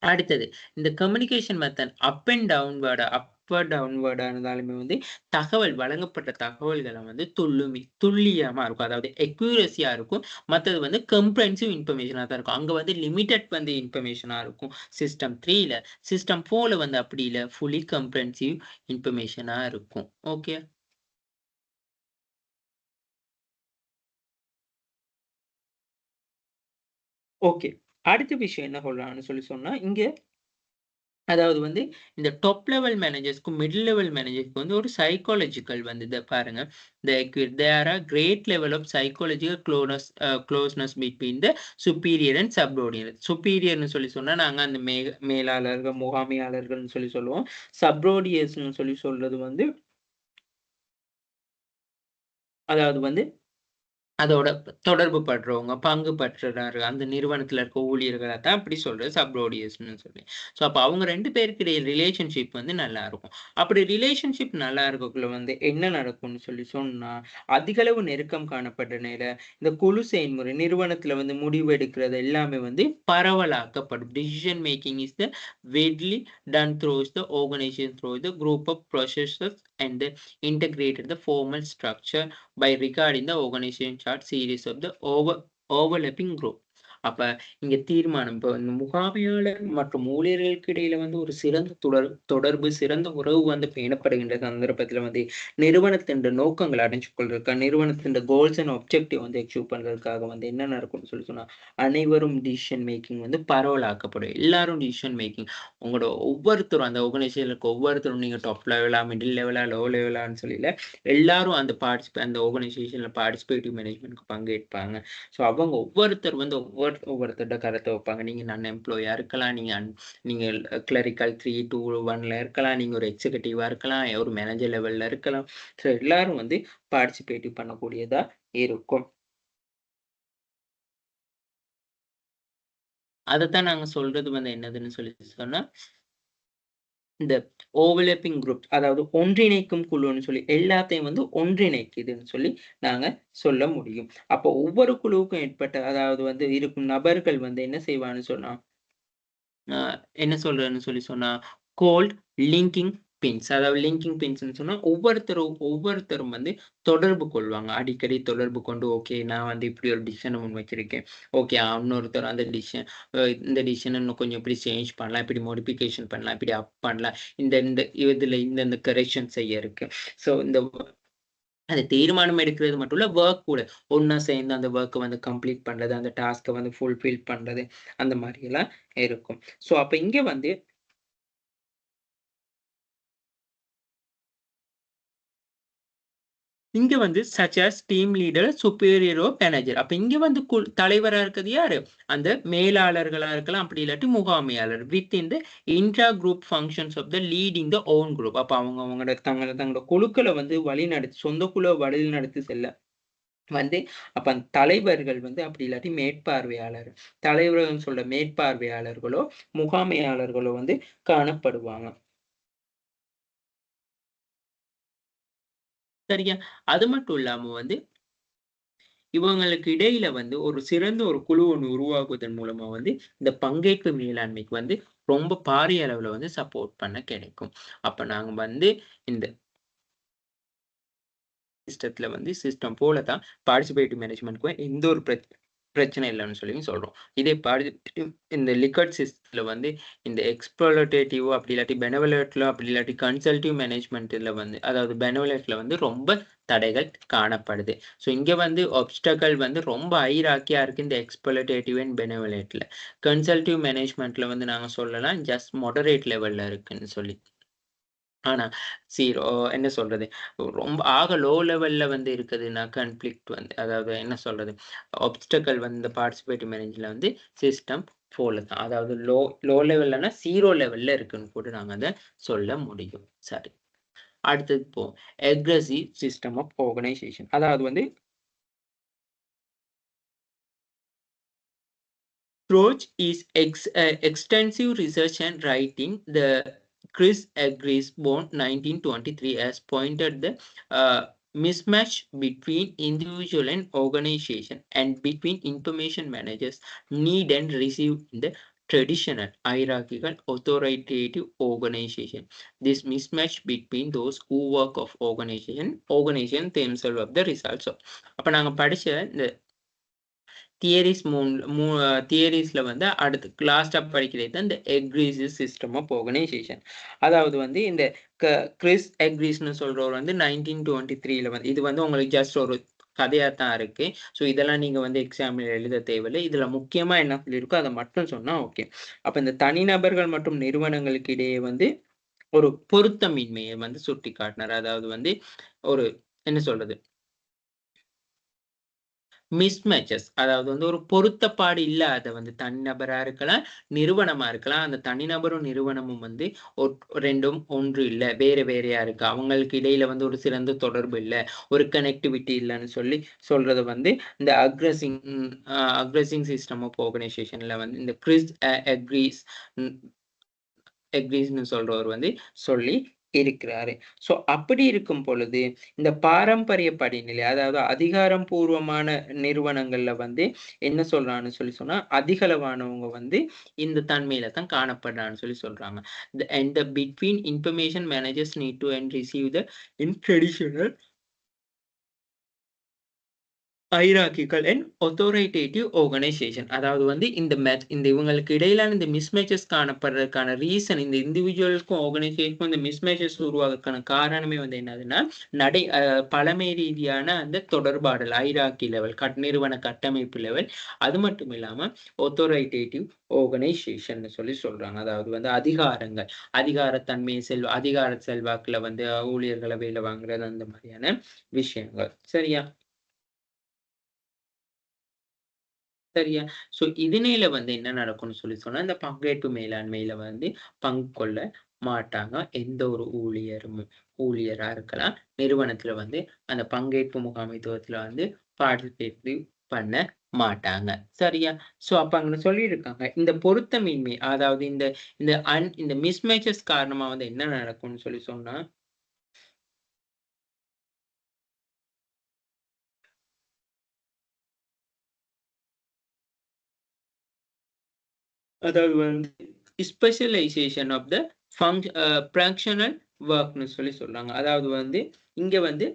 அடுத்தது இந்த கம்யூனிகேஷன் மெத்தட் அப்பர் டவுன்வர்டா இருந்தாலுமே வந்து தகவல் வழங்கப்பட்ட தகவல்கள வந்து துல்லியமா இருக்கும். அதாவது அக்யூரசியா இருக்கும். மத்தது வந்து கம்ப்ரெஹென்சிவ் இன்ஃபர்மேஷனா தான் இருக்கும். அங்க வந்து லிமிட்டட் வந்து இன்ஃபர்மேஷனா இருக்கும். சிஸ்டம் 3ல. சிஸ்டம் 4ல வந்து அப்படி இல்ல. ஃபுல்லி கம்ப்ரெஹென்சிவ் இன்ஃபர்மேஷனா இருக்கும். ஓகே. ஓகே. அடுத்த விஷயம் என்ன சொல்றாங்கன்னு சொல்லி சொன்னா, இங்க அதாவது வந்து இந்த டாப் லெவல் மேனேஜர்ஸ்க்கும், மிடில் லெவல் மேனேஜர்ஸ்க்கு வந்து ஒரு சைக்காலஜிக்கல் வந்து இத பாருங்க. There are great level of psychological closeness between the superior and subordinate. சுப்பீரியர்ன்னு சொல்லி சொன்னா, நாங்க அந்த மேலாளர்கள், முகாமையாளர்கள்ன்னு சொல்லி சொல்லுவோம். சப்ஆர்டினேட்ஸ்ன்னு சொல்லி சொல்றது வந்து அதாவது வந்து அதோட தொடர்பு படுறவங்க, பங்கு பற்றுறாரு அந்த நிறுவனத்தில இருக்க ஊழியர்கள தான் அப்படி சொல்றது சப்ஆர்டினேட்ஸ்ன்னு சொல்லி. ஸோ அப்ப அவங்க 2 பேருக்கு இடையே ரிலேஷன்ஷிப் வந்து நல்லாருக்கும். அப்படி ரிலேஷன்ஷிப் நல்லா இருக்கக்குள்ள வந்து என்ன நடக்கும்னு சொல்லி சொன்னா, அதிக அளவு நெருக்கம் காணப்படுற நேர, இந்த குழு செயல்முறை நிறுவனத்தில வந்து முடிவு எடுக்கிறது எல்லாமே வந்து பரவலாக்கப்படும். Decision making is the widely done throughout the organization through the group of processes and integrated the formal structure by regarding the organization chart series of the overlapping group. அப்ப இங்க தீர்மானம் இப்ப இந்த முகாமையாளர் மற்றும் ஊழியர்களுக்கு இடையில வந்து ஒரு சிறந்த தொடர்பு, சிறந்த உறவு வந்து பேணப்படுகின்ற சந்தர்ப்பத்தில வந்து நிறுவனத்தின் நோக்கங்கள அடைஞ்சு கொள்றதுக்காக, நிறுவனத்தின் கோல்ஸ் அண்ட் ஆப்ஜெக்டிவ் வந்து அச்சீவ் பண்றதுக்காக வந்து என்ன நடக்கும்னு சொல்லி சொன்னா, அனைவரும் டிசிஷன் மேக்கிங் வந்து பரவலாக்கப்படும். எல்லாரும் டிசிஷன் மேக்கிங் உங்களோட ஒவ்வொருத்தரும் அந்த ஆர்கனைசேஷன்ல இருக்க ஒவ்வொருத்தரும் நீங்க டாப் லெவலா, மிடில் லெவலா, லோ லெவலான்னு சொல்லல எல்லாரும் அந்த ஆர்கனைசேஷன்ல பார்ட்டிசிபேட்டிவ் மேனேஜ்மென்ட்க்கு பங்கேற்பாங்க. ஸோ அவங்க ஒவ்வொருத்தர் வந்து ஒவ்வொருத்தரோட கருத்த வைப்பாங்க. நீங்க நான் எம்ப்ளாயியா இருக்கலாம். நீங்க கிளரிக்கல் 3, 2, 1ல இருக்கலாம். நீங்க ஒரு எக்ஸிகியூட்டிவா இருக்கலாம். ஒரு மேனேஜர் லெவல்ல இருக்கலாம். ஸோ எல்லாரும் வந்து பார்ட்டிசிபேட்டிவ் பண்ணக்கூடியதா இருக்கும். அதத்தான் நாங்க சொல்றது வந்து என்னதுன்னு சொல்லி சொன்னா, இந்த ஓவர்லேப்பிங் குரூப் அதாவது ஒன்றிணைக்கும் குழுன்னு சொல்லி எல்லாத்தையும் வந்து ஒன்றிணைக்குதுன்னு சொல்லி நாங்க சொல்ல முடியும். அப்போ ஒவ்வொரு குழுவுக்கும் ஏற்பட்ட அதாவது வந்து இருக்கும் நபர்கள் வந்து என்ன செய்வான்னு சொன்னா, அ என்ன சொல்றேன்னு சொல்லி சொன்னா, கோல்ட் லிங்கிங் பின்ஸ். அதாவது லிங்கிங் பின்ஸ்ன்னு சொன்னா, ஒவ்வொருத்தரும் வந்து தொடர்பு கொள்வாங்க. அடிக்கடி தொடர்பு கொண்டு, ஓகே நான் வந்து இப்படி ஒரு டிசிஷன முன் வச்சிருக்கேன். ஓகே இன்னொருத்தர் அந்த டிசிஷன் இந்த டிசிஷன இன்னும் கொஞ்சம் இப்படி சேஞ்ச் பண்ணலாம், இப்படி மாடிஃபிகேஷன் பண்ணலாம், இப்படி அப் பண்ணலாம். இந்த இந்த இதுல இந்த கரெக்ஷன் செய்ய இருக்கு. ஸோ அது தீர்மானம் எடுக்கிறது மட்டும் இல்ல, வொர்க் கூட. ஒண்ணா சேர்ந்து அந்த வொர்க்க வந்து கம்ப்ளீட் பண்றது, அந்த டாஸ்க்க வந்து ஃபுல்ஃபில் பண்றது, அந்த மாரியெல்லாம் இருக்கும். ஸோ அப்ப இங்க வந்து இங்க வந்து சச் ஆஸ் டீம் லீடர், சுப்பீரியரோ, மேனேஜர். அப்ப இங்க வந்து தலைவரா இருக்கிறது யாரு? அந்த மேலாளர்களா இருக்கலாம். அப்படி இல்லாட்டி முகாமையாளர். Within the intra group functions of the leading the own group. அப்ப அவங்களோட தங்களோட குழுக்கள வந்து வழிநடத்தி சொந்த குழுவ வழிநடத்தி செல்ல வந்து அப்ப அந்த தலைவர்கள் வந்து அப்படி இல்லாட்டி மேற்பார்வையாளர். தலைவர்கள்ன்னு சொல்ற மேற்பார்வையாளர்களோ, முகாமையாளர்களோ வந்து காணப்படுவாங்க. சரியா? அது மட்டும் இல்லாம வந்து இவங்களுக்கு இடையில வந்து ஒரு சிறந்த ஒரு குழு ஒண்ணு உருவாக்குவதன் மூலமா வந்து, இந்த பங்கேற்பு மேலாண்மைக்கு வந்து ரொம்ப பாரிய அளவுல வந்து சப்போர்ட் பண்ண கிடைக்கும். அப்ப நாங்க வந்து இந்த சிஸ்டத்துல வந்து சிஸ்டம் போல தான் பார்ட்டிசிபேட்டிவ் மேனேஜ்மென்ட்க்கும் எந்த ஒரு பிரச்சனை இல்லன்னு சொல்லி சொல்றோம். இதே இந்த லிக்கர்ட் சிஸ்டத்துல வந்து இந்த எக்ஸ்ப்ளோரேட்டிவ் அப்படி இல்லாட்டி பெனவலன்ட்ல அப்படி இல்லாட்டி கன்சல்டிவ் மேனேஜ்மென்ட்ல வந்து அதாவது பெனவலன்ட்ல வந்து ரொம்ப தடைகள் காணப்படுது. ஸோ இங்க வந்து ஆப்ஸ்டக்கிள் வந்து ரொம்ப ஹைரார்க்கியா இருக்கு இந்த எக்ஸ்ப்ளோரேட்டிவ் அண்ட் பெனவலன்ட்ல. கன்சல்டிவ் மேனேஜ்மென்ட்ல வந்து நாங்க சொல்லலாம் ஜஸ்ட் மாடரேட் லெவல்ல இருக்குன்னு சொல்லி. ஆனா, 0 என்ன சொல்றது? ரொம்ப லோ லெவல்ல வந்து இருக்குதுன்னா, கான்ஃப்ளிக்ட் வந்து அதாவது என்ன சொல்றது? ஆப்ஸ்டக்கிள் வந்து இந்த பார்ட்டிசிபேட்டிவ் மேனேஜ்ல வந்து சிஸ்டம் போல தான். அதாவது லோ லெவல்லனா 0 லெவல்ல இருக்குன்னு கூட நாங்க அத சொல்ல முடியும். சரி. அடுத்தது போவோம். Aggressive system of organisation. அதாவது வந்து approach is extensive research and writing. The Chris Grisbon 1923 has pointed the mismatch between individual and organization and between information managers need and receive in the traditional hierarchical authoritative organization. This mismatch between those who work of organization themselves of the results of அப்ப நாங்க படிச்ச இந்த தியரீஸ் தியரீஸ்ல வந்து அடுத்து லாஸ்ட்டா படிக்கிறது தான் இந்த எக்ரிசிவ் சிஸ்டம் ஆஃப் ஆர்கனைசேஷன். அதாவது வந்து இந்த கிறிஸ் எக்ரிஸ்ன்னு சொல்றவர் வந்து 1923ல வந்து இது வந்து உங்களுக்கு ஜஸ்ட் ஒரு கதையா தான் இருக்கு. ஸோ இதெல்லாம் நீங்க வந்து எக்ஸாம்ல எழுத தேவையில்ல. இதுல முக்கியமா என்ன சொல்லியிருக்கோ அத மட்டும் சொன்னா ஓகே. அப்ப இந்த தனிநபர்கள் மற்றும் நிறுவனங்களுக்கு இடையே வந்து ஒரு பொருத்தமின்மையை வந்து சுட்டிக்காட்டினார். அதாவது வந்து ஒரு என்ன சொல்றது? மிஸ்மேட்சஸ். அதாவது வந்து ஒரு பொருத்தப்பாடு இல்லாத வந்து தனிநபரா இருக்கலாம், நிறுவனமா இருக்கலாம். அந்த தனிநபரும், நிறுவனமும் வந்து 2ம் ஒன்று இல்ல. வேறு வேறையா இருக்கு. அவங்களுக்கு இடையில வந்து ஒரு சிறந்த தொடர்பு இல்ல. ஒரு கனெக்டிவிட்டி இல்லன்னு சொல்லி சொல்றத வந்து இந்த அக்ரெஸிங் சிஸ்டம் ஆஃப் ஆர்கனைசேஷன்ல வந்து இந்த கிறிஸ் அக்ரீஸ் ம் எக்ரீஸ்ன்னு சொல்றவர் வந்து சொல்லி இருக்கிறாரு. ஸோ அப்படி இருக்கும் பொழுது, இந்த பாரம்பரிய படிநிலை, அதாவது அதிகாரம்பூர்வமான நிறுவனங்கள்ல வந்து என்ன சொல்றான்னு சொல்லி சொன்னா, அதிகளவானவங்க வந்து இந்த தன்மையில தான் காணப்படுறான்னு சொல்லி சொல்றாங்க. The between information managers need to and receive the in traditional hierarchical and authoritative organisation. அதாவது வந்து இந்த இவங்களுக்கு இடையிலான இந்த மிஸ்மேட்சஸ் காணப்படுறதுக்கான ரீசன் இந்த இண்டிவிஜுவலுக்கும் ஆர்கனைசேஷனுக்கும் இந்த மிஸ்மேட்சஸ் உருவாகுறதுக்கான காரணமே வந்து என்னதுன்னா, பழமை ரீதியான அந்த தொடர்பாடல் ஹைரார்க்கி லெவல் நிறுவன கட்டமைப்பு லெவல். அது மட்டும் இல்லாம அத்தாரிட்டேட்டிவ் ஆர்கனைசேஷன் சொல்லி சொல்றாங்க. அதாவது வந்து அதிகாரங்கள், அதிகார செல்வாக்குல வந்து ஊழியர்கள வேலை வாங்குறது அந்த மாதிரியான விஷயங்கள். சரியா? சரியா? ஸோ இதனையில வந்து என்ன நடக்கும்னு சொல்லி சொன்னா, இந்த பங்கேற்பு மேலாண்மையில வந்து பங்கு கொள்ள மாட்டாங்க. எந்த ஒரு ஊழியரா இருக்கலாம். நிறுவனத்தில வந்து அந்த பங்கேற்பு முகாமைத்துவத்தில வந்து பார்ட்டிசிபேட் பண்ண மாட்டாங்க. சரியா? ஸோ அப்ப அங்க சொல்லியிருக்காங்க. இந்த பொருத்தமின்மை அதாவது இந்த இந்த இந்த மிஸ்மேட்சஸ் காரணமா வந்து என்ன நடக்கும்னு சொல்லி சொன்னா, அதாவது வந்து ஸ்பெஷலைசேஷன் ஆஃப் த ஃப்ராக்ஷனல் ஒர்க்ன்னு சொல்லி சொல்றாங்க. அதாவது வந்து இங்க வந்து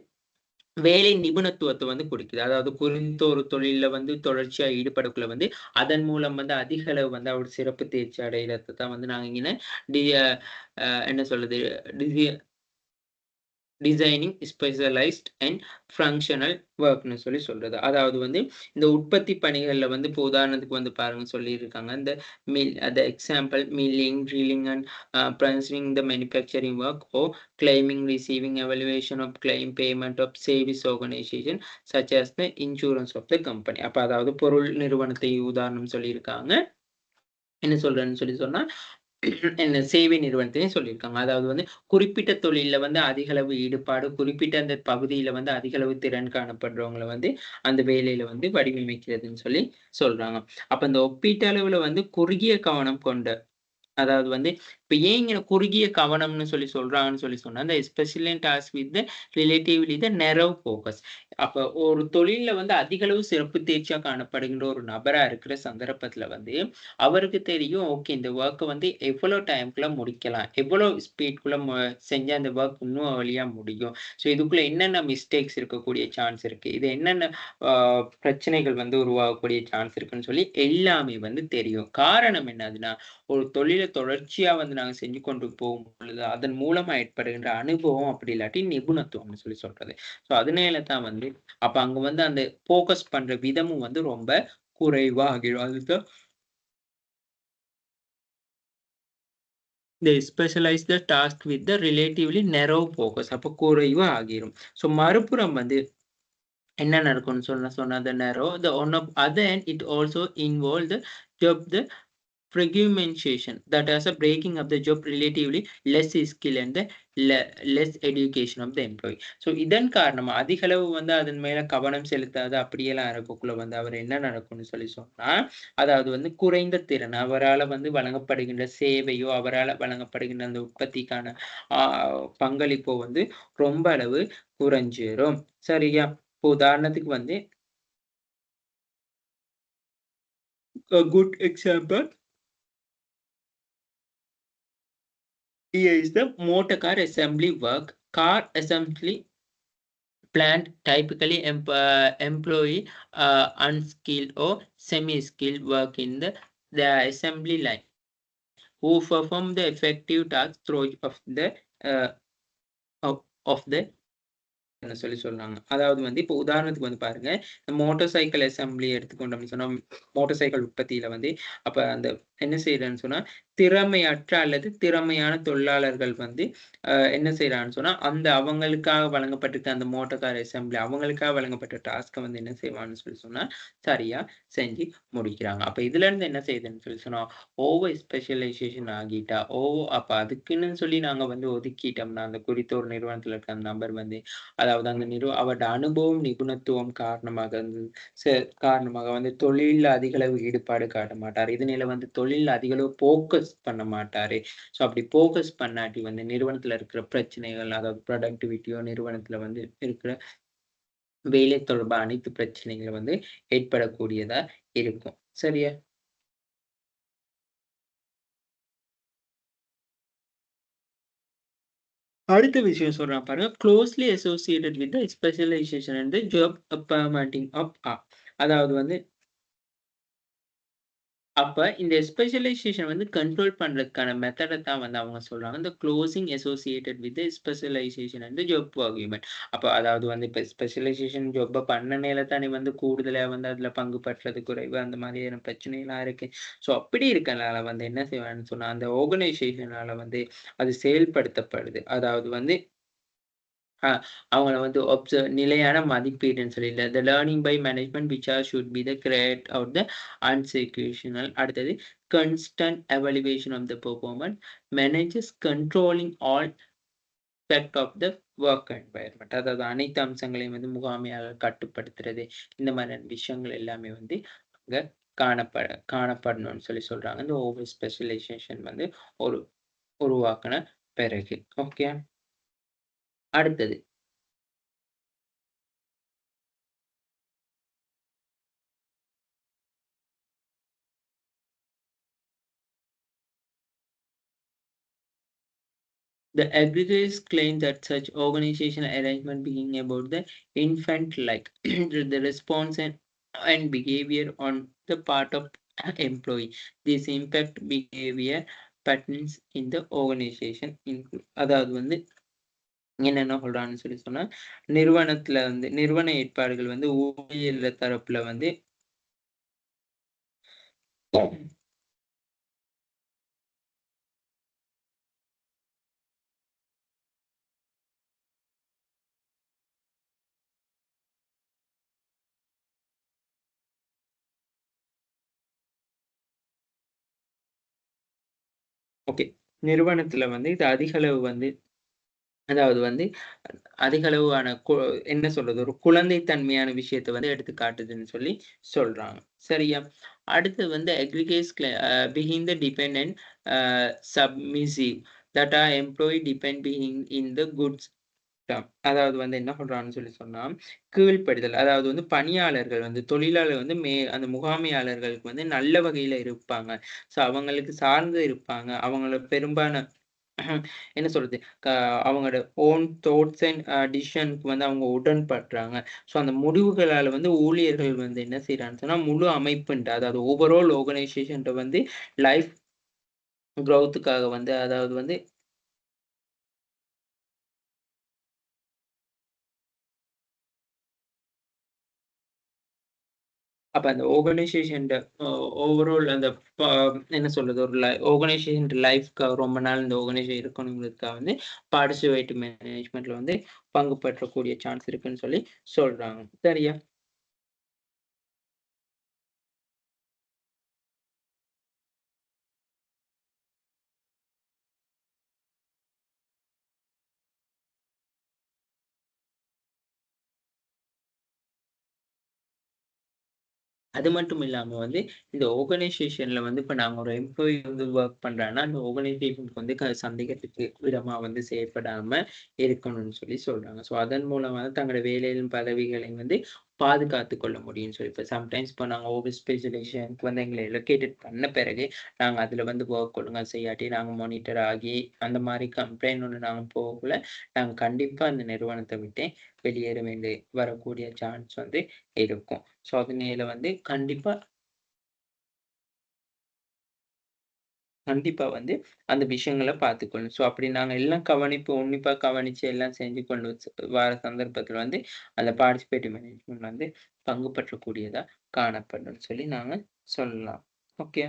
வேலை நிபுணத்துவத்த வந்து குடுக்குது. அதாவது குறித்த ஒரு தொழில்ல வந்து தொடர்ச்சியா ஈடுபடக்குள்ள வந்து, அதன் மூலம் வந்து அதிக அளவு வந்து அவர் சிறப்பு தேர்ச்சி அடையறத தான் வந்து நாங்க இங்கன டி அ என்ன சொல்றது? டிசி டிசைனிங் ஸ்பெஷலைஸ்ட் அண்ட் ஃபங்ஷனல் ஒர்க்ன்னு சொல்லி சொல்றது. அதாவது வந்து இந்த உற்பத்தி பணிகள்ல வந்து இப்போ உதாரணத்துக்கு வந்து பாருங்க சொல்லியிருக்காங்க. இந்த example milling, drilling and processing the manufacturing work or claiming, receiving evaluation of claim, payment of service organisation such as the insurance of the company. அப்ப அதாவது பொருள் நிறுவனத்தை உதாரணம் சொல்லியிருக்காங்க. என்ன சொல்றேன்னு சொல்லி சொன்னா என்ன சேவை நிறுவனத்திலயும் சொல்லியிருக்காங்க. அதாவது வந்து குறிப்பிட்ட தொழில்ல வந்து அதிக அளவு ஈடுபாடு, குறிப்பிட்ட அந்த பகுதியில வந்து அதிக அளவு திறன் காணப்படுறவங்கள வந்து அந்த வேலையில வந்து வடிவமைக்கிறதுன்னு சொல்லி சொல்றாங்க. அப்ப இந்த ஒப்பீட்டளவுல வந்து குறுகிய கவனம் கொண்ட அதாவது வந்து இப்ப ஏன் இங்க குறுகிய கவனம்னு சொல்லி சொல்றாங்கன்னு சொல்லி சொன்னா, இந்த especially in task with the relatively the narrow focus. அப்ப ஒரு தொழில்ல வந்து அதிக அளவு சிறப்பு தேர்ச்சியா காணப்படுகின்ற ஒரு நபரா இருக்கிற சந்தர்ப்பத்துல வந்து, அவருக்கு தெரியும் ஓகே இந்த வொர்க்க வந்து எவ்வளோ டைம்க்குள்ள முடிக்கலாம். எவ்வளோ ஸ்பீட்குள்ள செஞ்சா அந்த வொர்க் இன்னும் ஏர்லியா முடியும். ஸோ இதுக்குள்ள என்னென்ன மிஸ்டேக்ஸ் இருக்கக்கூடிய சான்ஸ் இருக்கு. இது என்னென்ன ஆ பிரச்சனைகள் வந்து உருவாகக்கூடிய சான்ஸ் இருக்குன்னு சொல்லி எல்லாமே வந்து தெரியும். காரணம் என்னதுன்னா, ஒரு தொழில தொடர்ச்சியா வந்து நாங்க செஞ்சு கொண்டு போகும்பொழுது, அதன் மூலமா ஏற்படுகின்ற அனுபவம் அப்படி இல்லாட்டி நிபுணத்துவம்னு சொல்லி சொல்றது. ஸோ அதனால தான் வந்து அப்ப அங்க வந்து அந்த ஃபோக்கஸ் பண்ற விதமும் வந்து ரொம்ப குறைவா ஆகிரும். அதுதான் they specialize the task with the relatively narrow focus. அப்ப குறைவா ஆகிரும். ஸோ மறுபுறம் வந்து என்ன நடக்கும்னு சொன்னா the narrow, the on of other end it also involve the job the fragmentation that has a breaking of the job relatively less skill and the less education of the employee. So இதன் காரணமா அதிக அளவு வந்து அதன் மேல கவனம் செலுத்தாத அப்படியெல்லாம் இருக்கக்குள்ள வந்து அவர் என்ன நடக்கும்னு சொல்லி சொன்னா, அதாவது வந்து குறைந்த திறன் அவரால வந்து வழங்கப்படுகின்ற சேவையோ, அவரால வழங்கப்படுகின்ற அந்த உற்பத்திக்கான ஆ பங்களிப்போ வந்து ரொம்ப அளவு குறைஞ்சிரும். சரியா? இப்போ உதாரணத்துக்கு வந்து a good example here is the motor car assembly work. Car assembly plant typically employ unskilled or semi-skilled work in the assembly line who perform the effective task through of the uh, of the சொல்லி சொல்றாங்க. அதாவது வந்து இப்போ உதாரணத்துக்கு வந்து பாருங்க, motor cycle assembly எடுத்துக்கொண்டோம்னு சொன்னா, motor cycle உற்பத்தியில வந்து அப்ப அந்த என்ன செய்றேன்னு சொன்னா, திறமையற்ற அல்லது திறமையான தொழிலாளர்கள் வந்து என்ன செய்றாங்கன்னு சொன்னா, அந்த அவங்களுக்காக வழங்கப்பட்டிருக்க அந்த மோட்டார் கார் அசெம்பிளி அவங்களுக்காக வழங்கப்பட்ட டாஸ்க்க வந்து என்ன செய்வாங்கன்னு சொல்லி சொன்னா, சரியா செஞ்சு முடிக்கிறாங்க. அப்ப இதுலருந்து என்ன செய்யுதுன்னு சொல்லி சொன்னா, ஓவர் ஸ்பெஷலைசேஷன் ஆகிட்டா, அப்ப அதுக்குன்னு சொல்லி நாங்க வந்து ஒதுக்கிட்டோம்னா, அந்த குறித்த ஒரு நிறுவனத்துல இருக்க அந்த நபர் வந்து அதாவது அந்த அவருடைய அனுபவம், நிபுணத்துவம் காரணமாக வந்து காரணமாக வந்து தொழில்ல அதிக அளவு ஈடுபாடு காட்ட மாட்டாரு. இதனால வந்து தொழில்ல அதிக அளவு ஃபோக்கஸ் பண்ண மாட்டாரு. ஸோ அப்படி ஃபோக்கஸ் பண்ணாட்டி வந்து நிறுவனத்துல இருக்கிற பிரச்சனைகள், அதாவது புரொடக்டிவிட்டியோ நிறுவனத்துல வந்து இருக்கிற வேலை தொடர்பா அனைத்து பிரச்சனைகளும் வந்து ஏற்படக்கூடியதா இருக்கும். சரியா? அடுத்த விஷயம் சொல்றேன் பாருங்க. Closely associated with the specialisation and the job permitting of அதாவது வந்து அப்ப இந்த ஸ்பெஷலைசேஷன் வந்து கண்ட்ரோல் பண்றதுக்கான மெத்தட தான் வந்து அவங்க சொல்றாங்க. இந்த closing associated with specialisation and job argument. அப்ப அதாவது வந்து இப்ப ஸ்பெஷலைசேஷன் ஜாப்ப பண்ணனையில தானே வந்து கூடுதலா வந்து அதுல பங்கு பற்றது குறைவு அந்த மாதிரியான பிரச்சனைலாம் இருக்கு. ஸோ அப்படி இருக்கனால வந்து என்ன செய்வாங்கன்னு சொன்னா, அந்த ஆர்கனைசேஷனால வந்து அது செயல்படுத்தப்படுது. அதாவது வந்து அ அவங்கள வந்து நிலையான மதிப்பீடுன்னு சொல்லில the learning by management which are should be the create out the unsequential அடுத்தது constant evaluation of the performance managers controlling all aspect of the work environment அதாவது அனைத்து அம்சங்களையும் வந்து முகாமையாளர் கட்டுப்படுத்துறது இந்த மாதிரியான விஷயங்கள் எல்லாமே வந்து அங்க காணப்படணும்னு சொல்லி சொல்றாங்க. இந்த ஓவர் ஸ்பெஷலைசேஷன் வந்து ஒரு உருவாக்குன பிறகு. ஓகே. அடுத்தது the aggregates claim that such organizational arrangement being about the infant-like the response and behavior on the part of employee. This impact behavior patterns in the organization include அதாவது வந்து என்னென்ன சொல்றாங்கன்னு சொல்லி சொன்னா, நிறுவனத்துல வந்து நிறுவன ஏற்பாடுகள் வந்து ஊழியர் தரப்புல வந்து ஓகே. நிறுவனத்துல வந்து இது அதிக அளவு வந்து அதாவது வந்து அதிக அளவான என்ன சொல்றது? ஒரு குழந்தை தன்மையான விஷயத்த வந்து எடுத்து காட்டுதுன்னு சொல்லி சொல்றாங்க. சரியா? அடுத்து வந்து aggregates being the dependent submissive that are employee depend being in the goods term. அதாவது வந்து என்ன சொல்றாங்கன்னு சொல்லி சொன்னா, கீழ்ப்படிதல். அதாவது வந்து பணியாளர்கள் வந்து தொழிலாளர் வந்து அந்த முகாமையாளர்களுக்கு வந்து நல்ல வகையில இருப்பாங்க. ஸோ அவங்களுக்கு சார்ந்து இருப்பாங்க. அவங்கள பெரும்பான என்ன சொல்றது? க அவங்களோட ஓன் தாட்ஸ் அண்ட் டிசிஷனுக்கு வந்து அவங்க உடன்படுறாங்க. ஸோ அந்த முடிவுகளால வந்து ஊழியர்கள் வந்து என்ன செய்றாங்கன்னு சொன்னா, முழு அமைப்புன்ட்டு அதாவது ஓவரால் ஆர்கனைசேஷன்ட்ட வந்து லைஃப் குரோத்துக்காக வந்து அதாவது வந்து அப்ப அந்த ஆர்கனைசேஷன்ட அ ஓவரால் அந்த ப என்ன சொல்றது? ஒரு ஆர்கனைசேஷன் லைஃப்க்காக ரொம்ப நாள் இந்த ஆர்கனைசேஷன் இருக்கணுங்கிறதுக்காக வந்து பார்ட்டிசிபேட் மேனேஜ்மென்ட்ல வந்து பங்கு பெற்றக்கூடிய சான்ஸ் இருக்குன்னு சொல்லி சொல்றாங்க. சரியா? அது மட்டும் இல்லாம வந்து, இந்த ஆர்கனைசேஷன்ல வந்து இப்ப நாங்க ஒரு எம்ப்ளாயி வந்து வொர்க் பண்றான்னா, அந்த ஆர்கனைசேஷனுக்கு வந்து சந்தேகத்துக்கு விதமா வந்து செயற்படாம இருக்கணும்னு சொல்லி சொல்றாங்க. ஸோ அதன் மூலமா தங்களோட வேலையிலும் பதவிகளையும் வந்து பாதுகாத்துக் கொள்ள முடியும்னு சொல்லி. இப்ப சம்டைம்ஸ் இப்ப நாங்க ஓவர் ஸ்பெஷலைசேஷனுக்கு வந்து எங்கள லொகேட்டட் பண்ண பிறகு, நாங்க அதுல வந்து வொர்க் ஒழுங்கா செய்யாட்டி, நாங்க மானிட்டர் ஆகி, அந்த மாரி கம்ப்ளைண்ட் ஒண்ணு நாங்க போகக்குள்ள, நாங்க கண்டிப்பா அந்த நிறுவனத்த விட்டே வெளியேற வரக்கூடிய சான்ஸ் வந்து இருக்கும். ஸோ, அதனால வந்து கண்டிப்பா கண்டிப்பா வந்து அந்த விஷயங்கள பார்த்துக்கணும். ஸோ அப்படி நாங்க எல்லாம் உன்னிப்பா கவனிச்சு எல்லாம் செஞ்சு கொண்டு வர சந்தர்ப்பத்தில வந்து, அந்த பார்ட்டிசிபேட்டிவ் மேனேஜ்மென்ட் வந்து பங்கு பற்றக்கூடியதா காணப்படும்னு சொல்லி நாங்க சொல்லலாம். ஓகே.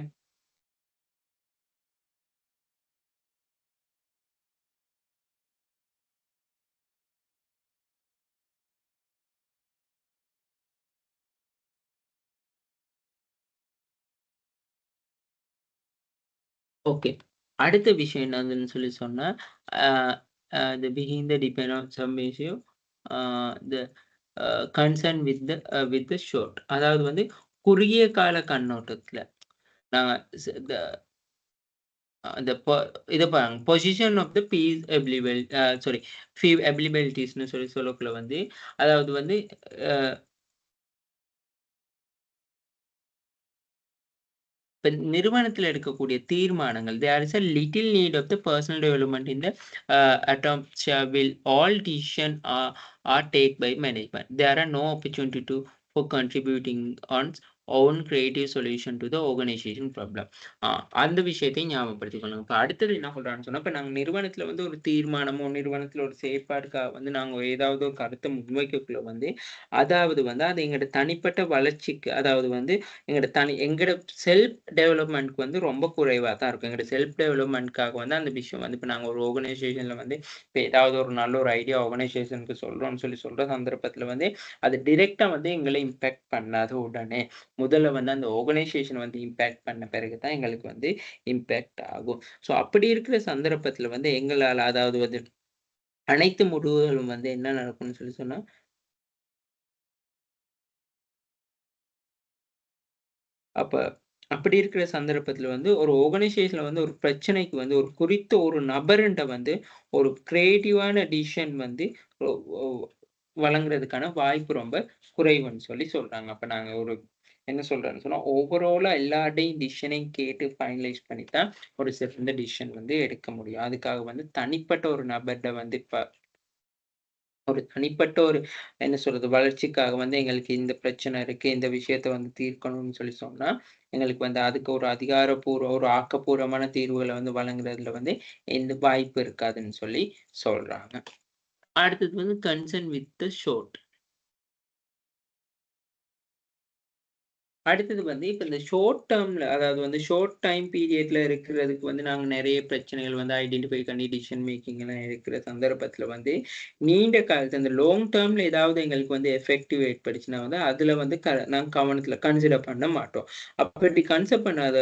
ஓகே. அடுத்த விஷயம் என்னதுன்னு சொல்லி சொன்னா, அ the behind the depend on some issue, the concern with the short. அதாவது வந்து குறுகிய கால கண்ணோட்டத்துல, நாங்க த அந்த இத பாருங்க. Position of the piece sorry அபிலிபிலிட்டீஸ்ன்னு சொல்லி சொல்லக்குள்ள வந்து, அதாவது வந்து அ இப்ப நிறுவனத்துல எடுக்கக்கூடிய தீர்மானங்கள், there is a little need of the personal development in the atoms will all decision are take by management. There are no opportunity for contributing on own creative solution to the organization problem. அ அந்த விஷயத்தையும் ஞாபகப்படுத்திக்கணும். இப்ப அடுத்தது என்ன சொல்றான்னு சொன்னா, இப்ப நாங்க நிறுவனத்துல வந்து ஒரு தீர்மானமோ, நிறுவனத்துல ஒரு செயற்பாடுக்காக வந்து நாங்க ஏதாவது ஒரு கருத்த முன்வைக்கக்குள்ள வந்து, அதாவது வந்து அது எங்களோட தனிப்பட்ட வளர்ச்சிக்கு, அதாவது வந்து எங்கட செல்ஃப் டெவலப்மென்ட்க்கு வந்து ரொம்ப குறைவா தான் இருக்கும். எங்கட செல்ஃப் டெவலப்மென்ட்க்காக வந்து அந்த விஷயம் வந்து இப்ப நாங்க ஒரு ஆர்கனைசேஷன்ல வந்து இப்ப ஏதாவது ஒரு நல்ல ஒரு ஐடியா ஆர்கனைசேஷனுக்கு சொல்றோம்னு சொல்ற சந்தர்ப்பத்துல வந்து, அது டைரக்ட்டா வந்து எங்கள இம்பாக்ட் பண்ணாது உடனே. முதல்ல வந்து அந்த ஆர்கனைசேஷன் வந்து இம்பாக்ட் பண்ண பிறகு தான் எங்களுக்கு வந்து இம்பாக்ட் ஆகும். ஸோ அப்படி இருக்கிற சந்தர்ப்பத்துல வந்து எங்களால, அதாவது வந்து அனைத்து முடிவுகளும் வந்து என்ன நடக்கும்னு சொல்லி சொன்னா, அப்ப அப்படி இருக்கிற சந்தர்ப்பத்தில வந்து ஒரு ஆர்கனைசேஷன்ல வந்து ஒரு பிரச்சனைக்கு வந்து ஒரு குறித்த ஒரு நபர்ன்ட்ட வந்து ஒரு கிரியேட்டிவான டிசிஷன் வந்து ஒ ஒ வழங்குறதுக்கான வாய்ப்பு ரொம்ப குறைவுன்னு சொல்லி சொல்றாங்க. அப்ப நாங்க ஒரு என்ன சொல்றேன்னு சொன்னா, ஓவராலா எல்லார்டையும் டிசிஷனையும் கேட்டு ஃபைனலைஸ் பண்ணி தான் ஒரு சிறந்த டிசிஷன் வந்து எடுக்க முடியும். அதுக்காக வந்து தனிப்பட்ட ஒரு நபர்ட்ட வந்து ஒரு தனிப்பட்ட ஒரு என்ன சொல்றது, வளர்ச்சிக்காக வந்து எங்களுக்கு இந்த பிரச்சனை இருக்கு, இந்த விஷயத்த வந்து தீர்க்கணும்னு சொல்லி சொன்னா, எங்களுக்கு வந்து அதுக்கு ஒரு அதிகாரப்பூர்வ, ஒரு ஆக்கப்பூர்வமான தீர்வுகள வந்து வழங்குறதுல வந்து எந்த வாய்ப்பு இருக்காதுன்னு சொல்லி சொல்றாங்க. அடுத்தது வந்து கன்சர்ன் வித் த ஷோர்ட். அடுத்தது வந்து இப்ப இந்த ஷார்ட் டெர்ம்ல, அதாவது வந்து ஷார்ட் டைம் பீரியட்ல இருக்கிறதுக்கு வந்து நாங்க நெறைய பிரச்சனைகள் வந்து ஐடென்டிஃபை பண்ணி டிசிஷன் மேக்கிங்லாம் இருக்கிற சந்தர்ப்பத்தில வந்து, நீண்ட காலத்து அந்த லாங் டெர்ம்ல ஏதாவது எங்களுக்கு வந்து எஃபெக்டிவ் ஏற்பட்டுச்சுன்னா வந்து, அதுல வந்து நாங்க கவனத்துல கன்சிடர் பண்ண மாட்டோம். அப்படி கன்சிடர் பண்ணாத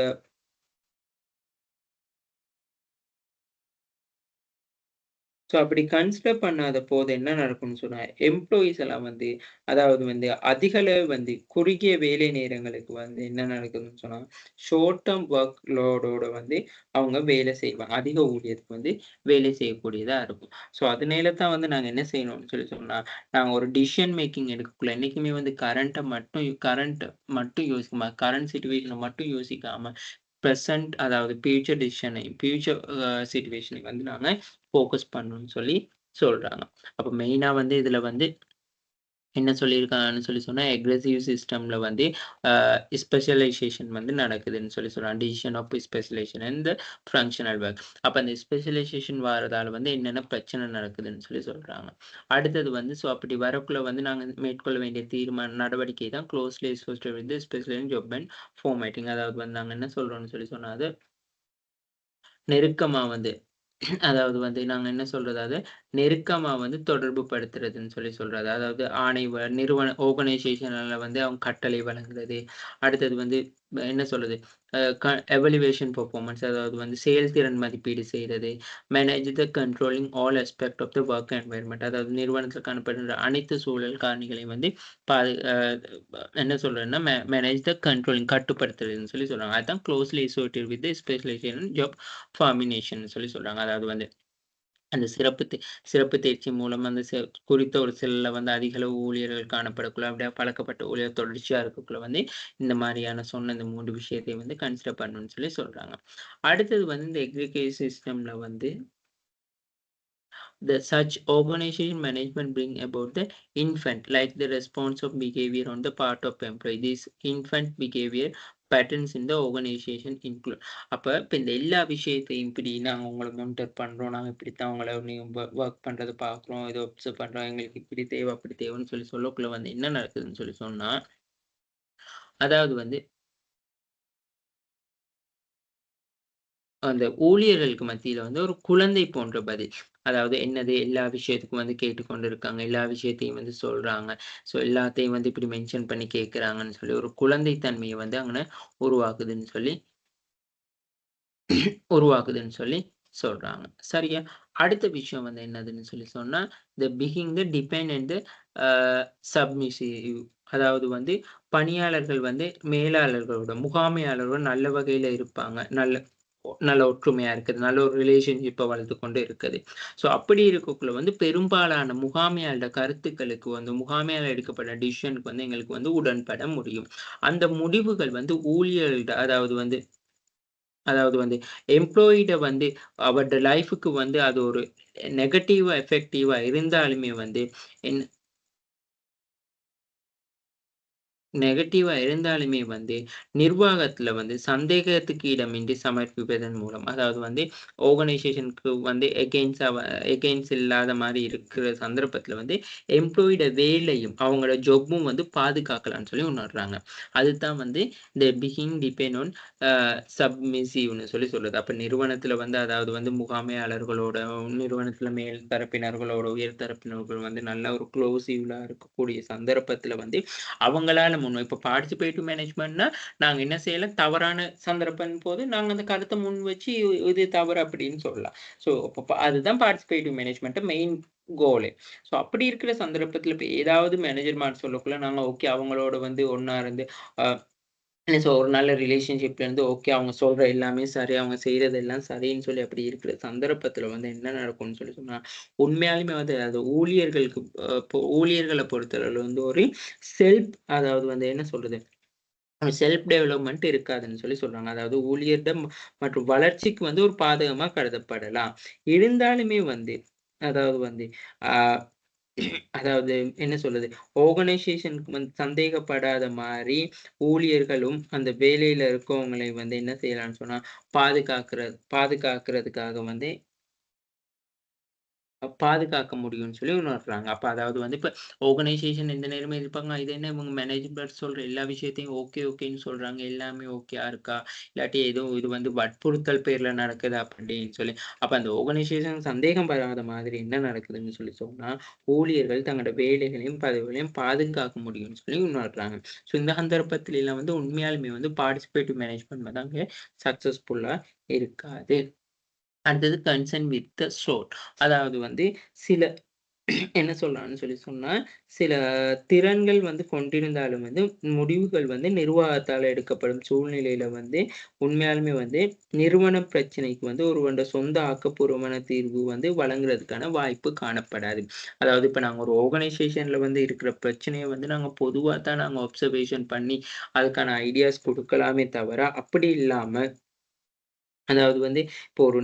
ஸோ அப்படி கன்சிடர் பண்ணாத போது என்ன நடக்கும்னு சொன்னா, எம்ப்ளாயீஸ் எல்லாம் வந்து, அதாவது வந்து அதிக அளவு வந்து குறுகிய வேலை நேரங்களுக்கு வந்து என்ன நடக்குதுன்னு சொன்னா, ஷார்ட் டெர்ம் வொர்க் லோடோட வந்து அவங்க வேலை செய்வாங்க. அதிக ஊதியத்துக்கு வந்து வேலை செய்யக்கூடியதா இருக்கும். ஸோ அதனால தான் வந்து நாங்க என்ன செய்யணும்னு சொல்லி சொன்னா, நாங்க ஒரு டிசிஷன் மேக்கிங் எடுக்கக்குள்ள என்னைக்குமே வந்து கரண்ட் மட்டும் யோசிக்காம, கரண்ட் சிட்யூவேஷன மட்டும் யோசிக்காம, பிரசன்ட், அதாவது ஃபியூச்சர் சிட்யூவேஷனை வந்து நாங்க ஃபோக்கஸ் பண்ணணும்னு சொல்லி சொல்றாங்க. அப்ப மெயினா வந்து இதுல வந்து என்ன சொல்லியிருக்காங்கன்னு சொல்லி சொன்னா, அக்ரெசிவ் சிஸ்டம்ல வந்து அ ஸ்பெஷலைசேஷன் வந்து நடக்குதுன்னு சொல்லி சொல்றாங்க. Decision of specialisation and the functional work. அப்ப அந்த ஸ்பெஷலைசேஷன் வாரதால வந்து என்னென்ன பிரச்சனை நடக்குதுன்னு சொல்லி சொல்றாங்க. அடுத்தது வந்து அப்படி வரக்குள்ள வந்து நாங்க மேற்கொள்ள வேண்டிய நடவடிக்கை தான் closely associated with specialised job and formatting. அதாவது வந்து நாங்க என்ன சொல்றோம்ன்னு சொல்லி சொன்னா, அது நெருக்கமா வந்து அதாவது வந்து நாங்க என்ன சொல்றது, அது நெருக்கமா வந்து தொடர்பு படுத்துறதுன்னு சொல்லி சொல்றது. அதாவது நிறுவன ஆர்கனைசேஷனால வந்து அவங்க கட்டளை வழங்குறது. அடுத்தது வந்து என்ன சொல்றது, அ க எவலுவேஷன் பெர்ஃபார்மன்ஸ், அதாவது வந்து செயல்திறன் மதிப்பீடு செய்றது. Manage the controlling all aspect of the work environment. அதாவது நிறுவனத்தில காணப்படுகின்ற அனைத்து சூழல் காரணிகளையும் வந்து பாது அ என்ன சொல்றேன்னா, மேனேஜ் த கண்ட்ரோலிங் கட்டுப்படுத்துறதுன்னு சொல்லி சொல்றாங்க. அதுதான் closely associated with specialisation job ஃபார்மினேஷன்னு சொல்லி சொல்றாங்க. அதாவது வந்து அந்த சிறப்பு தேர்ச்சி மூலம் அந்த குறித்த ஒரு செல்ல வந்து அதிக அளவு ஊழியர்கள் காணப்படக்குள்ள, அப்படியே பழக்கப்பட்ட ஊழியர் தொடர்ச்சியா இருக்கக்குள்ள வந்து, இந்த மாரியான சொன்ன இந்த 3 விஷயத்தையும் வந்து கன்சிடர் பண்ணணும்னு சொல்லி சொல்றாங்க. அடுத்தது வந்து இந்த எக்ஸிக்யூட்டிவ் சிஸ்டம்ல வந்து the such organization management bring about the infant, like the response of behavior on the part of employee. This infant behavior patterns இந்த ஆர்கனைசேஷன் இன்க்ளூட். அப்ப இப்ப இந்த எல்லா விஷயத்தையும் இப்படி நாங்க உங்கள மானிட்டர் பண்றோம். நாங்க இப்படித்தான் உங்கள நீங்க வொர்க் பண்றத பார்க்குறோம். இத அப்சர்வ் பண்றோம். எங்களுக்கு இப்படி தேவை, அப்படி தேவைன்னு சொல்லக்குள்ள வந்து என்ன நடக்குதுன்னு சொன்னா, அதாவது வந்து அந்த ஊழியர்களுக்கு மத்தியில வந்து ஒரு குழந்தை போன்ற பதில். அதாவது என்னது எல்லா விஷயத்துக்கும் வந்து கேட்டுக்கொண்டு இருக்காங்க. எல்லா விஷயத்தையும் வந்து சொல்றாங்க. எல்லாத்தையும் வந்து இப்படி மென்ஷன் பண்ணி கேட்கறாங்கன்னு சொல்லி ஒரு குழந்தை தன்மைய வந்து அங்கன உருவாக்குதுன்னு சொல்லி உருவாக்குதுன்னு சொல்லி சொல்றாங்க. சரியா? அடுத்த விஷயம் வந்து என்னதுன்னு சொன்னா, த டிபெண்ட் அண்ட் அ சப்மிசிவ். அதாவது வந்து பணியாளர்கள் வந்து மேலாளர்களோட, முகாமையாளரோட நல்ல வகையில இருப்பாங்க. நல்ல ஒற்றுமையா இருக்குது. நல்ல ஒரு ரிலேஷன்ஷிப்ப வளர்த்துக் கொண்டு இருக்குது. அப்படி இருக்கக்குள்ள வந்து பெரும்பாலான முகாமையாளரோட கருத்துக்களுக்கு வந்து முகாமையாளர் எடுக்கப்பட்ட டிசிஷனுக்கு வந்து எங்களுக்கு வந்து உடன்பட முடியும். அந்த முடிவுகள் வந்து ஊழியர்கள்ட அதாவது வந்து எம்ப்ளாயிட வந்து அவருடைய லைஃப்க்கு வந்து அது ஒரு எஃபெக்டிவா இருந்தாலுமே வந்து என் நெகட்டிவா இருந்தாலுமே வந்து, நிர்வாகத்தில வந்து சந்தேகத்துக்கு இடமின்றி சமர்ப்பிப்பதன் மூலம், அதாவது வந்து ஆர்கனைசேஷனுக்கு வந்து எகெயின்ஸ்ட் இல்லாத மாரி இருக்கிற சந்தர்ப்பத்தில வந்து, எம்ப்ளாயியோட வேலையும், அவங்களோட ஜாப்பும் வந்து பாதுகாக்கலாம்ன்னு சொல்லி உணர்றாங்க. அதுதான் வந்து இந்த டிபெண்ட் ஆன் சப்மிசிவ்ன்னு சொல்றது. அப்ப நிறுவனத்தில வந்து அதாவது வந்து முகாமையாளர்களோட, நிறுவனத்தில மேல் தரப்பினர்களோட, உயர் தரப்பினர்கள் வந்து நல்ல ஒரு குளோசிவ்லா இருக்கக்கூடிய சந்தர்ப்பத்தில வந்து அவங்களால இப்ப பார்ட்டிசிபேட்டிவ் மேனேஜ்மென்ட்னா, நாங்க என்ன செய்யலாம், தவறான சந்தர்ப்பம் போது நாங்க அந்த கருத்த முன் வச்சு இது தவறு அப்படின்னு சொல்லலாம். ஸோ அதுதான் பார்ட்டிசிபேட்டிவ் மேனேஜ்மென்ட் மெயின் கோலே. அப்படி இருக்கிற சந்தர்ப்பத்தில இப்ப ஏதாவது மேனேஜர்மார் சொல்லக்குள்ள நாங்க ஓகே அவங்களோட வந்து ஒண்ணா இருந்து அ ஒரு நல்ல ரிலேஷன்ஷிப்ல இருந்து ஓகே அவங்க சொல்ற எல்லாமே சரி, அவங்க செய்றது எல்லாம் சரின்னு சொல்லி அப்படி இருக்கிற சந்தர்ப்பத்தில வந்து என்ன நடக்கும்னு சொன்னா, உண்மையாலுமே வந்து அது ஊழியர்களுக்கு ஊழியர்கள பொறுத்தளவுல வந்து ஒரு அதாவது வந்து என்ன சொல்றது? செல்ஃப் டெவலப்மென்ட் இருக்காதுன்னு சொல்றாங்க. அதாவது ஊழியரிடம் மற்றும் வளர்ச்சிக்கு வந்து ஒரு பாதகமா கருதப்படலாம். இருந்தாலுமே வந்து அதாவது வந்து ஆ அதாவது என்ன சொல்றது? ஆர்கனைசேஷனுக்கு வந்து சந்தேகப்படாத மாரி ஊழியர்களும் அந்த வேலையில இருக்கவங்களை வந்து என்ன செய்யலாம்ன்னு சொன்னா, பாதுகாக்கிறதுக்காக வந்து பாதுகாக்க முடியும்னு சொல்லி உணர்றாங்க. அப்ப அதாவது வந்து இப்ப ஆர்கனைசேஷன் எந்த நேரமும் இருப்பாங்க. இது என்ன இவங்க மேனேஜ்மென்ட் சொல்ற எல்லா விஷயத்தையும் ஓகேன்னு சொல்றாங்க. எல்லாமே ஓகேயா இருக்கா? இல்லாட்டி ஏதோ இது வந்து வற்புறுத்தல் பேர்ல நடக்குதா? அப்படின்னு சொல்லி. அப்ப அந்த ஆர்கனைசேஷன் சந்தேகம் வராத மாதிரி என்ன நடக்குதுன்னு சொன்னா, ஊழியர்கள் தங்களோட வேலைகளையும், பதவிகளையும் பாதுகாக்க முடியும்னு சொல்லி உணர்றாங்க. இந்த சந்தர்ப்பத்தில எல்லாம் வந்து உண்மையாலுமே வந்து பார்ட்டிசிபேட்டிவ் மேனேஜ்மென்ட் தாங்க சக்சஸ்ஃபுல்லா இருக்காது. அடுத்தது கன்சர்ன் வித் த சோல். அதாவது வந்து சில என்ன சொல்றான்னு சொன்னா, சில திறன்கள் வந்து கொண்டிருந்தாலும் வந்து முடிவுகள் வந்து நிர்வாகத்தால எடுக்கப்படும் சூழ்நிலையில வந்து உண்மையாலுமே வந்து நிறுவன பிரச்சனைக்கு வந்து ஒருவரோட சொந்த ஆக்கப்பூர்வமான தீர்வு வந்து வழங்குறதுக்கான வாய்ப்பு காணப்படாது. அதாவது இப்ப நாங்க ஒரு ஆர்கனைசேஷன்ல வந்து இருக்கிற பிரச்சனைய வந்து நாங்க பொதுவா தான் நாங்க அப்சர்வேஷன் பண்ணி அதுக்கான ஐடியாஸ் குடுக்கலாமே தவிர, அப்படி இல்லாம அதாவது வந்து இப்போ ஒரு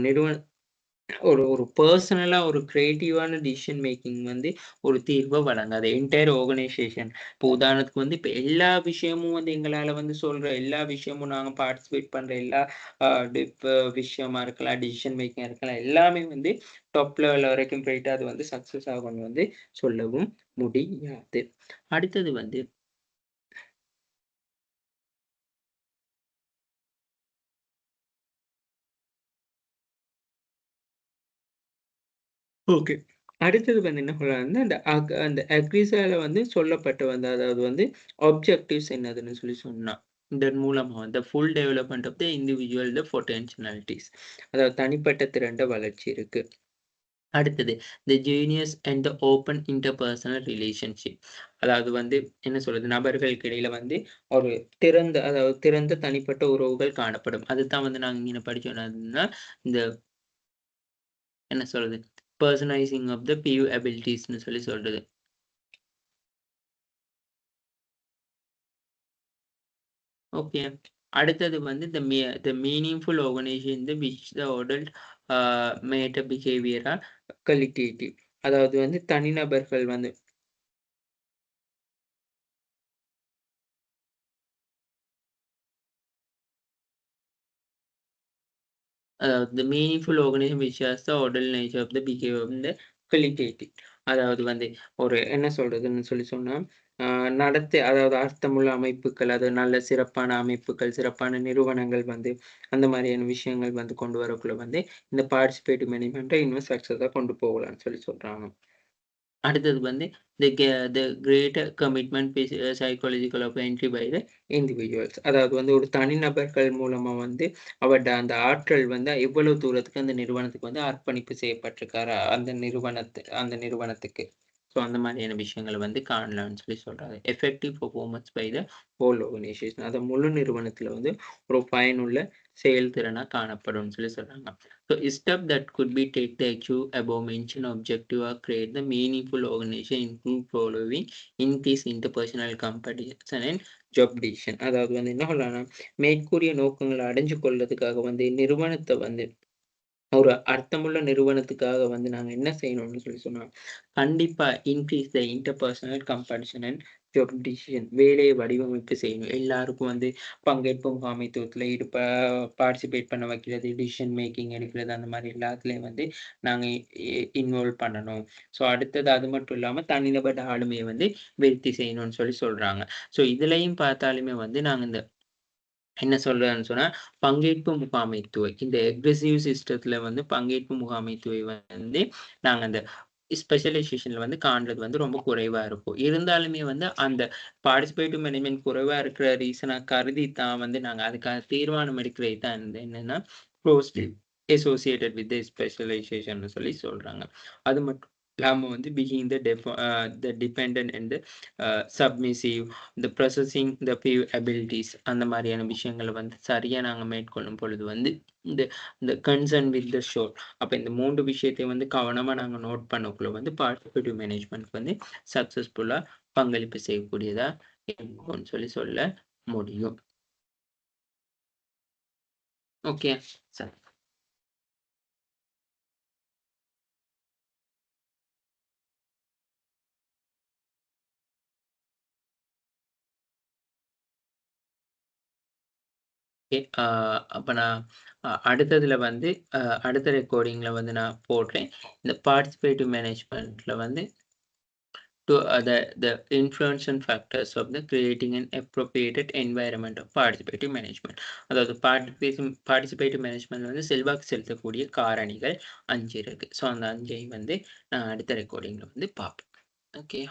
ஒரு ஒரு பெர்சனலா ஒரு கிரியேட்டிவான டிசிஷன் மேக்கிங் வந்து ஒரு தீர்வ வழங்காது. Entire organisation. இப்போ உதாரணத்துக்கு வந்து இப்ப எல்லா விஷயமும் வந்து எங்களால வந்து சொல்ற எல்லா விஷயமும் நாங்க பார்ட்டிசிபேட் பண்ற எல்லா அ டிப் விஷயமா இருக்கலாம், டிசிஷன் மேக்கிங்கா இருக்கலாம். எல்லாமே வந்து டாப் லெவல் வரைக்கும் போயிட்டு அது வந்து சக்சஸ் ஆகும்னு வந்து சொல்லவும் முடியாது. அடுத்தது வந்து ஓகே. அடுத்தது வந்து என்ன சொல்றாங்கன்னா, அந்த அக்ரிசால வந்து சொல்லப்பட்ட வந்து அதாவது வந்து ஆப்ஜெக்டிவ்ஸ் என்னதுன்னு சொன்னா. இதன் மூலமா வந்து full development of the individual potentialities. அதாவது தனிப்பட்ட திறன்ட வளர்ச்சி இருக்கு. அடுத்தது genius and open interpersonal relationship. அதாவது வந்து என்ன சொல்றது? நபர்களுக்கு இடையில வந்து ஒரு திறந்த தனிப்பட்ட உறவுகள் காணப்படும். அதுதான் வந்து நாங்க இங்க படிச்சோம் என்னதுன்னா, இந்த என்ன சொல்றது? பெர்சனலைசிங் ஆஃப் த பியூ அபிலிட்டீஸ்ன்னு சொல்றது. ஓகே. அடுத்தது வந்து the meaningful organisation which the adult made behaviour are qualitative. அதாவது வந்து தனிநபர்கள் வந்து the meaningful organism which has the orderly nature of the behavior of the qualitative. அதாவது வந்து ஒரு என்ன சொல்றதுன்னு சொன்னா, நடத்தை அதாவது அர்த்தமுள்ள அமைப்புகள், அது நல்ல சிறப்பான அமைப்புகள், சிறப்பான நிறுவனங்கள் வந்து அந்த மாதிரியான விஷயங்கள் வந்து கொண்டு வரக்குள்ள வந்து இந்த பார்ட்டிசிபேட்டிவ் மேனேஜ்மெண்ட்ட இன்னும் சக்சஸா கொண்டு போகலான்னு சொல்றாங்க. அடுத்தது வந்து the greater commitment psychological of entry by the individuals. அதாவது வந்து ஒரு தனிநபர்கள் மூலமா வந்து அந்த ஆற்றல் வந்து எவ்வளவு தூரத்துக்கு அந்த நிறுவனத்துக்கு வந்து அர்ப்பணிப்பு செய்யப்பட்டிருக்காரு அந்த நிறுவனத்துக்கு. ஸோ அந்த மாதிரியான விஷயங்கள வந்து காணலாம்னு சொல்றாங்க. Effective performance by the whole organisation. அது முழு நிறுவனத்தில வந்து ஒரு பயனுள்ள செயல்திறனா காணப்படும்னு சொல்றாங்க. So step that could be take to achieve above mentioned objective or create the meaningful organization include following increase interpersonal competition and job decision. அதாவது வந்து என்ன சொல்லலாம்னா, மேற்கூறிய நோக்கங்களை அடைஞ்சு கொள்றதுக்காக வந்து நிறுவனத்த வந்து ஒரு அர்த்தமுள்ள நிறுவனத்துக்காக வந்து நாங்க என்ன செய்யணும்னு சொன்னா, கண்டிப்பா increase the interpersonal competition and job decision. வேலையை வடிவமைப்பு செய்யணும். எல்லாருக்கும் வந்து பங்கேற்பு முகாமைத்துவத்துல பார்ட்டிசிபேட் பண்ண வைக்கிறது, டிசிஷன் மேக்கிங் எடுக்கிறது, அந்த மாதிரி எல்லாத்துலயும் வந்து நாங்க இன்வால்வ் பண்ணணும். ஸோ அடுத்தது அது மட்டும் இல்லாம தனிநபர் ஆளுமையை வந்து விருத்தி செய்யணும்னு சொல்றாங்க. ஸோ இதுலயும் பார்த்தாலுமே வந்து நாங்க இந்த என்ன சொல்றேன்னு சொன்னா, பங்கேற்பு முகாமைத்துவ இந்த அக்ரெசிவ் சிஸ்டத்துல வந்து பங்கேற்பு முகாமைத்துவை வந்து நாங்க அந்த ஸ்பெஷலைசேஷன்ல வந்து காண்றது வந்து ரொம்ப குறைவா இருக்கும். இருந்தாலுமே வந்து அந்த பார்ட்டிசிபேட்டிவ் மேனேஜ்மென்ட் குறைவா இருக்கிற ரீசனா கருதி தான் வந்து நாங்க அதுக்கான தீர்மானம் எடுக்கிறது தான் என்னன்னா, க்ளோஸ்லி அசோசியேட்டட் வித் த ஸ்பெஷலைசேஷன்னு சொல்றாங்க. அது மட்டும் இல்லாம வந்து being the dependent and submissive இந்த ப்ராசஸிங் த ஃபியூ அபிலிட்டீஸ் அந்த மாதிரியான விஷயங்கள வந்து சரியா நாங்க மேற்கொள்ளும் பொழுது வந்து இந்த இந்த கன்சர்ன் வித் த ஷோர். அப்ப இந்த 3 விஷயத்தையும் வந்து கவனமா நாங்க நோட் பண்ணக்குள்ள வந்து பார்ட்டிசிபேட்டிவ் மேனேஜ்மென்ட் வந்து சக்சஸ்ஃபுல்லா பங்களிப்பு செய்யக்கூடியதா இருக்கும்னு சொல்ல முடியும். ஓகே. சார். ஓகே. அப்ப நான் அடுத்ததுல வந்து அடுத்த ரெக்கார்டிங்ல வந்து நான் போடுறேன். இந்த பார்ட்டிசிபேட்டிவ் மேனேஜ்மென்ட்ல வந்து to the influence and factors of the creating an appropriate environment of participative management. அதாவது பார்ட்டிசிபேட்டிவ் மேனேஜ்மெண்ட் வந்து செல்வாக்கு செலுத்தக்கூடிய காரணிகள் 5 இருக்கு. ஸோ அந்த 5ஐயும் வந்து நான் அடுத்த ரெக்கார்டிங்ல வந்து பார்ப்போம். ஓகே.